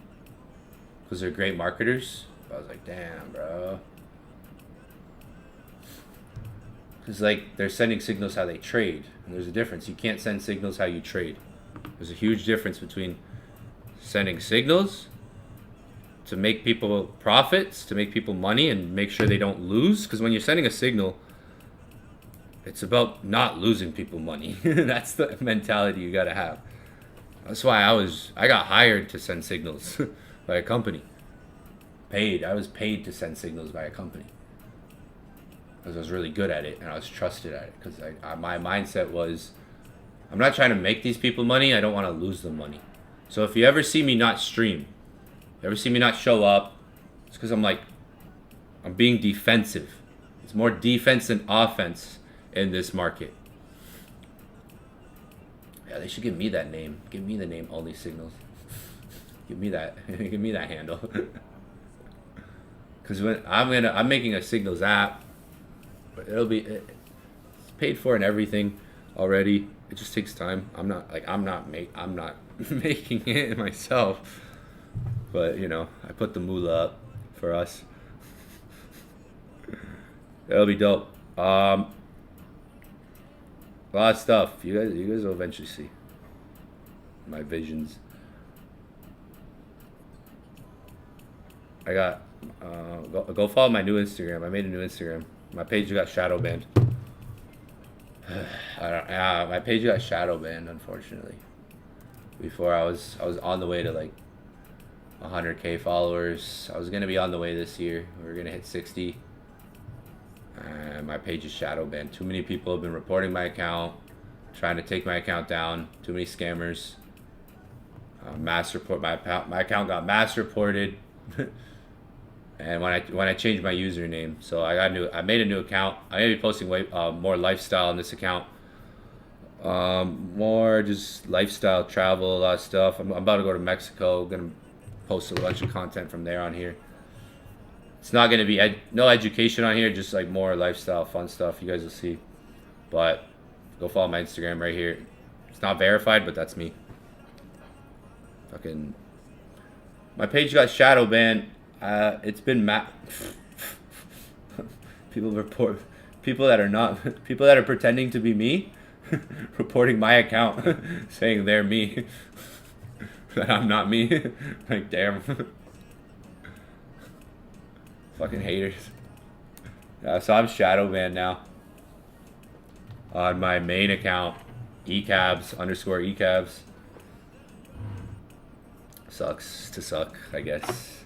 because they're great marketers. But I was like, damn, bro. Because, like, they're sending signals how they trade. And there's a difference. You can't send signals how you trade. There's a huge difference between sending signals to make people profits, to make people money, and make sure they don't lose. Because when you're sending a signal, it's about not losing people money. That's the mentality you got to have. That's why I got hired to send signals by a company. I was paid to send signals by a company. Because I was really good at it and I was trusted at it. Because my mindset was, I'm not trying to make these people money. I don't want to lose them money. So if you ever see me not stream, ever see me not show up, it's because I'm being defensive. It's more defense than offense in this market. Yeah, they should give me that name. Give me the name Only Signals. Give me that. Give me that handle. Because when I'm making a Signals app, but it's paid for and everything already. It just takes time. I'm not making it myself. But you know, I put the moolah up for us. That'll be dope. A lot of stuff. You guys will eventually see my visions. I got go follow my new Instagram. I made a new Instagram. My page got shadow banned. My page got shadow banned, unfortunately. Before I was on the way to like 100K followers. I was gonna be on the way this year. We were gonna hit 60. And my page is shadow banned. Too many people have been reporting my account, trying to take my account down. Too many scammers. Mass report my account got mass reported. And when I changed my username, so I made a new account. I'm gonna be posting more lifestyle on this account. More just lifestyle, travel, a lot of stuff. I'm about to go to Mexico. Gonna post a bunch of content from there on here. It's not gonna be no education on here, just like more lifestyle, fun stuff. You guys will see. But go follow my Instagram right here. It's not verified, but that's me. Fucking, my page got shadow banned. It's been people that are pretending to be me, reporting my account, saying they're me, that I'm not me. Like, damn. Fucking haters. So I'm shadow banned now. On my main account, ecabs_ecabs. Sucks to suck, I guess.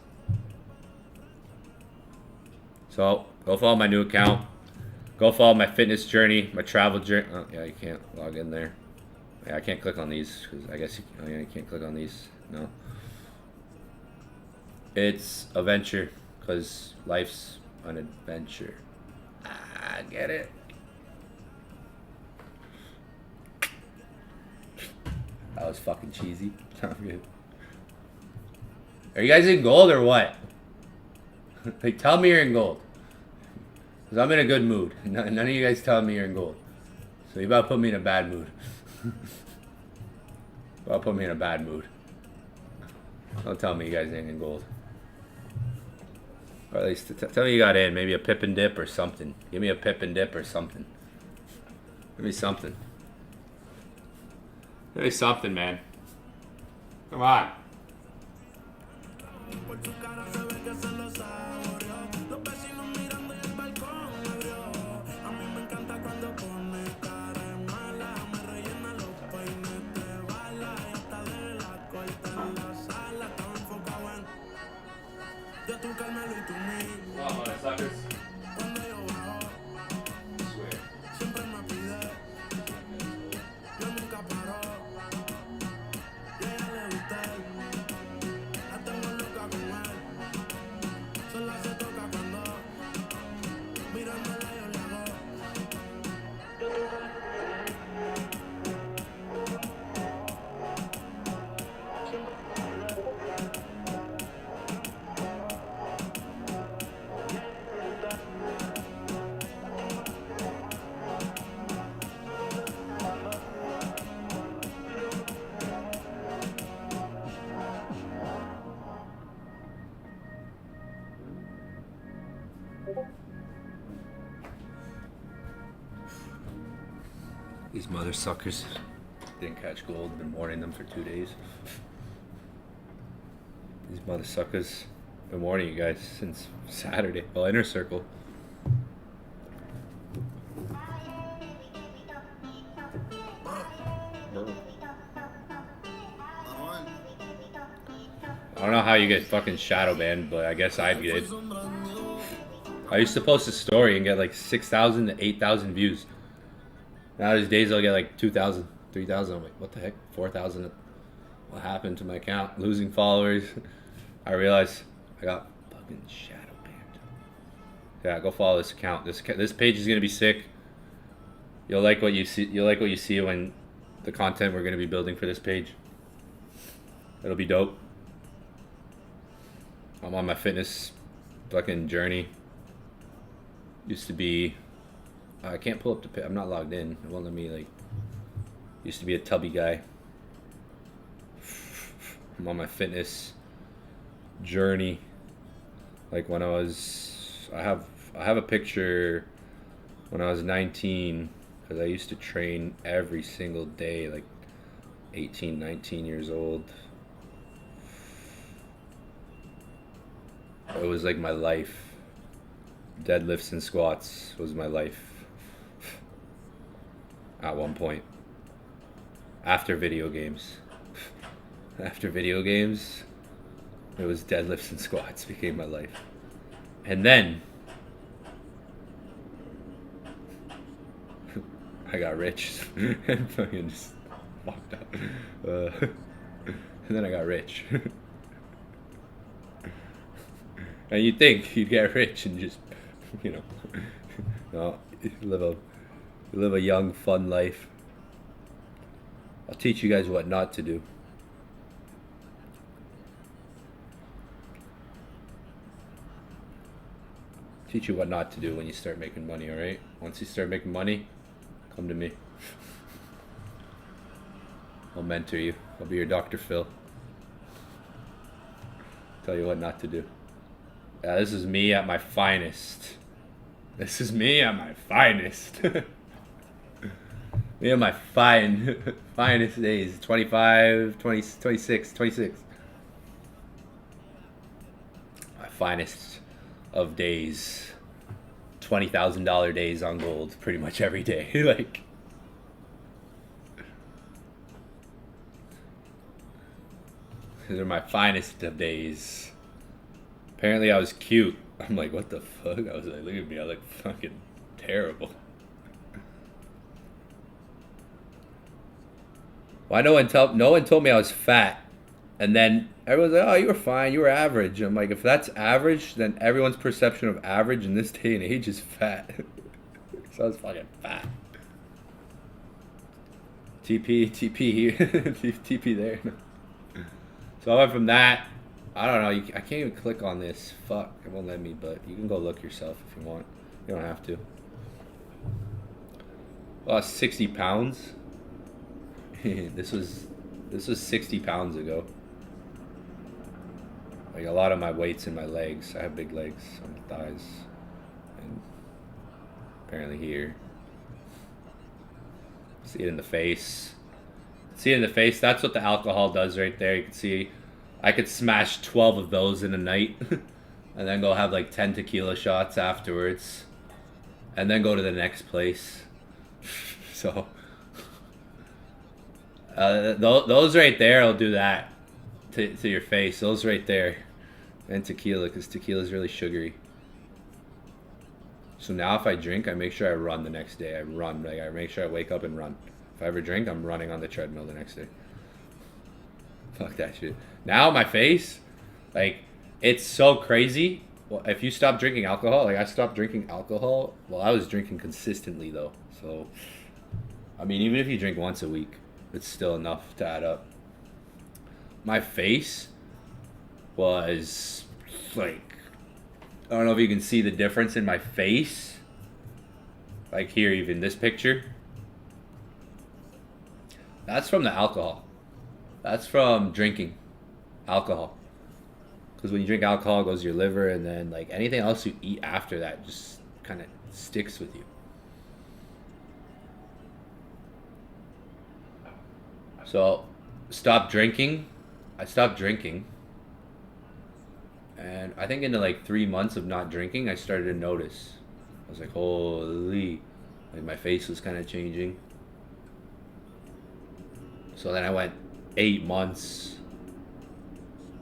So, go follow my new account. Go follow my fitness journey, my travel journey. Oh, yeah, you can't log in there. Yeah, I can't click on these, because I guess you can't click on these. No. It's a venture, because life's an adventure. I get it. That was fucking cheesy. Are you guys in gold or what? Like, tell me you're in gold. Because I'm in a good mood. None of you guys tell me you're in gold. So you about to put me in a bad mood. About to put me in a bad mood. Don't tell me you guys ain't in gold. Or at least tell me you got in. Maybe a pip and dip or something. Give me a pip and dip or something. Give me something. Give me something, man. Come on. These mother suckers didn't catch gold. Been warning them for 2 days. These mother suckers. Been warning you guys since Saturday. Well, Inner Circle. I don't know how you get fucking shadow banned, but I guess I did. I used to post a story and get like 6,000 to 8,000 views. Now these days I'll get like 2,000, 3,000. I'm like, what the heck? 4,000. What happened to my account? Losing followers. I realized I got fucking shadow banned. Yeah, go follow this account. This page is gonna be sick. You'll like what you see. You'll like what you see when the content we're gonna be building for this page. It'll be dope. I'm on my fitness fucking journey. Used to be. I can't pull up the. I'm not logged in. It won't let me like. Used to be a tubby guy. I'm on my fitness journey. Like when I was, I have a picture when I was 19, because I used to train every single day, like 18, 19 years old. It was like my life. Deadlifts and squats was my life. At one point. After video games. After video games, it was deadlifts and squats became my life. And then I got rich and fucking just fucked up. And then I got rich. And you'd think you'd get rich and just, you know, no, live a young, fun life. I'll teach you guys what not to do. Teach you what not to do when you start making money, alright? Once you start making money, come to me. I'll mentor you. I'll be your Dr. Phil. Tell you what not to do. Yeah, this is me at my finest. This is me at my finest. Me at my finest days. 25, 20, 26, 26. My finest of days. $20,000 days on gold pretty much every day. Like, these are my finest of days. Apparently I was cute. I'm like, what the fuck? I was like, look at me, I look fucking terrible. Why no one told me I was fat. And then everyone's like, oh, you were fine, you were average. I'm like, if that's average, then everyone's perception of average in this day and age is fat. So I was fucking fat. TP here. TP there. So I went from that. I don't know. I can't even click on this. Fuck. It won't let me, but you can go look yourself if you want. You don't have to. Lost 60 pounds. This was 60 pounds ago. Like, a lot of my weight's in my legs. I have big legs on my thighs. And apparently here. See it in the face. See it in the face. That's what the alcohol does right there. You can see I could smash 12 of those in a night. And then go have like 10 tequila shots afterwards. And then go to the next place. So those right there will do that to your face. Those right there. And tequila, because tequila is really sugary. So now if I drink, I make sure I run the next day. I run. Like, I make sure I wake up and run. If I ever drink, I'm running on the treadmill the next day. Fuck that shit. Now my face, like, it's so crazy. Well, if you stop drinking alcohol, like I stopped drinking alcohol, well, I was drinking consistently though. So, I mean, even if you drink once a week, it's still enough to add up. My face was like, I don't know if you can see the difference in my face. Like here, even this picture. That's from the alcohol. That's from drinking alcohol. Because when you drink alcohol, it goes to your liver, and then like anything else you eat after that just kind of sticks with you. So, stop drinking. I stopped drinking. And I think into like 3 months of not drinking, I started to notice. I was like, holy. Like my face was kind of changing. So then I went 8 months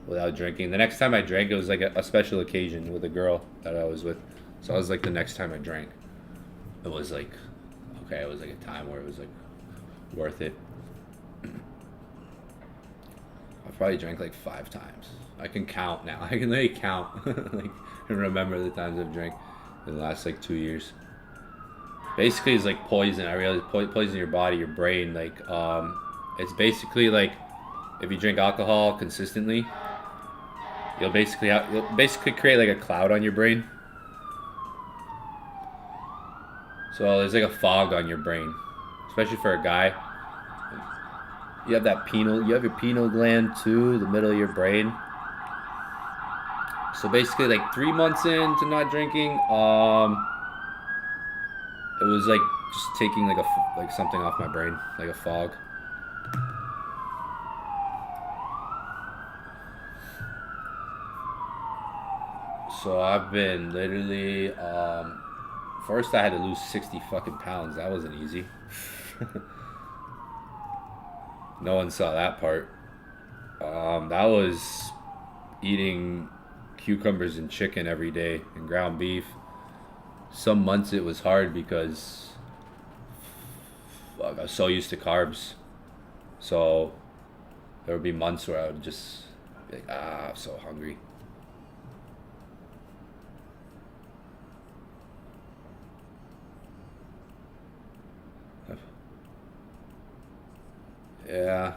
without drinking. The next time I drank, it was like a special occasion with a girl that I was with. So I was like, the next time I drank, it was like, okay, it was like a time where it was like worth it. I probably drank like 5 times. I can count now. I can literally count. Like, and remember the times I've drank in the last like 2 years. Basically, it's like poison. I realize poison your body, your brain. Like, it's basically like if you drink alcohol consistently, you'll basically create like a cloud on your brain. So there's like a fog on your brain, especially for a guy. You have your pineal gland too, the middle of your brain. So basically, like 3 months into not drinking, it was like just taking like something off my brain, like a fog. So I've been literally, first I had to lose 60 fucking pounds. That wasn't easy. No one saw that part. That was eating cucumbers and chicken every day and ground beef. Some months it was hard because I was so used to carbs. So there would be months where I would just be like, I'm so hungry. Yeah,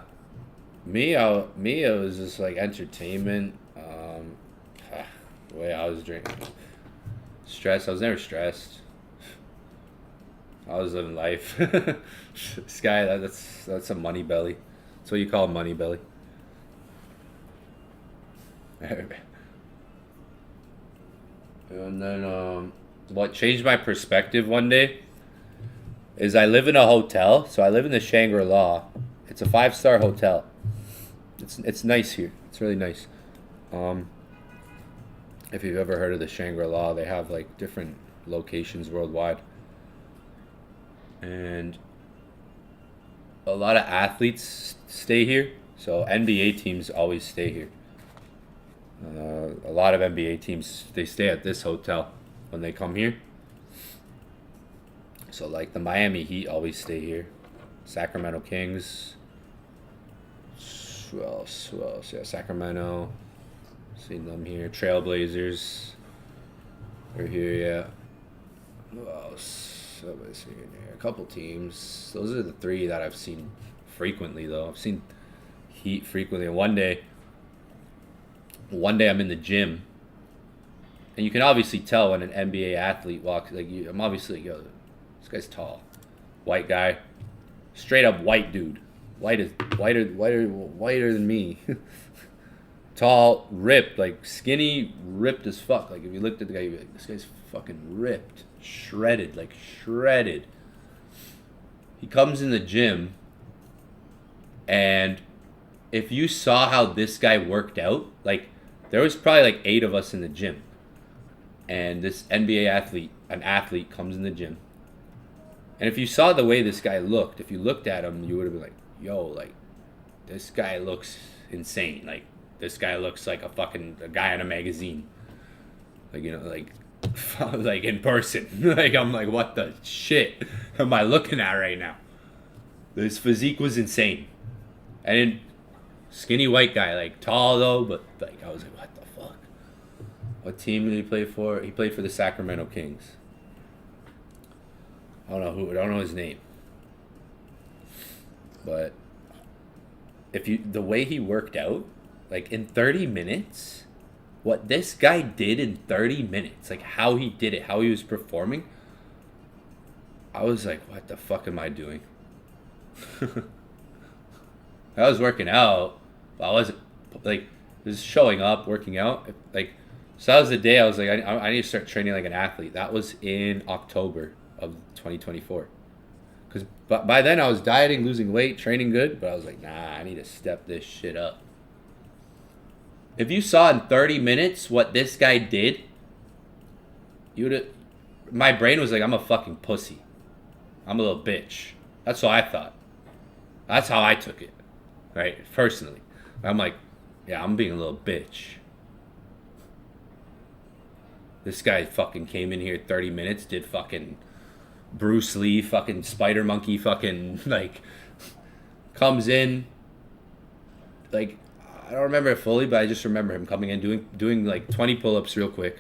me, it was just like entertainment. The way I was drinking, stress. I was never stressed. I was living life. This guy, that's a money belly. That's what you call money belly. And then what changed my perspective one day is I live in a hotel. So I live in the Shangri-La. It's a 5-star hotel. It's nice here. It's really nice. If you've ever heard of the Shangri-La, they have like different locations worldwide. And a lot of athletes stay here. So NBA teams always stay here. A lot of NBA teams, they stay at this hotel when they come here. So like the Miami Heat always stay here. Sacramento Kings. Who else? Yeah, Sacramento. Seen them here. Trailblazers. They're here, yeah. Who else? What am I seeing here? A couple teams. Those are the 3 that I've seen frequently, though. I've seen Heat frequently. And one day I'm in the gym, and you can obviously tell when an NBA athlete walks. Like, I'm obviously, yo, this guy's tall, white guy, straight up white dude, whiter than me, tall, ripped, like skinny, ripped as fuck. Like if you looked at the guy, you'd be like, this guy's fucking ripped, shredded, like shredded. He comes in the gym, and if you saw how this guy worked out, like there was probably like 8 of us in the gym, and this NBA athlete, an athlete comes in the gym, and if you saw the way this guy looked, if you looked at him, you would have been like, yo, like this guy looks insane. Like this guy looks like a guy in a magazine. Like, you know, like like in person. Like I'm like, what the shit am I looking at right now? This physique was insane. And skinny white guy, like tall though, but like I was like, what the fuck? What team did he play for? He played for the Sacramento Kings. I don't know his name. But the way he worked out, like in 30 minutes, what this guy did in 30 minutes, like how he did it, how he was performing, I was like, what the fuck am I doing? I was working out, but I wasn't like just showing up, working out. Like, so that was the day I was like, I need to start training like an athlete. That was in October of 2024. Because by then I was dieting, losing weight, training good, but I was like, nah, I need to step this shit up. If you saw in 30 minutes what this guy did, my brain was like, I'm a fucking pussy. I'm a little bitch. That's what I thought. That's how I took it. Right? Personally. I'm like, yeah, I'm being a little bitch. This guy fucking came in here 30 minutes, did fucking Bruce Lee, fucking Spider Monkey, fucking, like, comes in, like, I don't remember it fully, but I just remember him coming in, doing like 20 pull-ups real quick,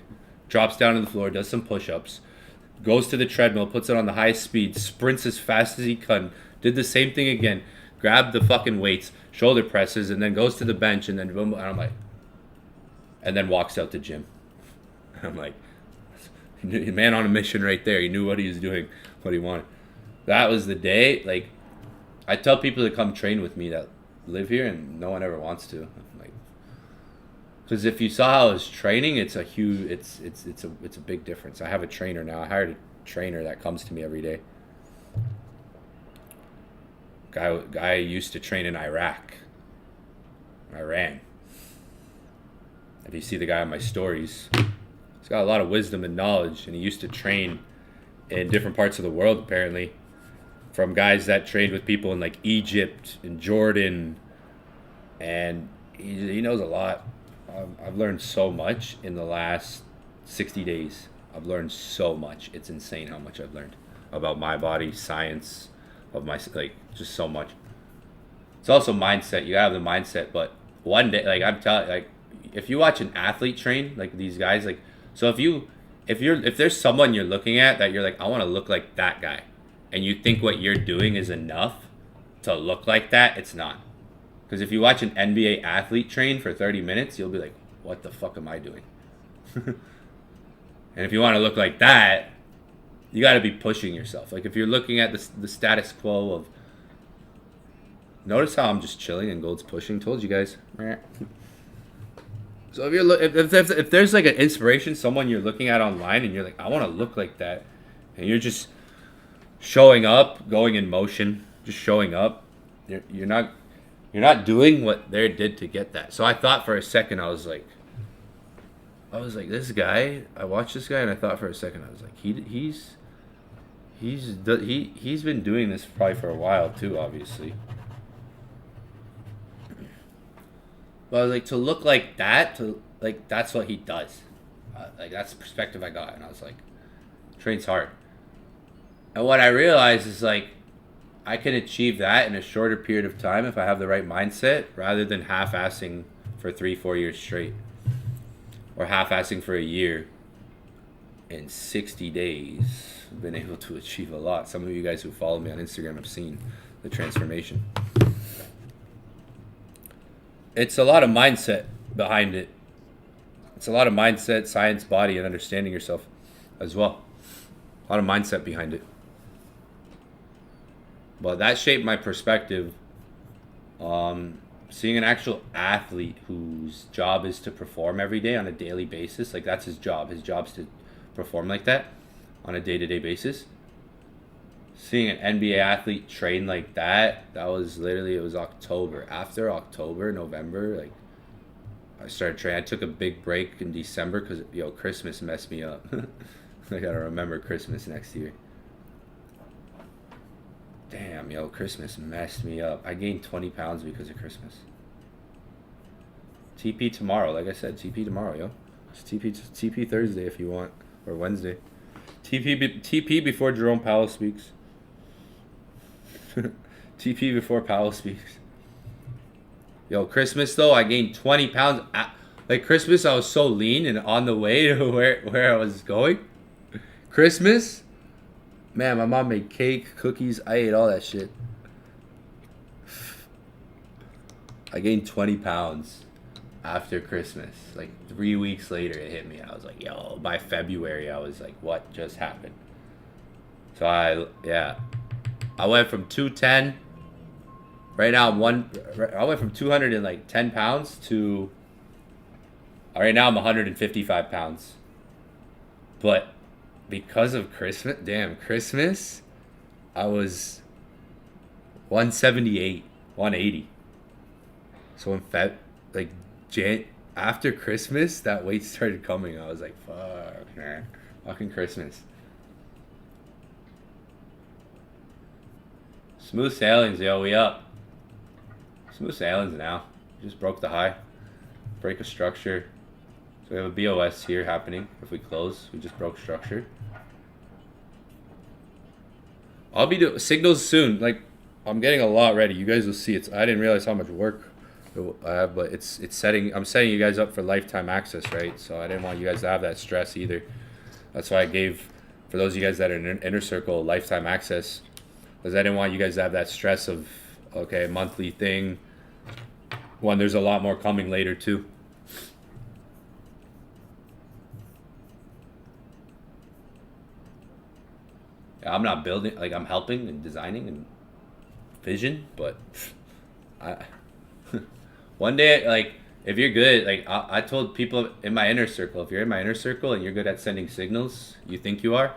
drops down to the floor, does some push-ups, goes to the treadmill, puts it on the highest speed, sprints as fast as he can, did the same thing again, grabbed the fucking weights, shoulder presses, and then goes to the bench, and then boom, and I'm like, and then walks out the gym. I'm like, man on a mission right there. He knew what he was doing, what he wanted. That was the day. Like, I tell people to come train with me that live here, and no one ever wants to. I'm like, because if you saw how I was training, it's a huge, it's a big difference. I have a trainer now. I hired a trainer that comes to me every day. Guy used to train in Iran. If you see the guy on my stories, he's got a lot of wisdom and knowledge, and he used to train in different parts of the world, apparently, from guys that trained with people in like Egypt and Jordan, and he knows a lot. I've learned so much in the last 60 days. I've learned so much. It's insane how much I've learned about my body, science, of my, like, just so much. It's also mindset. You gotta have the mindset, but one day, like I'm telling, like, if you watch an athlete train, like these guys, like, so if there's someone you're looking at that you're like, I want to look like that guy, and you think what you're doing is enough to look like that, it's not. Because if you watch an NBA athlete train for 30 minutes, you'll be like, what the fuck am I doing? And if you want to look like that, you got to be pushing yourself. Like if you're looking at the status quo of, notice how I'm just chilling and Gold's pushing. Told you guys. So if you're if there's like an inspiration, someone you're looking at online, and you're like, I want to look like that, and you're just showing up, going in motion, just showing up. You're not doing what they did to get that. So I thought for a second, I was like, this guy. I watched this guy, and I thought for a second, I was like, he's been doing this probably for a while too, obviously. But I was like, to look like that, that's what he does. Like that's the perspective I got, and I was like, trains hard. And what I realized is like, I can achieve that in a shorter period of time if I have the right mindset, rather than half-assing for 3-4 years straight, or half-assing for a year. In 60 days, I've been able to achieve a lot. Some of you guys who follow me on Instagram have seen the transformation. It's a lot of mindset behind it. It's a lot of mindset, science, body, and understanding yourself as well. A lot of mindset behind it. But that shaped my perspective. Seeing an actual athlete whose job is to perform every day on a daily basis, like that's his job. His job's to perform like that on a day-to-day basis. Seeing an NBA athlete train like that was literally, it was October. After October, November, like I started training. I took a big break in December because Christmas messed me up. I gotta remember Christmas next year. Damn, Christmas messed me up. I gained 20 pounds because of Christmas. TP tomorrow, like I said, TP tomorrow, It's TP Thursday if you want, or Wednesday. TP before Jerome Powell speaks. TP before Powell speaks. Christmas though, I gained 20 pounds. Like Christmas, I was so lean, and on the way to where I was going, Christmas, man, my mom made cake, cookies. I ate all that shit. I gained 20 pounds after Christmas. Like 3 weeks later, it hit me. I was like, by February, I was like, what just happened? So I went from 210. Right now, I went from 210 pounds to, right now I'm 155 pounds. But because of Christmas, I was 178, 180. So in after Christmas, that weight started coming. I was like, fuck, man. Fucking Christmas. Smooth sailings, we up. Smooth sailings now. Just broke the high. Break a structure. So we have a BOS here happening. If we close, we just broke structure. I'll be doing signals soon. Like, I'm getting a lot ready. You guys will see. I didn't realize how much work I have, but it's setting. I'm setting you guys up for lifetime access, right? So I didn't want you guys to have that stress either. That's why I gave, for those of you guys that are in Inner Circle, lifetime access, because I didn't want you guys to have that stress of, okay, monthly thing. One, there's a lot more coming later too. I'm not building, like I'm helping and designing and vision, but one day, like if you're good, like I told people in my inner circle, if you're in my inner circle and you're good at sending signals, you think you are,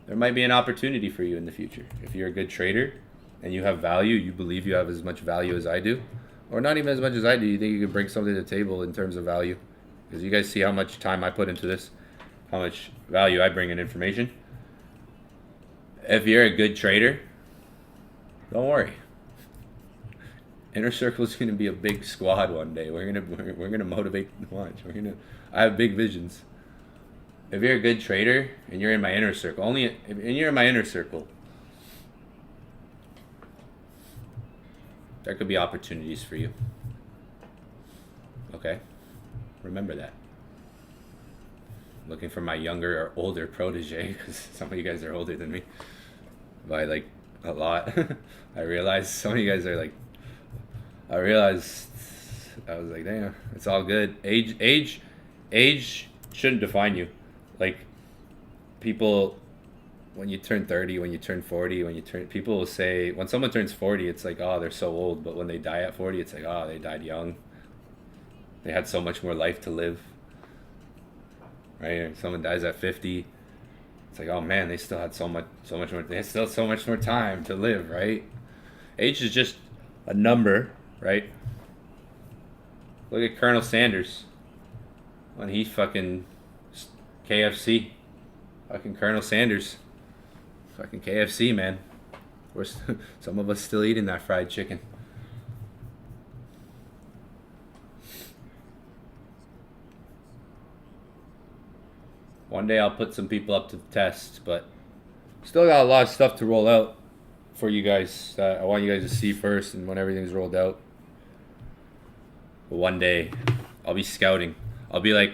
there might be an opportunity for you in the future. If you're a good trader and you have value, you believe you have as much value as I do, or not even as much as I do, you think you can bring something to the table in terms of value, because you guys see how much time I put into this, how much value I bring in information. If you're a good trader, don't worry. Inner Circle is going to be a big squad one day. We're gonna motivate the launch. I have big visions. If you're a good trader and you're in my inner circle, you're in my inner circle, there could be opportunities for you. Okay, remember that. Looking for my younger or older protege, because some of you guys are older than me by like a lot. I realized some of you guys are like, I was like, damn, it's all good. Age shouldn't define you. Like, people, when you turn 30, when you turn 40, people will say, when someone turns 40, it's like, oh, they're so old. But when they die at 40, it's like, oh, they died young. They had so much more life to live. Right? If someone dies at 50, it's like, oh man, they still had so much more. They had still so much more time to live, right? Age is just a number, right? Look at Colonel Sanders when he fucking KFC, fucking Colonel Sanders, fucking KFC, man. We're some of us still eating that fried chicken. One day I'll put some people up to the test, but still got a lot of stuff to roll out for you guys that I want you guys to see first, and when everything's rolled out. But one day I'll be scouting. I'll be like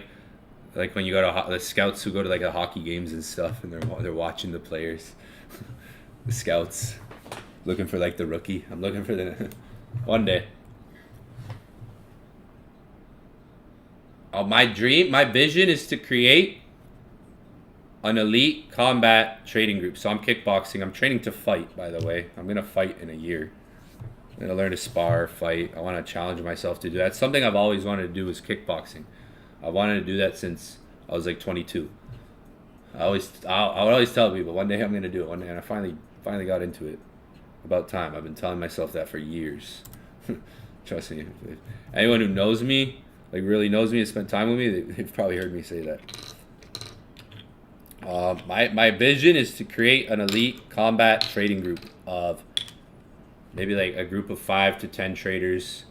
when you go to the scouts who go to like the hockey games and stuff, and they're watching the players, the scouts, looking for like the rookie. I'm looking for the one day. My dream, my vision is to create an elite combat trading group. So I'm kickboxing. I'm training to fight, by the way. I'm going to fight in a year. I'm going to learn to spar, fight. I want to challenge myself to do that. Something I've always wanted to do is kickboxing. I wanted to do that since I was like 22. I would always tell people, one day I'm going to do it. One day, and I finally got into it. About time. I've been telling myself that for years. Trust me. If anyone who knows me, like really knows me and spent time with me, they've probably heard me say that. My vision is to create an elite combat trading group of maybe like a group of 5 to 10 traders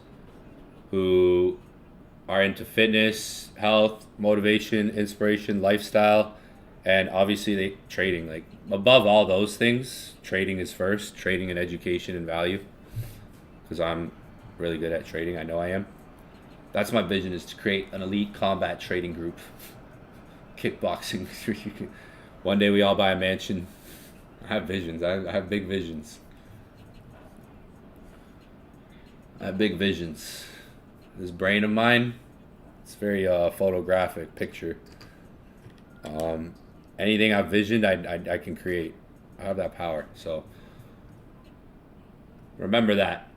who are into fitness, health, motivation, inspiration, lifestyle, and obviously trading. Like above all those things, trading is first. Trading and education and value, because I'm really good at trading. I know I am. That's my vision, is to create an elite combat trading group. Kickboxing. One day we all buy a mansion. I have visions. I have big visions. I have big visions. This brain of mine, it's very photographic picture. Anything I've visioned, I can create. I have that power. So remember that,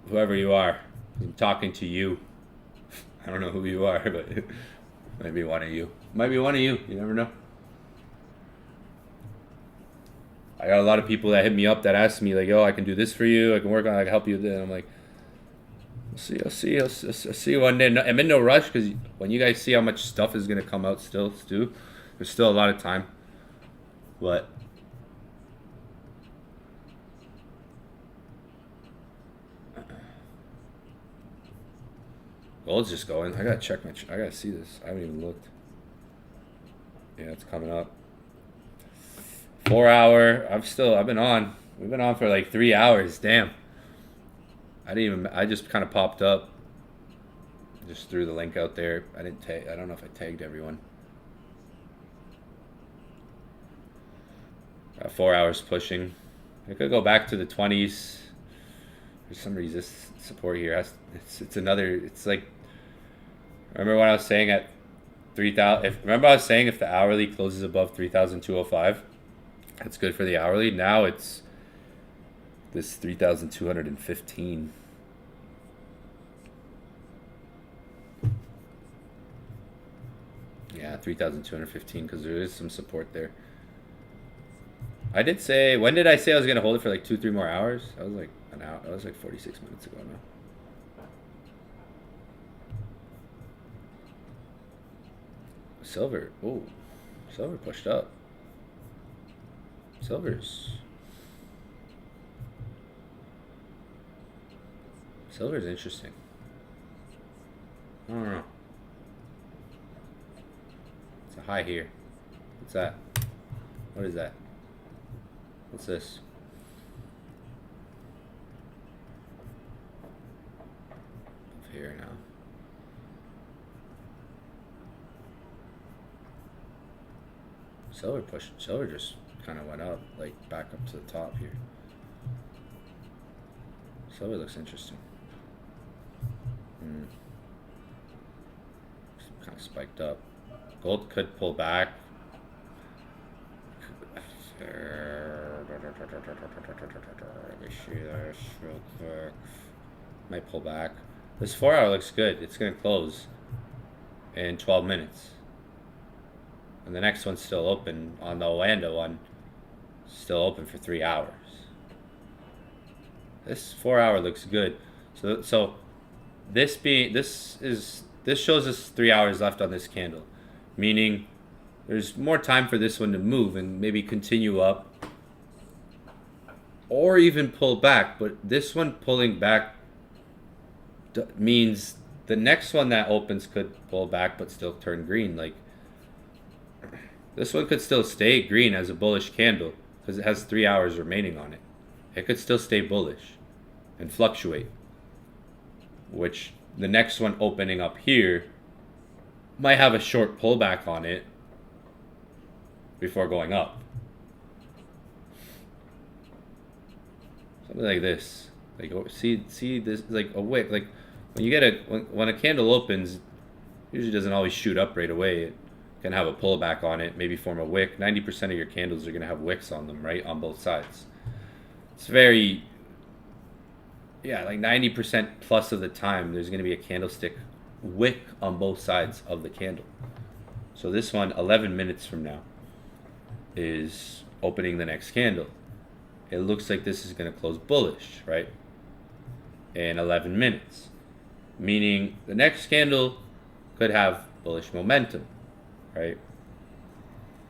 whoever you are. I'm talking to you. I don't know who you are, but maybe one of you. Might be one of you. You never know. I got a lot of people that hit me up that ask me like, "Yo, I can do this for you. I can work on. I can help you." And I'm like, I'll see one day. I'm in no rush, because when you guys see how much stuff is gonna come out still, Stu, there's still a lot of time. But gold's just going. I gotta check I gotta see this. I haven't even looked. Yeah, it's coming up. 4 hour. I've been on. We've been on for like 3 hours. Damn. I just kind of popped up. Just threw the link out there. I don't know if I tagged everyone. 4 hours pushing. I could go back to the 20s. There's some resistance support here. It's like, remember what I was saying at 3,000? Remember I was saying if the hourly closes above 3,205, that's good for the hourly. Now it's this 3,215. Yeah, 3,215, because there is some support there. I did say, when did I say I was gonna hold it for like 2-3 more hours? That was like an hour. That was like 46 minutes ago now. Silver. Oh, silver pushed up. Silver's interesting. I don't know. It's a high here. What's that? What is that? What's this? Up here now. Silver just kind of went up, like back up to the top here. Silver looks interesting. Kind of spiked up. Gold could pull back. Let me see this real quick. Might pull back. This 4 hour looks good. It's gonna close. in 12 minutes. And the next one's still open on the Oanda one, still open for 3 hours. This 4 hour looks good. So this shows us 3 hours left on this candle, meaning there's more time for this one to move and maybe continue up or even pull back. But this one pulling back means the next one that opens could pull back but still turn green. Like, this one could still stay green as a bullish candle because it has 3 hours remaining on it. It could still stay bullish and fluctuate, which the next one opening up here might have a short pullback on it before going up. Something like this. Like, see this, like a wick. Like when you get when a candle opens, it usually doesn't always shoot up right away. It can have a pullback on it, maybe form a wick. 90% of your candles are going to have wicks on them, right? On both sides. It's very, yeah, like 90% plus of the time, there's going to be a candlestick wick on both sides of the candle. So this one, 11 minutes from now, is opening the next candle. It looks like this is going to close bullish, right? In 11 minutes. Meaning the next candle could have bullish momentum, right?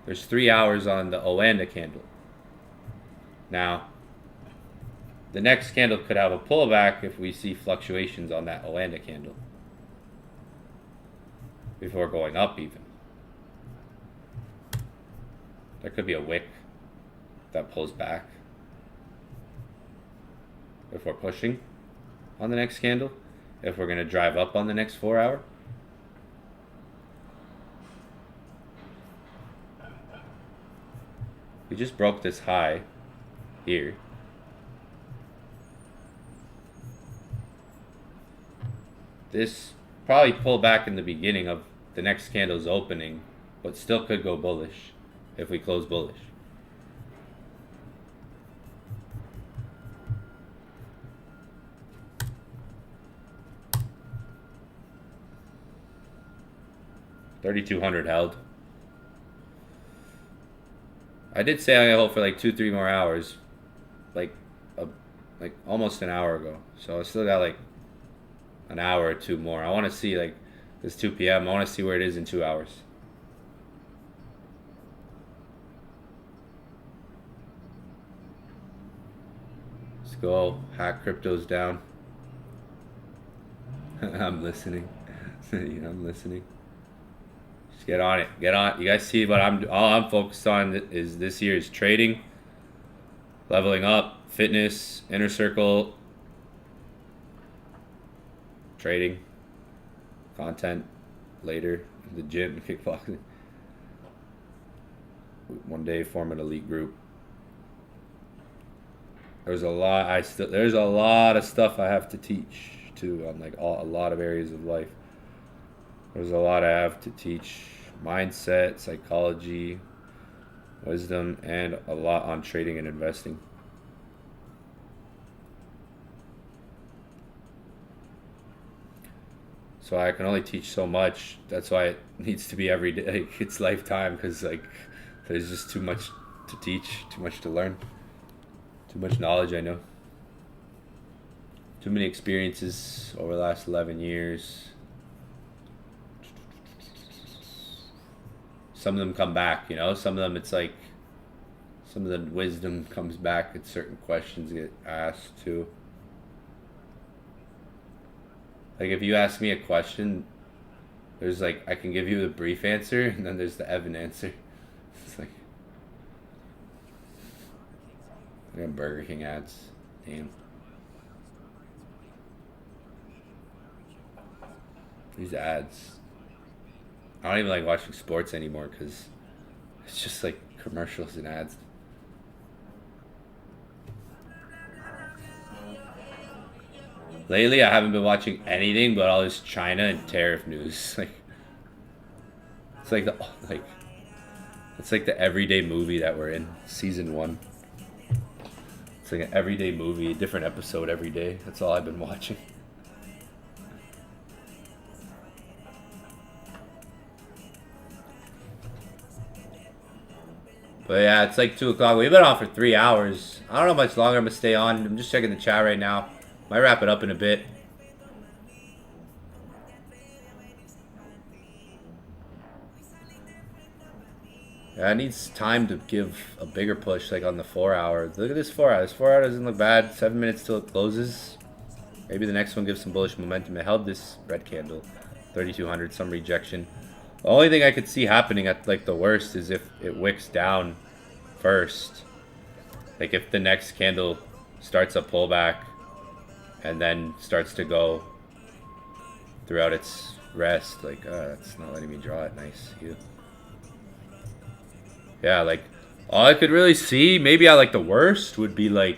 There's 3 hours on the Oanda candle. Now, the next candle could have a pullback if we see fluctuations on that Oanda candle before going up even. There could be a wick that pulls back before pushing on the next candle if we're going to drive up on the next 4 hour. We just broke this high here. This probably pulled back in the beginning of the next candle's opening, but still could go bullish if we close bullish. $3,200 held. I did say I hold for like 2-3 more hours, like almost an hour ago. So I still got like an hour or two more. I want to see, like, it's 2 p.m. I want to see where it is in 2 hours. Let's go. Hack cryptos down. I'm listening. I'm listening. Just get on it. Get on. You guys see what all I'm focused on is this year is trading, leveling up, fitness, inner circle, trading, content later, the gym, kickboxing. One day form an elite group. There's a lot of stuff I have to teach too on like a lot of areas of life. There's a lot I have to teach: mindset, psychology, wisdom, and a lot on trading and investing. So I can only teach so much. That's why it needs to be every day. Like, it's lifetime, because like there's just too much to teach, too much to learn, too much knowledge I know. Too many experiences over the last 11 years. Some of them come back, you know. Some of them, it's like, some of the wisdom comes back and certain questions get asked too. Like, if you ask me a question, there's like, I can give you the brief answer, and then there's the Evan answer. It's like, I got Burger King ads. Damn. These ads. I don't even like watching sports anymore because it's just like commercials and ads. Lately, I haven't been watching anything but all this China and tariff news. Like, it's like the everyday movie that we're in, season 1. It's like an everyday movie, a different episode every day. That's all I've been watching. But yeah, it's like 2 o'clock. We've been on for 3 hours. I don't know how much longer I'm going to stay on. I'm just checking the chat right now. Might wrap it up in a bit. Yeah, it needs time to give a bigger push, like on the 4 hour. Look at this 4 hour. This 4 hour doesn't look bad. 7 minutes till it closes. Maybe the next one gives some bullish momentum. It held this red candle, 3,200, some rejection. The only thing I could see happening at like the worst is if it wicks down first. Like if the next candle starts a pullback and then starts to go throughout its rest. Like, that's not letting me draw it. Nice. Yeah, like all I could really see, maybe at like the worst, would be like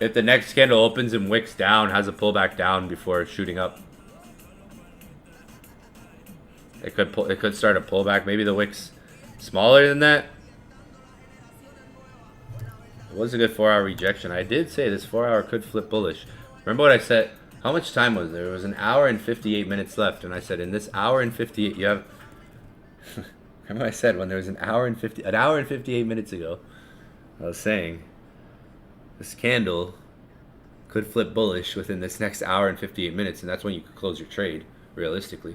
if the next candle opens and wicks down, has a pullback down before shooting up. It could start a pullback. Maybe the wick's smaller than that. It was a good 4 hour rejection. I did say this 4 hour could flip bullish. Remember what I said? How much time was there? It was an hour and 58 minutes left. And I said in this hour and 58, you have... Remember what I said when there was an hour and 58 minutes ago? I was saying this candle could flip bullish within this next hour and 58 minutes. And that's when you could close your trade, realistically.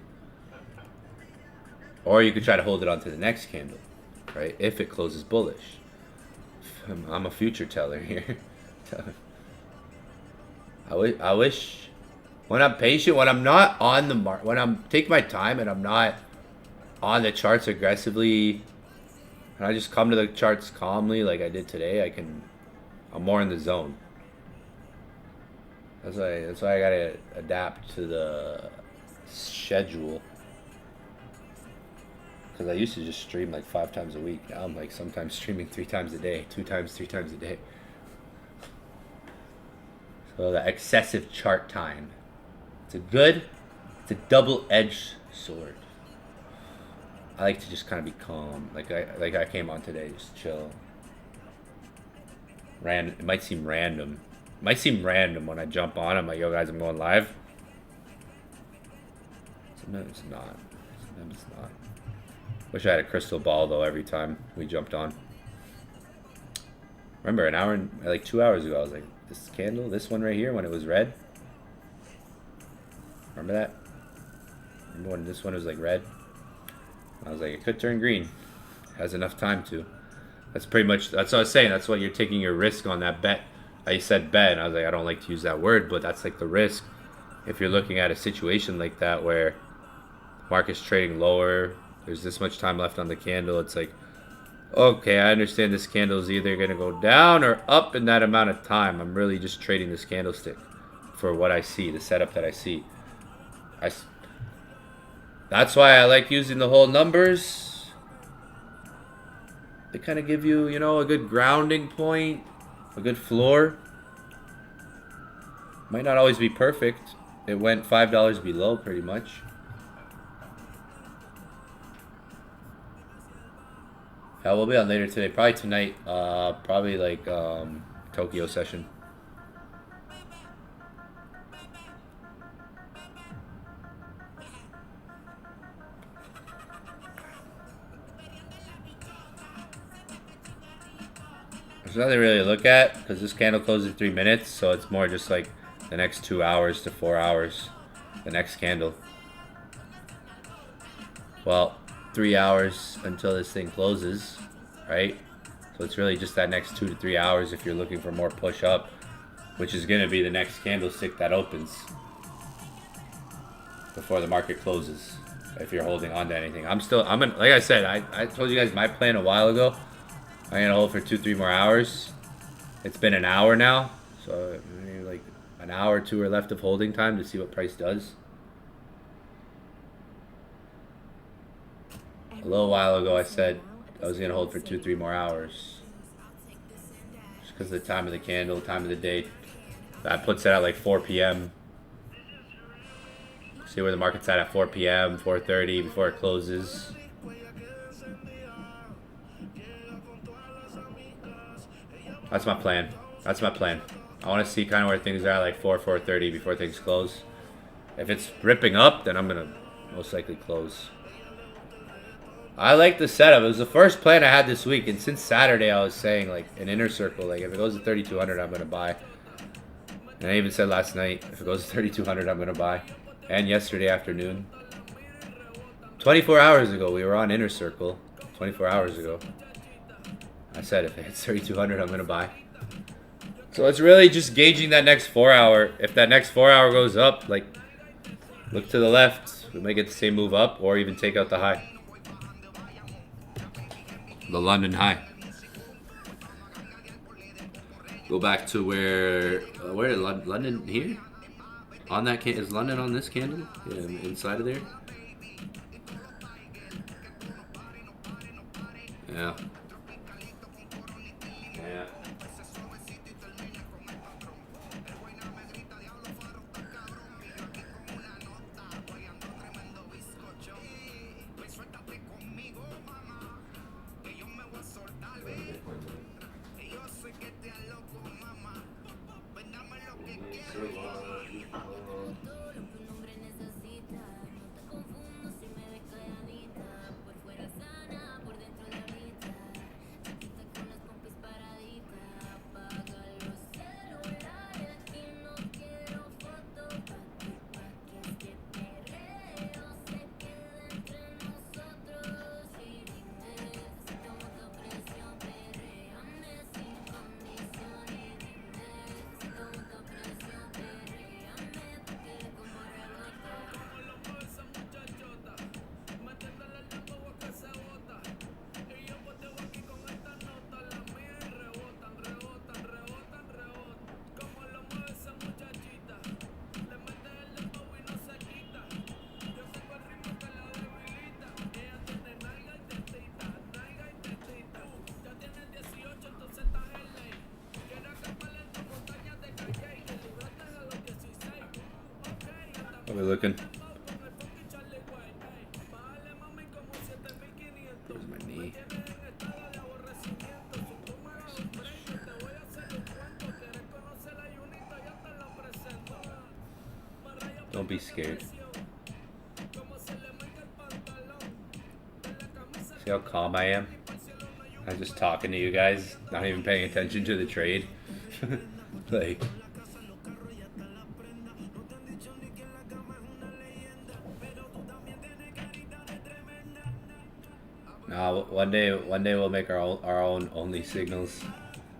Or you could try to hold it on to the next candle, right? If it closes bullish. I'm a future teller here. I wish when I'm patient, when I'm not on the mark, when I'm taking my time and I'm not on the charts aggressively, and I just come to the charts calmly like I did today, I'm more in the zone. That's why I gotta adapt to the schedule. Because I used to just stream like 5 times a week. Now I'm like sometimes streaming 3 times a day, 2 times, 3 times a day. So the excessive chart time. It's a double-edged sword. I like to just kind of be calm. Like I came on today, just chill. It might seem random. It might seem random when I jump on. I'm like, yo guys, I'm going live. Sometimes it's not. Sometimes it's not. Wish I had a crystal ball though every time we jumped on. Remember like 2 hours ago, I was like, this candle, this one right here when it was red. Remember that? Remember when this one was like red? I was like, it could turn green. It has enough time to. That's pretty much, that's what I was saying. That's what you're taking your risk on that bet. I said bet, and I was like, I don't like to use that word, but that's like the risk. If you're looking at a situation like that where market's trading lower, there's this much time left on the candle, it's like, okay, I understand this candle is either going to go down or up in that amount of time. I'm really just trading this candlestick for what I see, the setup that I see. That's why I like using the whole numbers. They kind of give you, a good grounding point, a good floor. Might not always be perfect. It went $5 below pretty much. Yeah, we'll be on later today. Probably tonight. Probably like Tokyo session. There's nothing really to look at because this candle closes in 3 minutes, so it's more just like the next 2 hours to 4 hours. The next candle. Well, 3 hours until this thing closes, right? So it's really just that next 2 to 3 hours if you're looking for more push up, which is going to be the next candlestick that opens before the market closes. If you're holding on to anything, like I said, I told you guys my plan a while ago. I'm gonna hold for 2-3 more hours. It's been an hour now, so maybe like an hour or 2 are left of holding time to see what price does. A little while ago I said I was going to hold for 2-3 more hours. Just because of the time of the candle, time of the day. That puts it at like 4 p.m. See where the market's at 4 p.m., 4:30 before it closes. That's my plan. That's my plan. I want to see kind of where things are like 4:30 before things close. If it's ripping up, then I'm going to most likely close. I like the setup. It was the first plan I had this week, and since Saturday I was saying like an inner circle. Like if it goes to 3,200, I'm gonna buy. And I even said last night, if it goes to 3,200, I'm gonna buy. And yesterday afternoon. 24 hours ago, we were on inner circle. 24 hours ago, I said if it hits 3,200, I'm gonna buy. So it's really just gauging that next 4 hour. If that next 4 hour goes up, like look to the left, we may get the same move up, or even take out the high. The London high. Go back to where London here? On that can is London on this candle? Yeah, inside of there. Yeah. Yeah. How are we looking? Where's my knee? Don't be scared. See how calm I am? I'm just talking to you guys, not even paying attention to the trade. Like... one day we'll make our own only signals.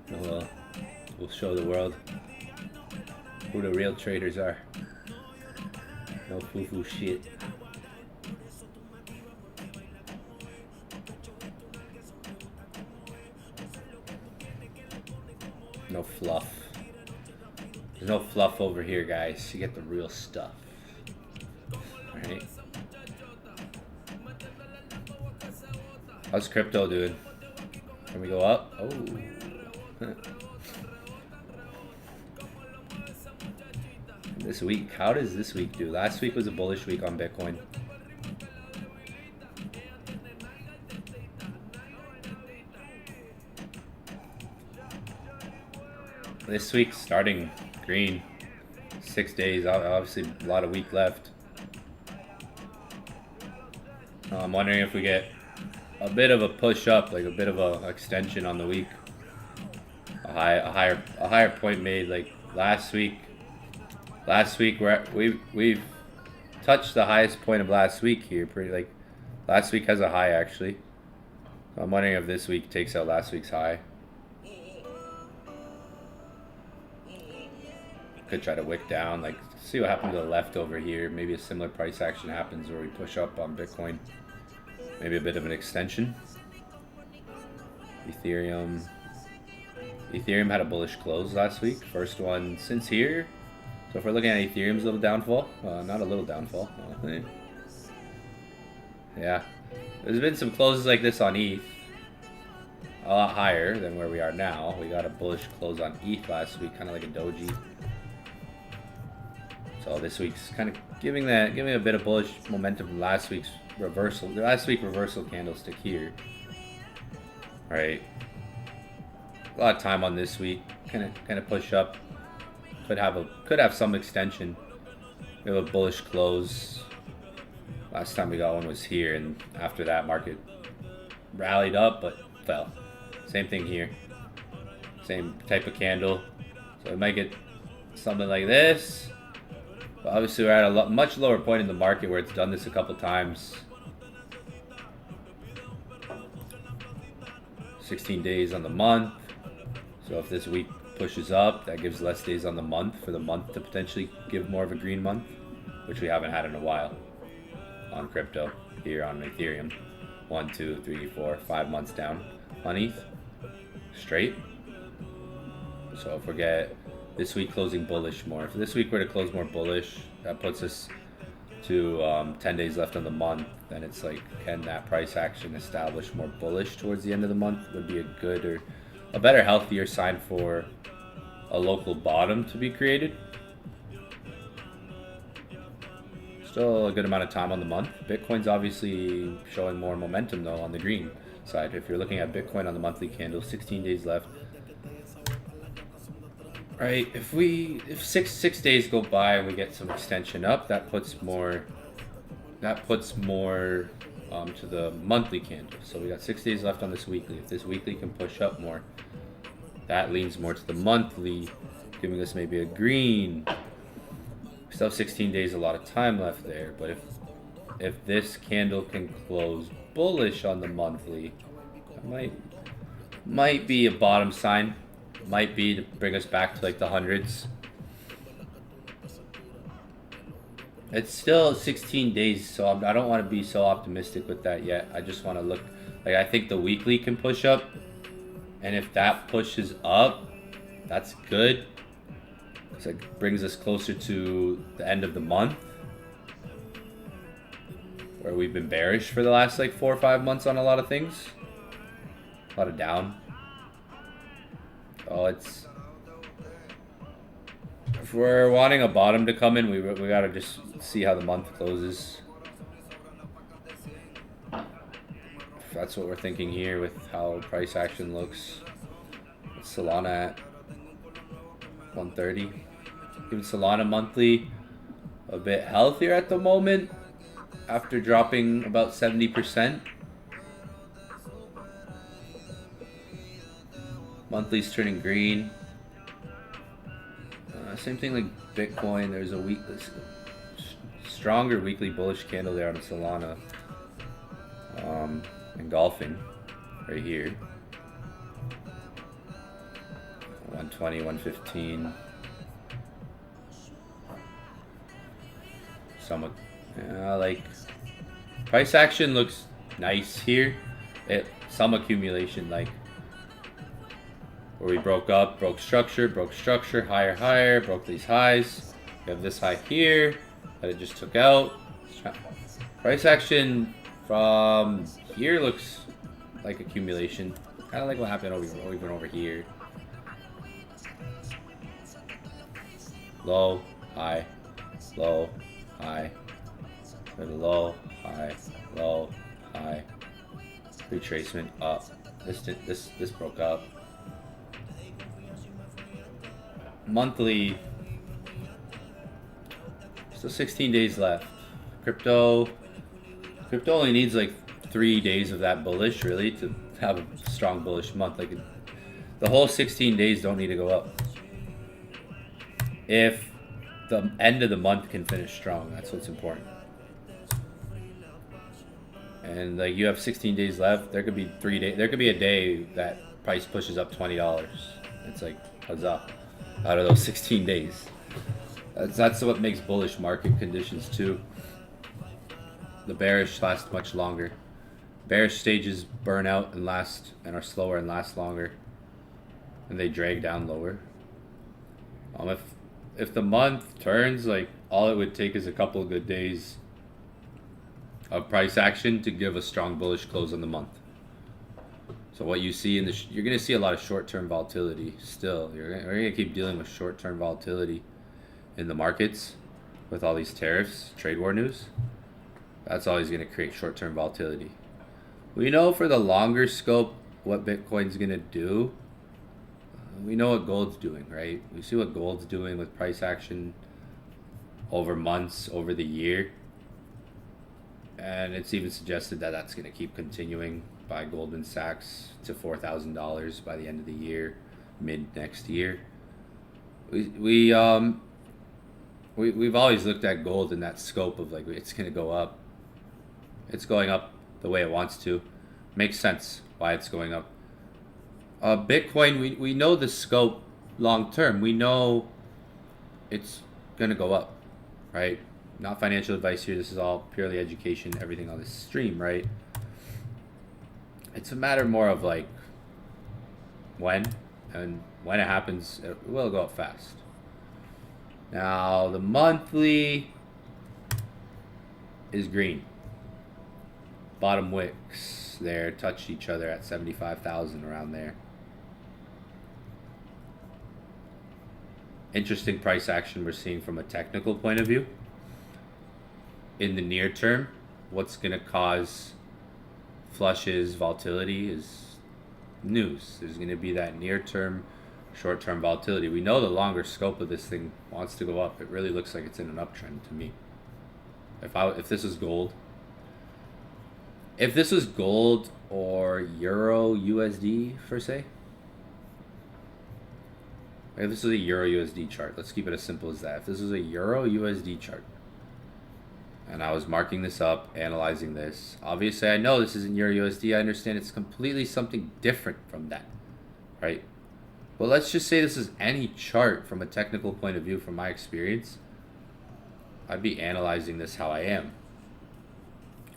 We'll show the world who the real traders are. No foo-foo shit. No fluff. There's no fluff over here, guys. You get the real stuff. Alright. How's crypto doing? Can we go up? Oh. This week, how does this week do? Last week was a bullish week on Bitcoin. This week's starting green. 6 days, obviously a lot of week left. I'm wondering if we get a bit of a push up, like a bit of a extension on the week. A higher point made like last week. Last week we've touched the highest point of last week here. Pretty like last week has a high actually. So I'm wondering if this week takes out last week's high. Could try to wick down, like see what happens to the left over here. Maybe a similar price action happens where we push up on Bitcoin. Maybe a bit of an extension. Ethereum had a bullish close last week. First one since here. So if we're looking at Ethereum's little downfall, not a little downfall. Yeah, there's been some closes like this on ETH. A lot higher than where we are now. We got a bullish close on ETH last week, kind of like a doji. So this week's kind of giving a bit of bullish momentum from last week's reversal. The last week reversal candlestick here. All right. A lot of time on this week. Kind of push up. Could have some extension. We have a bullish close Last time we got one was here, and after that market rallied up but fell. Same thing here. Same type of candle. So we might get something like this. But obviously we're at a much lower point in the market where it's done this a couple times. 16 days on the month. So if this week pushes up, that gives less days on the month for the month to potentially give more of a green month, which we haven't had in a while on crypto here on Ethereum. 1, 2, 3, 4, 5 months down on ETH straight. So if we get this week closing bullish more, if this week were to close more bullish, that puts us to 10 days left on the month. Then it's like, can that price action establish more bullish towards the end of the month? Would be a good or a better, healthier sign for a local bottom to be created. Still a good amount of time on the month. Bitcoin's obviously showing more momentum though on the green side. If you're looking at Bitcoin on the monthly candle, 16 days left. Right, if six days go by and we get some extension up, that puts more to the monthly candle. So we got 6 days left on this weekly. If this weekly can push up more, that leans more to the monthly, giving us maybe a green. We still have 16 days, a lot of time left there. But if this candle can close bullish on the monthly, that might be a bottom sign. Might be to bring us back to like the hundreds. It's still 16 days, so I don't want to be so optimistic with that yet. I just want to look, like, I think the weekly can push up, and if that pushes up, that's good. So it brings us closer to the end of the month, where we've been bearish for the last like 4 or 5 months on a lot of things. A lot of down. Oh, if we're wanting a bottom to come in, we gotta just see how the month closes. That's what we're thinking here with how price action looks. What's Solana at? 130. Even Solana monthly a bit healthier at the moment after dropping about 70%. Monthly's turning green. Same thing like Bitcoin. There's a stronger weekly bullish candle there on Solana. Engulfing right here. 120, 115. Somewhat, like price action looks nice here. Some accumulation, like where we broke structure, higher, broke these highs. We have this high here that it just took out. Price action from here looks like accumulation. Kind of like what happened over here. Low, high, low, high, low, high, low, high. Retracement up. This broke up. Monthly, still 16 days left. Crypto only needs like 3 days of that bullish really to have a strong bullish month. Like the whole 16 days don't need to go up. If the end of the month can finish strong, that's what's important. And like you have 16 days left, there could be 3 days. There could be a day that price pushes up $20. It's like huzzah. Out of those 16 days. That's what makes bullish market conditions too. The bearish last much longer. Bearish stages burn out and are slower and last longer. And they drag down lower. If the month turns, like all it would take is a couple of good days of price action to give a strong bullish close on the month. So what you see you're going to see a lot of short-term volatility still. We're going to keep dealing with short-term volatility in the markets with all these tariffs, trade war news. That's always going to create short-term volatility. We know for the longer scope what Bitcoin's going to do. We know what gold's doing, right? We see what gold's doing with price action over months, over the year. And it's even suggested that that's going to keep continuing by Goldman Sachs to $4,000 by the end of the year, mid next year. We've always looked at gold in that scope of like it's going to go up. It's going up the way it wants to. Makes sense why it's going up. Bitcoin, we know the scope long term. We know it's going to go up, right? Not financial advice here. This is all purely education, everything on this stream, right? It's a matter more of like when, and when it happens, it will go up fast. Now, the monthly is green. Bottom wicks there touched each other at 75,000 around there. Interesting price action we're seeing from a technical point of view. In the near term, what's going to cause flushes, volatility is news. There's going to be that near term, short term volatility. We know the longer scope of this thing wants to go up. It really looks like it's in an uptrend to me. If this is gold, or Euro USD per se, if this is a Euro USD chart, let's keep it as simple as that. If this is a Euro USD chart, and I was marking this up, analyzing this, obviously I know this isn't Euro USD. I understand it's completely something different from that, right? But let's just say this is any chart from a technical point of view. From my experience, I'd be analyzing this how I am,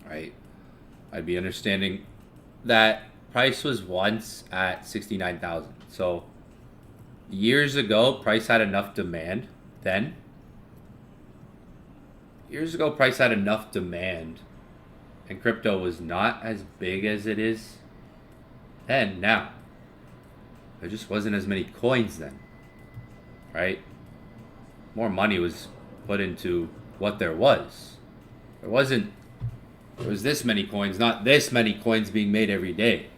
right? I'd be understanding that price was once at 69,000. So years ago, price had enough demand then. Years ago, price had enough demand, and crypto was not as big as it is then. Now, there just wasn't as many coins then, right? More money was put into what there was. There was this many coins, not this many coins being made every day.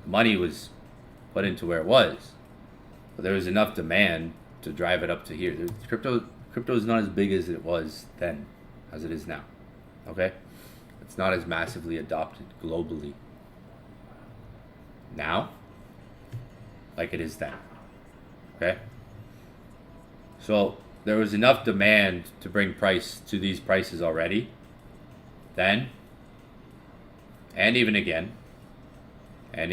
Money was put into where it was, but there was enough demand to drive it up to here. Crypto is not as big as it was then as it is now, okay? It's not as massively adopted globally now like it is then, okay? So there was enough demand to bring price to these prices already then, and even again, there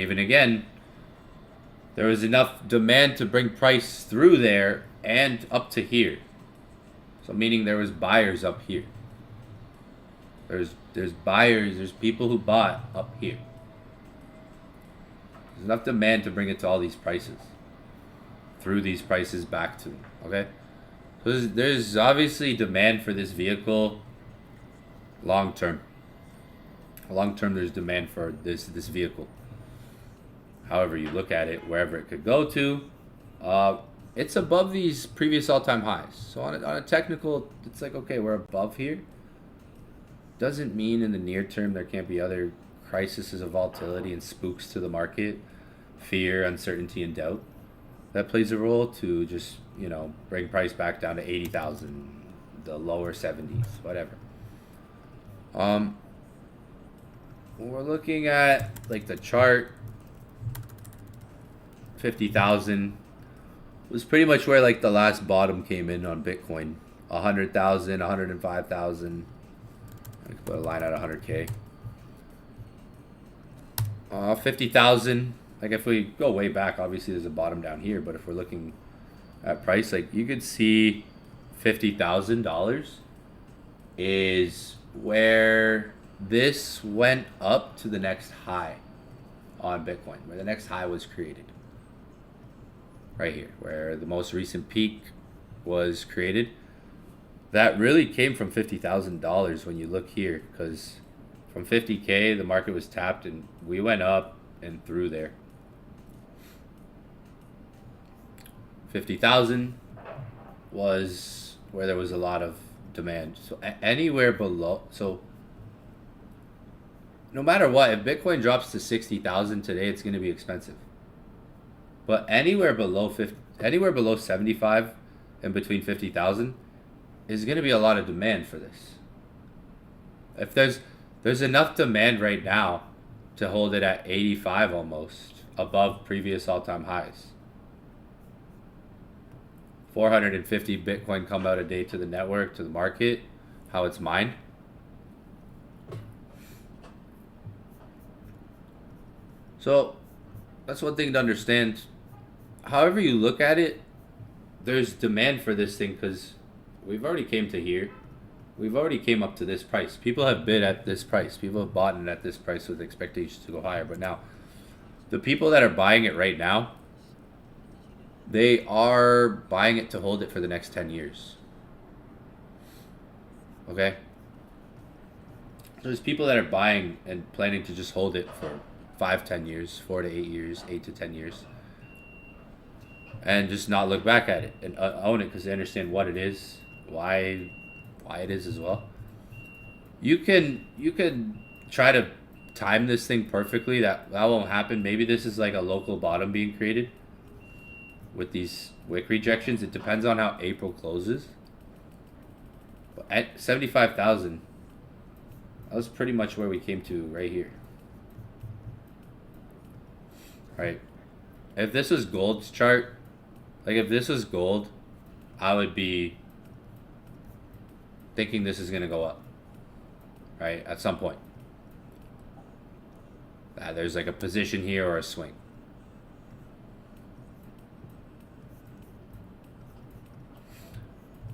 was enough demand to bring price through there and up to here. So meaning there was buyers up here. There's buyers, there's people who bought up here. There's enough demand to bring it to all these prices. Through these prices back to them, okay? So there's obviously demand for this vehicle long term. Long term, there's demand for this vehicle. However you look at it, wherever it could go to, it's above these previous all-time highs. So on a technical, it's like, okay, we're above here. Doesn't mean in the near term there can't be other crises of volatility and spooks to the market, fear, uncertainty, and doubt. That plays a role to just, bring price back down to 80,000, the lower 70s, whatever. When we're looking at like the chart, 50,000 was pretty much where like the last bottom came in on Bitcoin. 100,000, 105,000. I could put a line at 100K. 50,000. Like if we go way back, obviously there's a bottom down here. But if we're looking at price, like you could see $50,000 is where this went up to the next high on Bitcoin, where the next high was created. Right here, where the most recent peak was created. That really came from $50,000 when you look here, because from 50K, the market was tapped and we went up and through there. 50,000 was where there was a lot of demand. So anywhere below, so no matter what, if Bitcoin drops to 60,000 today, it's going to be expensive. But anywhere below 75 and between 50,000 is going to be a lot of demand for this. If there's There's enough demand right now to hold it at 85 almost, above previous all-time highs. 450 Bitcoin come out a day to the network, to the market, how it's mined. So that's one thing to understand. However you look at it, there's demand for this thing because we've already came to here. We've already came up to this price. People have bid at this price. People have bought it at this price with expectations to go higher. But now, the people that are buying it right now, they are buying it to hold it for the next 10 years. Okay? There's people that are buying and planning to just hold it for 5, 10 years, 4 to 8 years, 8 to 10 years. And just not look back at it and own it because they understand what it is, why it is as well. You can try to time this thing perfectly. That won't happen. Maybe this is like a local bottom being created with these wick rejections. It depends on how April closes. But at 75,000, that was pretty much where we came to right here. Right? If this was gold's chart, like if this was gold, I would be thinking this is going to go up. Right? At some point. There's like a position here or a swing.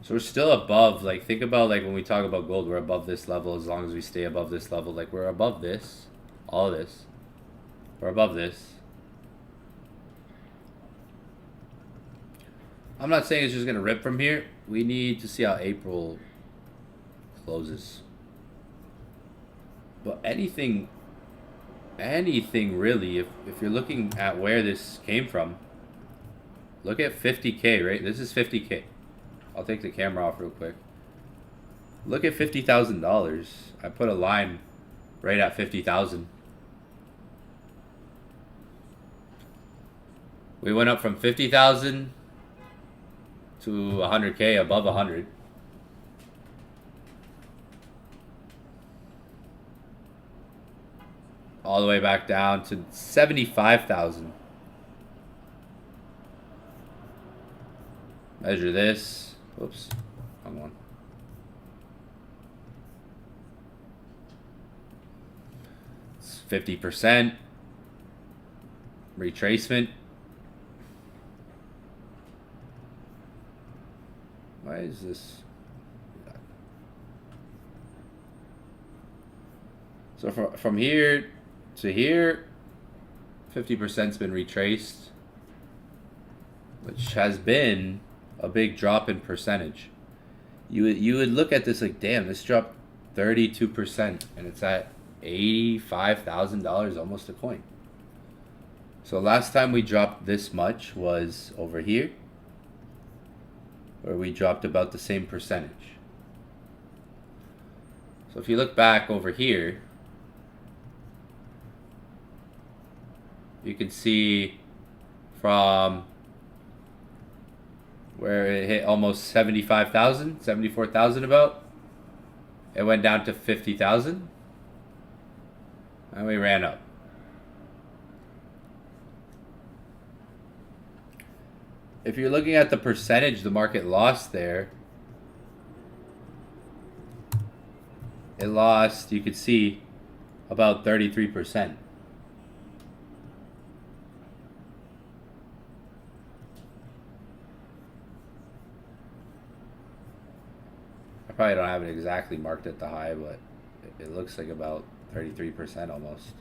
So we're still above, like think about like when we talk about gold, we're above this level as long as we stay above this level. Like we're above this, all of this. We're above this. I'm not saying it's just going to rip from here. We need to see how April closes. But anything really, if you're looking at where this came from, look at 50K, right? This is 50K. I'll take the camera off real quick. Look at $50,000. I put a line right at 50,000. We went up from 50,000 to 100K, above 100. All the way back down to 75,000. Measure this. Whoops, wrong one. It's 50%. Retracement. Why is this? So from here to here, 50%'s been retraced, which has been a big drop in percentage. You would look at this like, damn, this dropped 32%, and it's at $85,000 almost a coin. So last time we dropped this much was over here, where we dropped about the same percentage. So if you look back over here, you can see from where it hit almost 75,000, 74,000 about, it went down to 50,000, and we ran up. If you're looking at the percentage the market lost there, it lost, you could see, about 33%. I probably don't have it exactly marked at the high, but it looks like about 33% almost.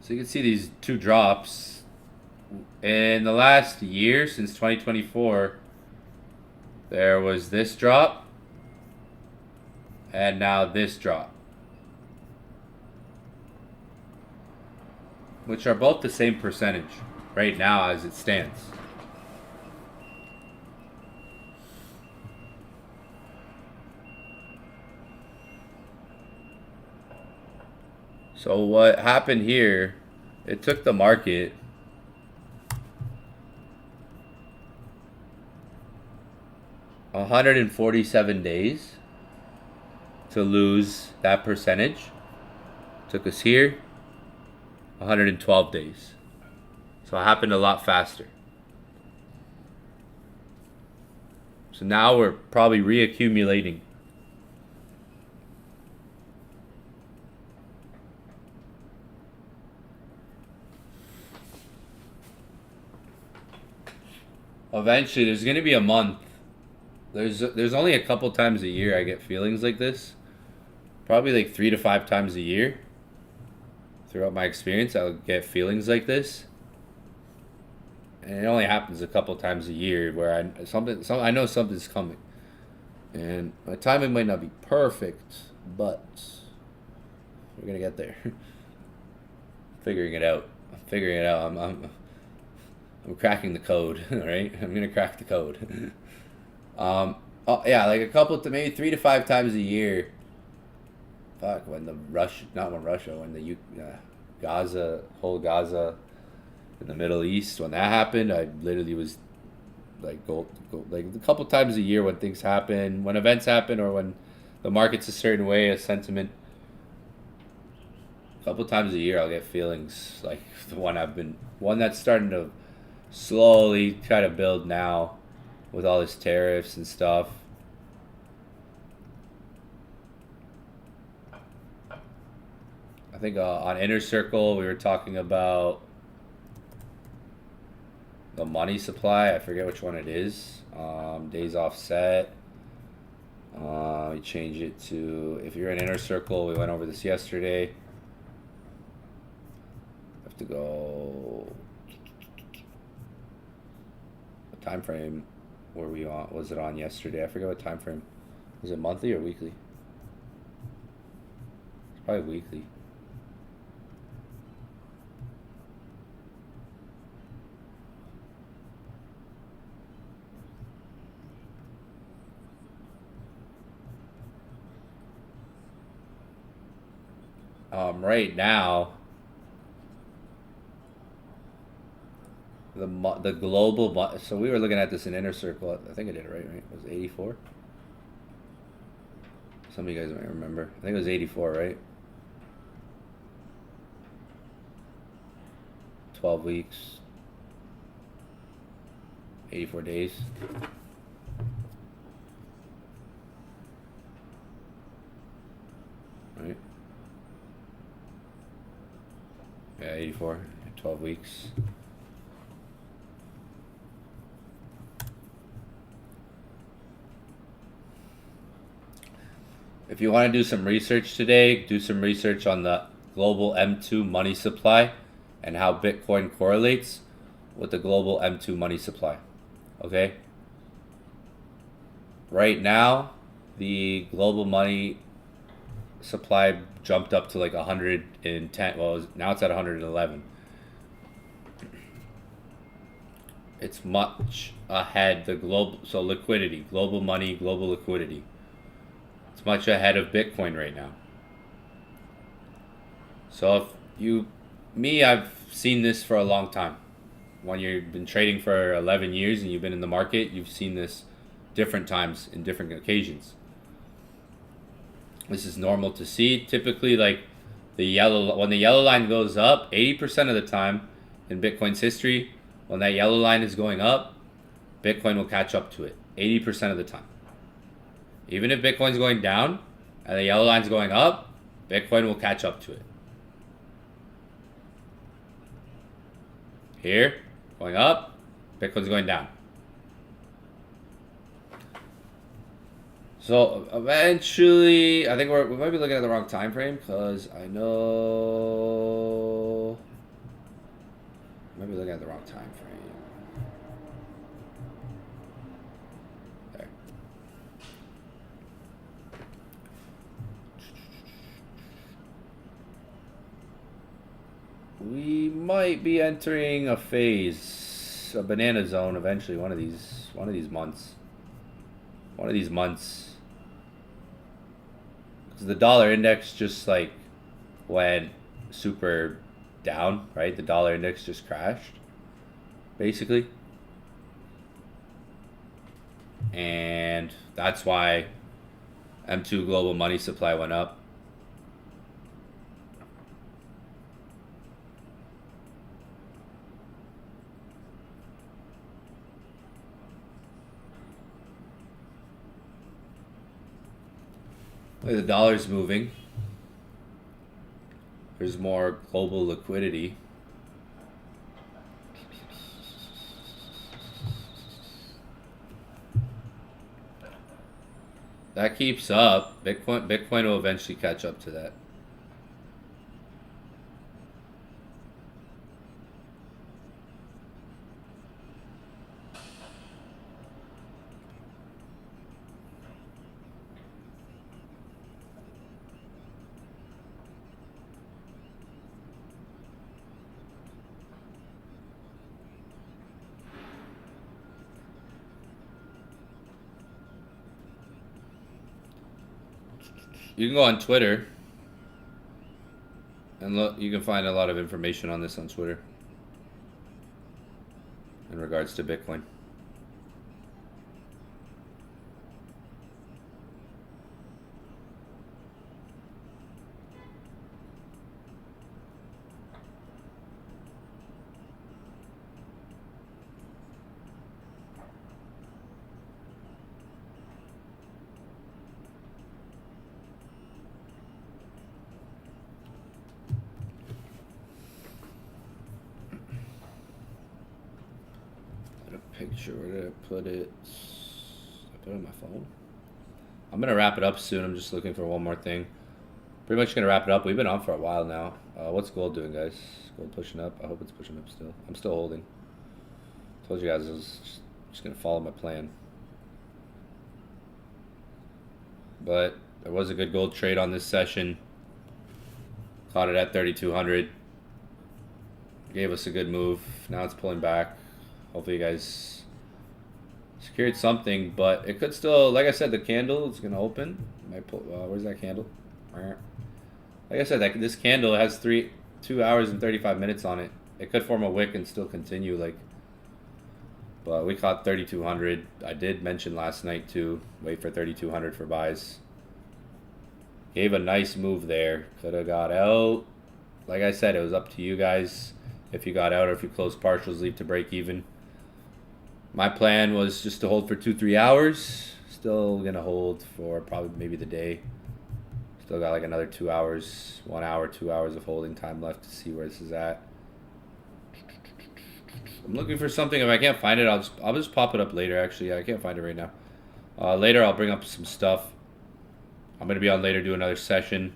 So you can see these two drops. In the last year, since 2024, there was this drop, and now this drop, which are both the same percentage right now as it stands. So what happened here, it took the market 147 days to lose that percentage. Took us here 112 days. So it happened a lot faster. So now we're probably reaccumulating. Eventually, there's going to be a month. There's only a couple times a year I get feelings like this. Probably like 3 to 5 times a year. Throughout my experience, I'll get feelings like this. And it only happens a couple times a year where I know something's coming. And my timing might not be perfect, but we're going to get there. Figuring it out. I'm figuring it out. I'm cracking the code, right? I'm gonna crack the code. Oh yeah, like a couple to maybe 3 to 5 times a year. Fuck, when the when the whole Gaza in the Middle East, when that happened, I literally was like go like a couple times a year when things happen, when events happen, or when the market's a certain way, a sentiment. A couple times a year, I'll get feelings like the one that's starting to slowly try to build now with all this tariffs and stuff. I think on Inner Circle we were talking about the money supply. I forget which one it is. Days offset. We change it to, if you're in Inner Circle, we went over this yesterday. Have to go. Time frame were we on? Was it on yesterday? I forget what time frame. Was it monthly or weekly? It's probably weekly. Right now, the global, so we were looking at this in Inner Circle. I think I did it right. It was 84. Some of you guys might remember. I think it was 84, right? 12 weeks, 84 days. Right? Yeah, 84, 12 weeks. If you want to do some research today, do some research on the global M2 money supply and how Bitcoin correlates with the global M2 money supply. Okay? Right now, the global money supply jumped up to like 110. Well, now it's at 111. It's much ahead. So liquidity, global money, global liquidity. It's much ahead of Bitcoin right now. So I've seen this for a long time. When you've been trading for 11 years and you've been in the market, you've seen this different times in different occasions. This is normal to see. Typically, like when the yellow line goes up, 80% of the time in Bitcoin's history, when that yellow line is going up, Bitcoin will catch up to it. 80% of the time. Even if Bitcoin's going down and the yellow line's going up, Bitcoin will catch up to it. Here, going up, Bitcoin's going down. So eventually, I think we might be looking at the wrong time frame because I know I might be looking at the wrong time frame. There. We might be entering a phase, a banana zone eventually. One of these months. Because the dollar index just like went super down, right? The dollar index just crashed, basically. and that's why M2 global money supply went up. The dollar's moving. There's more global liquidity. That keeps up. Bitcoin will eventually catch up to that. You can go on Twitter and look. You can find a lot of information on this on Twitter in regards to Bitcoin. Picture, where did I put it? I put it on my phone. I'm gonna wrap it up soon. I'm just looking for one more thing. Pretty much gonna wrap it up. We've been on for a while now. What's gold doing, guys? Gold pushing up. I hope it's pushing up still. I'm still holding. Told you guys I was just gonna follow my plan. But there was a good gold trade on this session. Caught it at 3,200. Gave us a good move. Now it's pulling back. Hopefully you guys secured something, but it could still, like I said, the candle is gonna open. Might pull, where's that candle? Like I said, this candle has 2 hours and 35 minutes on it. It could form a wick and still continue, like. But we caught 3,200. I did mention last night too. Wait for 3,200 for buys. Gave a nice move there. Could have got out. Like I said, it was up to you guys. If you got out or if you closed partials, leave to break even. My plan was just to hold for 2-3 hours. Still gonna hold for probably maybe the day. Still got like another 2 hours, 1 hour, 2 hours of holding time left to see where this is at. I'm looking for something. If I can't find it, I'll just pop it up later. Actually, I can't find it right now. Later, I'll bring up some stuff. I'm gonna be on later, do another session.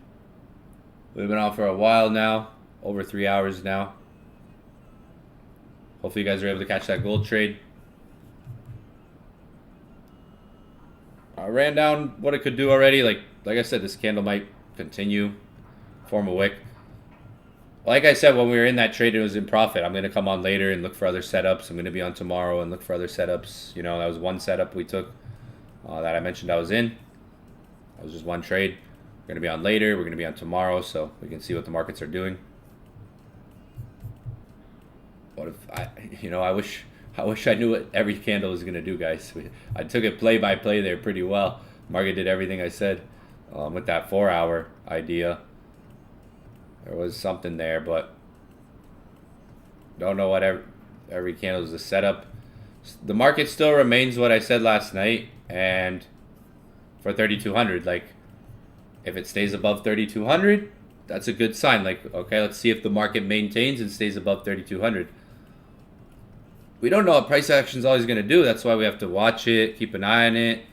We've been on for a while now, over 3 hours now. Hopefully, you guys are able to catch that gold trade. I ran down what it could do already. Like I said, this candle might continue, form a wick. Like I said, when we were in that trade, it was in profit. I'm going to come on later and look for other setups. I'm going to be on tomorrow and look for other setups. You know, that was one setup we took that I mentioned I was in. That was just one trade. We're going to be on later. We're going to be on tomorrow, so we can see what the markets are doing. What if I wish I knew what every candle was going to do, guys. I took it play by play there pretty well. Market did everything I said with that 4 hour idea. There was something there, but don't know what every candle is a setup. The market still remains what I said last night, and for 3,200, like if it stays above 3,200, that's a good sign. Like, okay, let's see if the market maintains and stays above 3,200. We don't know what price action is always going to do. That's why we have to watch it, keep an eye on it.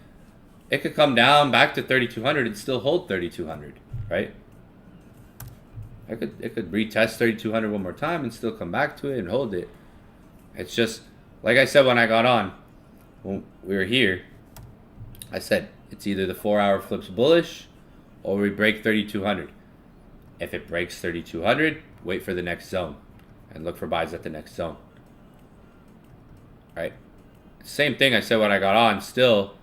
It could come down back to 3,200 and still hold 3,200, right? It could retest 3,200 one more time and still come back to it and hold it. It's just, like I said when I got on, when we were here, I said it's either the 4 hour flips bullish or we break 3,200. If it breaks 3,200, wait for the next zone and look for buys at the next zone. Right? Same thing I said when I got on, still,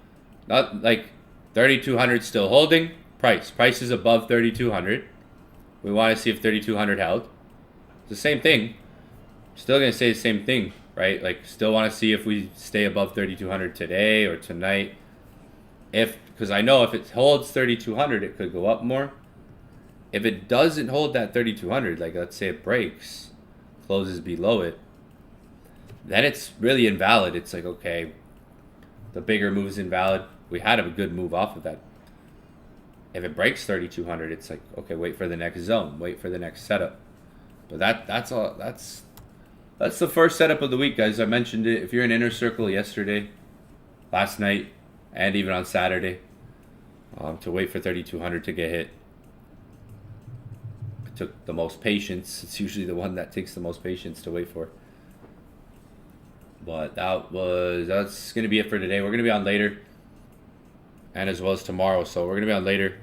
not like 3,200 still holding. Price is above 3,200. We want to see if 3,200 held. It's the same thing. Still going to say the same thing. right? Like, still want to see if we stay above 3,200 today or tonight. Because I know if it holds 3,200, it could go up more. If it doesn't hold that 3,200, like let's say it breaks, closes below it, then it's really invalid. It's like, okay, the bigger move's invalid. We had a good move off of that. If it breaks 3,200, it's like, okay, wait for the next zone, wait for the next setup. But that's all. That's the first setup of the week, guys. I mentioned it. If you're in Inner Circle yesterday, last night, and even on Saturday, to wait for 3,200 to get hit. It took the most patience. It's usually the one that takes the most patience to wait for. But that's going to be it for today. We're going to be on later, and as well as tomorrow. So we're going to be on later.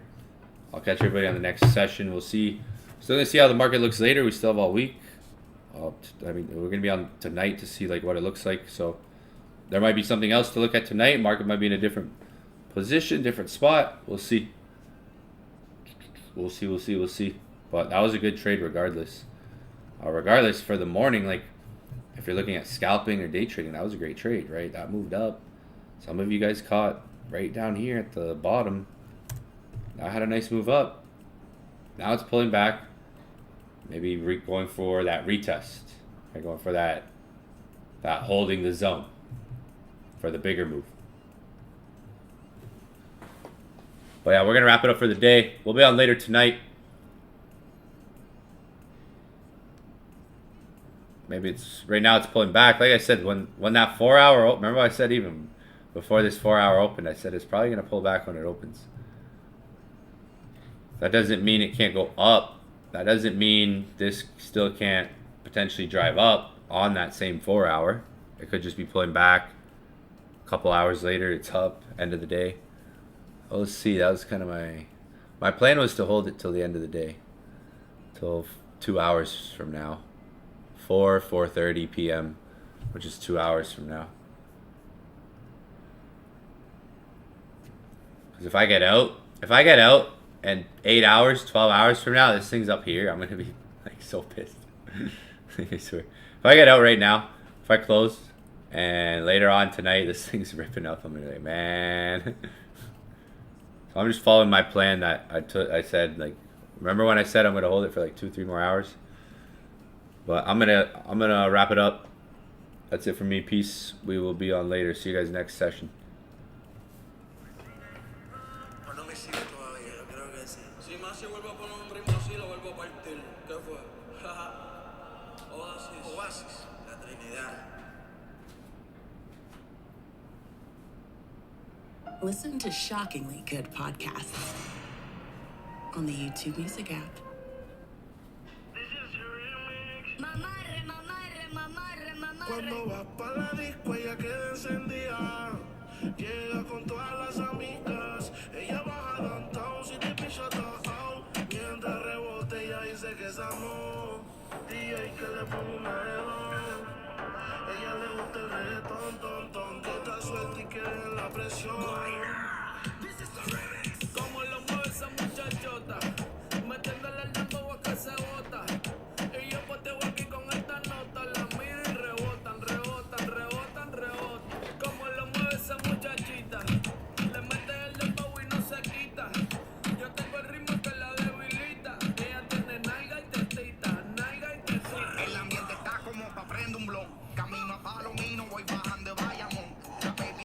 I'll catch everybody on the next session. We'll see. Still going to see how the market looks later. We still have all week. I mean, we're going to be on tonight to see like what it looks like. So there might be something else to look at tonight. Market might be in a different position, different spot. We'll see. We'll see. But that was a good trade regardless. Regardless, for the morning, like if you're looking at scalping or day trading, that was a great trade, right? That moved up. Some of you guys caught right down here at the bottom. Now I had a nice move up. Now it's pulling back. Maybe going for that retest. Right? Going for that holding the zone for the bigger move. But yeah, we're going to wrap it up for the day. We'll be on later tonight. Maybe it's right now it's pulling back. Like I said, when that 4 hour, remember I said even before this 4 hour opened, I said it's probably going to pull back when it opens. That doesn't mean it can't go up. That doesn't mean this still can't potentially drive up on that same 4 hour. It could just be pulling back. A couple hours later, it's up. End of the day. Well, let's see. That was kind of my plan was to hold it till the end of the day, till 2 hours from now, 4:30 p.m., which is 2 hours from now. Because if I get out, and 8 hours, 12 hours from now, this thing's up here, I'm gonna be like so pissed. I swear. If I get out right now, if I close, and later on tonight this thing's ripping up, I'm gonna be like, man. So I'm just following my plan that I said, like, remember when I said I'm gonna hold it for like 2-3 more hours? But I'm gonna wrap it up. That's it for me. Peace. We will be on later. See you guys next session. Listen to shockingly good podcasts on the YouTube Music app. Cuando vas pa' la disco ella queda encendida. Llega con todas las amigas. Ella baja downtown si te pilla down. Mientras rebote ella dice que es amor. DJ que le pongo una edad. Ella le gusta el reggaetón, ton, ton. Que está suelta y quiere en la presión.